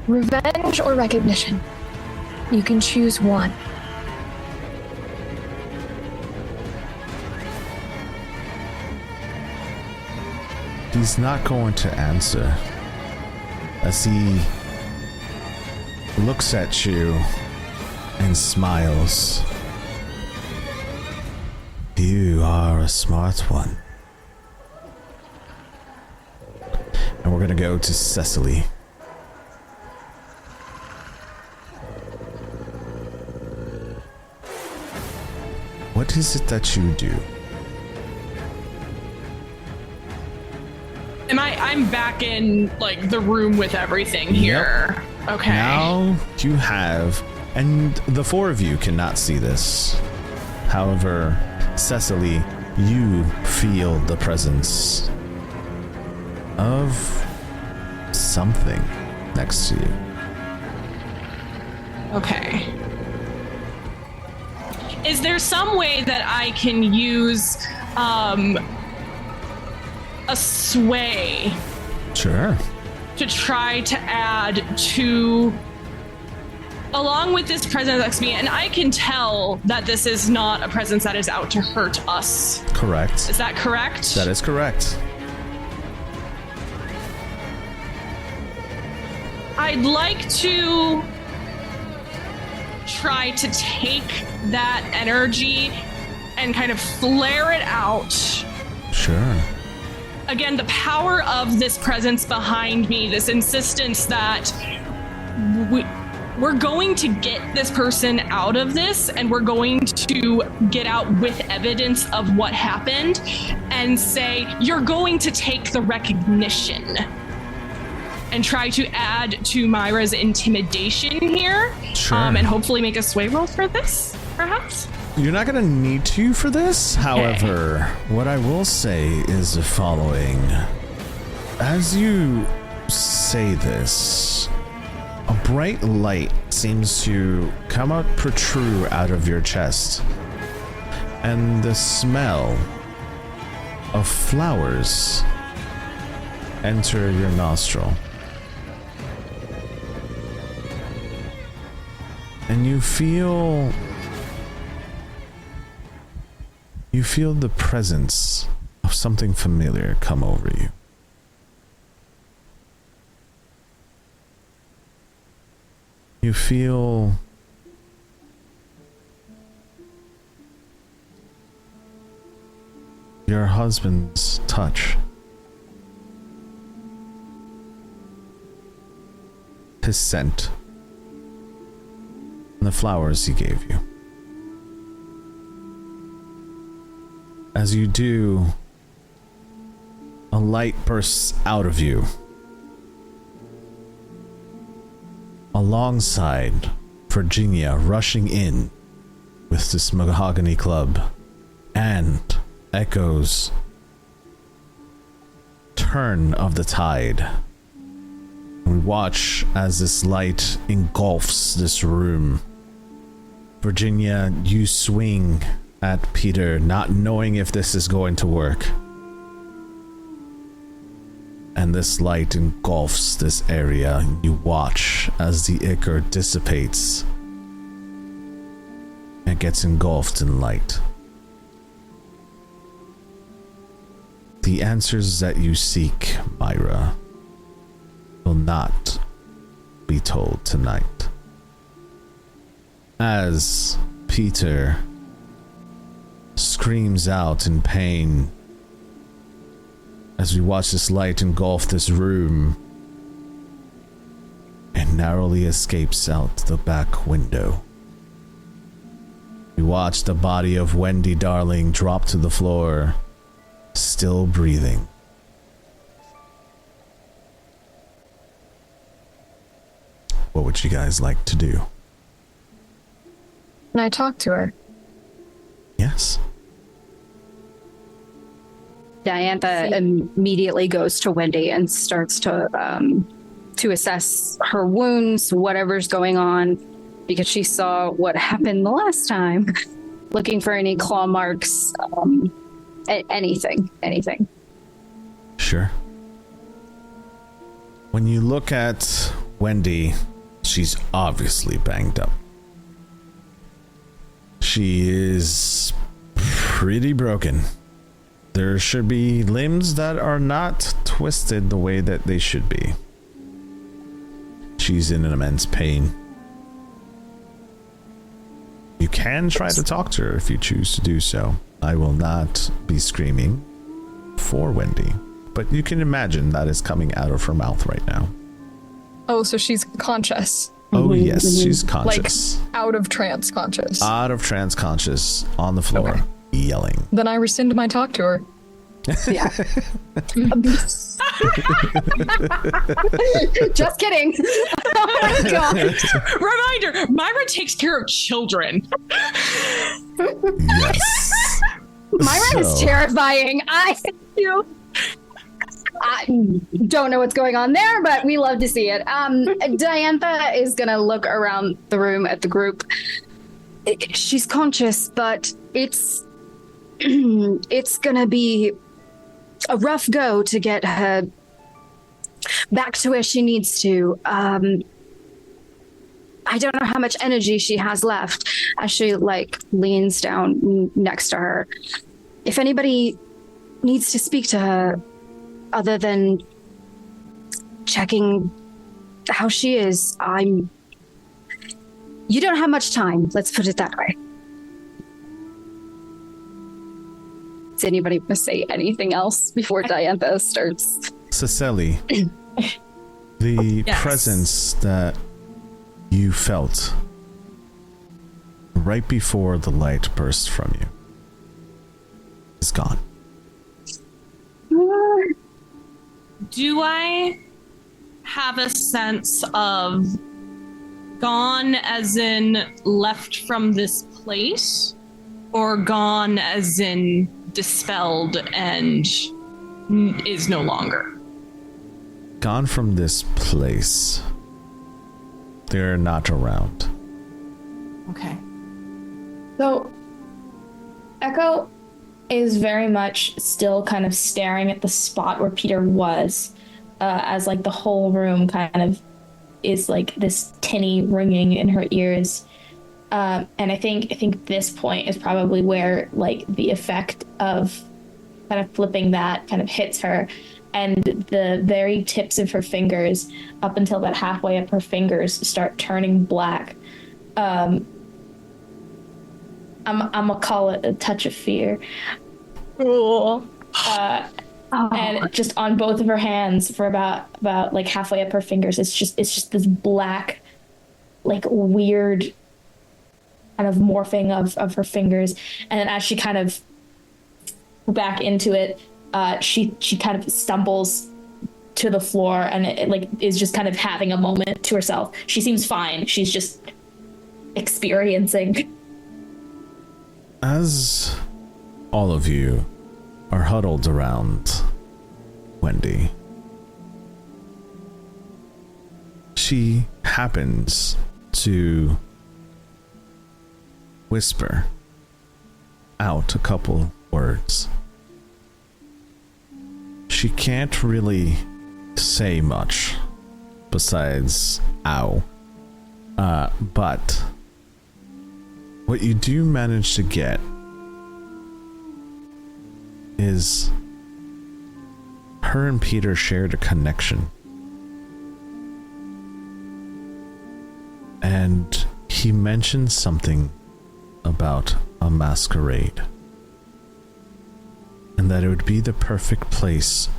Revenge or recognition? You can choose one. He's not going to answer as he looks at you and smiles. You are a smart one. And we're gonna go to Cecily. What is it that you do? I'm back in like the room with everything here. Yep. Okay. Now you have, and the four of you cannot see this. However, Cecily, you feel the presence of something next to you. Okay. Is there some way that I can use a sway? Sure. To try to add to, along with this presence next to me, and I can tell that this is not a presence that is out to hurt us. Correct. Is that correct? That is correct. I'd like to try to take that energy and kind of flare it out. Sure. Again, the power of this presence behind me, this insistence that we're going to get this person out of this, and we're going to get out with evidence of what happened and say, you're going to take the recognition, and try to add to Myra's intimidation here. Sure. And hopefully make a sway roll for this, perhaps? You're not going to need to for this. However, what I will say is the following. As you say this, a bright light seems to come out, protrude out of your chest. And the smell of flowers enter your nostril. And you feel the presence of something familiar come over you. You feel your husband's touch. His scent. And the flowers he gave you. As you do, a light bursts out of you. Alongside Virginia rushing in with this mahogany club, and echoes Turn of the Tide. We watch as this light engulfs this room. Virginia, you swing at Peter, not knowing if this is going to work. And this light engulfs this area. You watch as the ichor dissipates and gets engulfed in light. The answers that you seek, Myra, will not be told tonight. As Peter screams out in pain, as we watch this light engulf this room, and narrowly escapes out the back window. We watch the body of Wendy Darling drop to the floor, still breathing. What would you guys like to do? Can I talk to her? Yes. Diantha immediately goes to Wendy and starts to assess her wounds, whatever's going on, because she saw what happened the last time. Looking for any claw marks, anything. Sure. When you look at Wendy, she's obviously banged up. She is pretty broken. There should be limbs that are not twisted the way that they should be. She's in an immense pain. You can try to talk to her if you choose to do so. I will not be screaming for Wendy, but you can imagine that is coming out of her mouth right now. Oh, so she's conscious. Oh, yes, she's conscious. Like, out of trance conscious. Out of trance conscious, on the floor, okay. Yelling. Then I rescind my talk to her. Yeah. Just kidding. Oh my God. Reminder, Myra takes care of children. Yes. Myra is So- terrifying. I don't know what's going on there, but we love to see it. Diantha is gonna look around the room at the group. She's conscious, but it's gonna be a rough go to get her back to where she needs to. I don't know how much energy she has left as she leans down next to her. If anybody needs to speak to her other than checking how she is, you don't have much time, let's put it that way. Does anybody want to say anything else before Diantha starts? Cecily, the Yes. presence that you felt right before the light burst from you is gone. Do I have a sense of gone as in left from this place, or gone as in dispelled and is no longer? Gone from this place. They're not around. Okay. So, Echo is very much still kind of staring at the spot where Peter was, as the whole room kind of is this tinny ringing in her ears. And I think this point is probably where the effect of kind of flipping that kind of hits her, and the very tips of her fingers up until about halfway up her fingers start turning black. I'm gonna call it a touch of fear. And just on both of her hands for about halfway up her fingers, it's just this black, weird kind of morphing of her fingers. And then as she kind of back into it, she kind of stumbles to the floor, and it is just kind of having a moment to herself. She seems fine. She's just experiencing. As all of you are huddled around Wendy, she happens to whisper out a couple words. She can't really say much besides ow. But what you do manage to get is her and Peter shared a connection. And he mentioned something about a masquerade. And that it would be the perfect place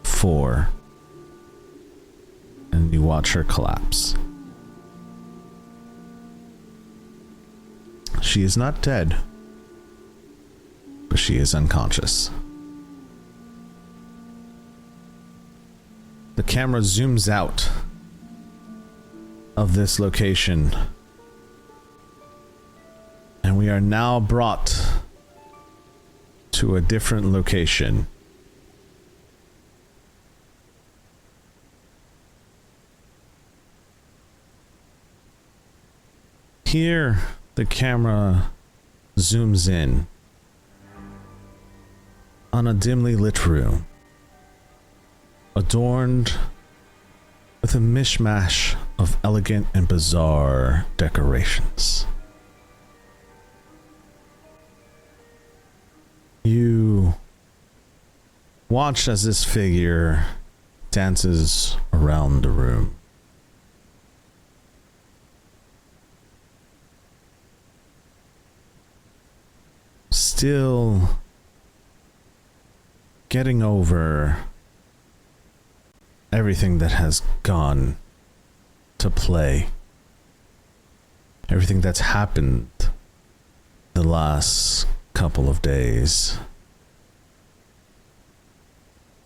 for... And you watch her collapse. She is not dead, but she is unconscious. The camera zooms out of this location, and we are now brought to a different location. Here, the camera zooms in on a dimly lit room, adorned with a mishmash of elegant and bizarre decorations. You watch as this figure dances around the room. Still getting over everything that has gone to play. Everything that's happened the last couple of days.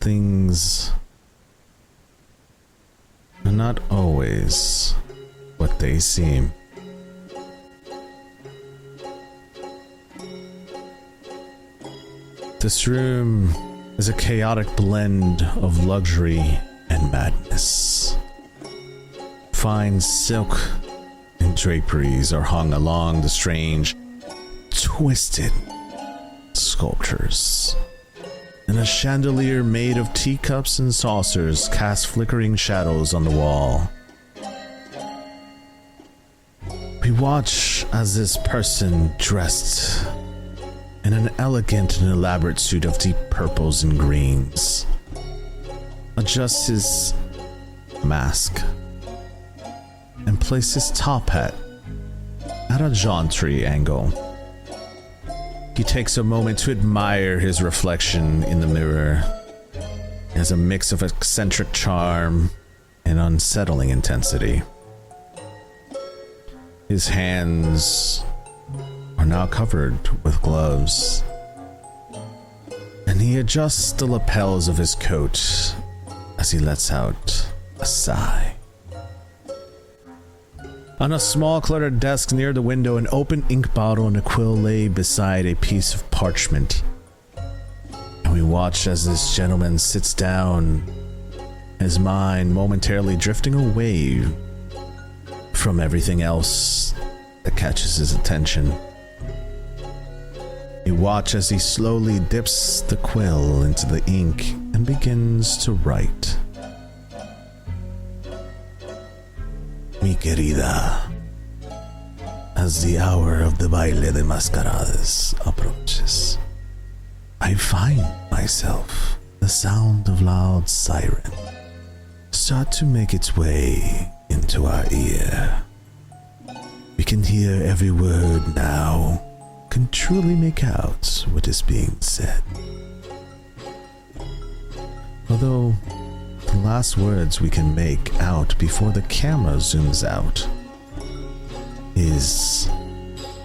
things are not always what they seem. This room is a chaotic blend of luxury and madness. Fine silk and draperies are hung along the strange, twisted sculptures. And a chandelier made of teacups and saucers casts flickering shadows on the wall. We watch as this person, dressed in an elegant and elaborate suit of deep purples and greens, adjusts his mask and places his top hat at a jaunty angle. He takes a moment to admire his reflection in the mirror. It has a mix of eccentric charm and unsettling intensity. His hands are now covered with gloves, and he adjusts the lapels of his coat as he lets out a sigh. On a small cluttered desk near the window, an open ink bottle and a quill lay beside a piece of parchment. And we watch as this gentleman sits down, his mind momentarily drifting away from everything else that catches his attention. We watch as he slowly dips the quill into the ink and begins to write. Mi querida, as the hour of the baile de mascaradas approaches, I find myself the sound of loud siren start to make its way into our ear. We can hear every word now, can truly make out what is being said. Although the last words we can make out before the camera zooms out is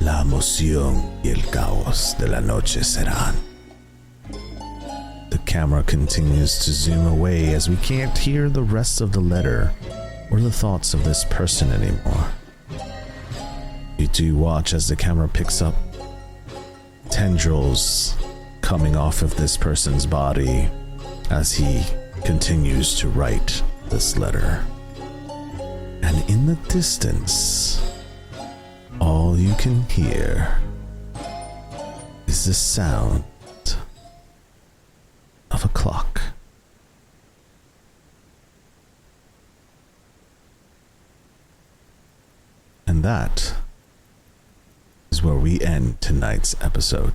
La emoción y el caos de la noche serán. The camera continues to zoom away as we can't hear the rest of the letter or the thoughts of this person anymore. You do watch as the camera picks up tendrils coming off of this person's body as he continues to write this letter. And in the distance, all you can hear is the sound of a clock. And that is where we end tonight's episode.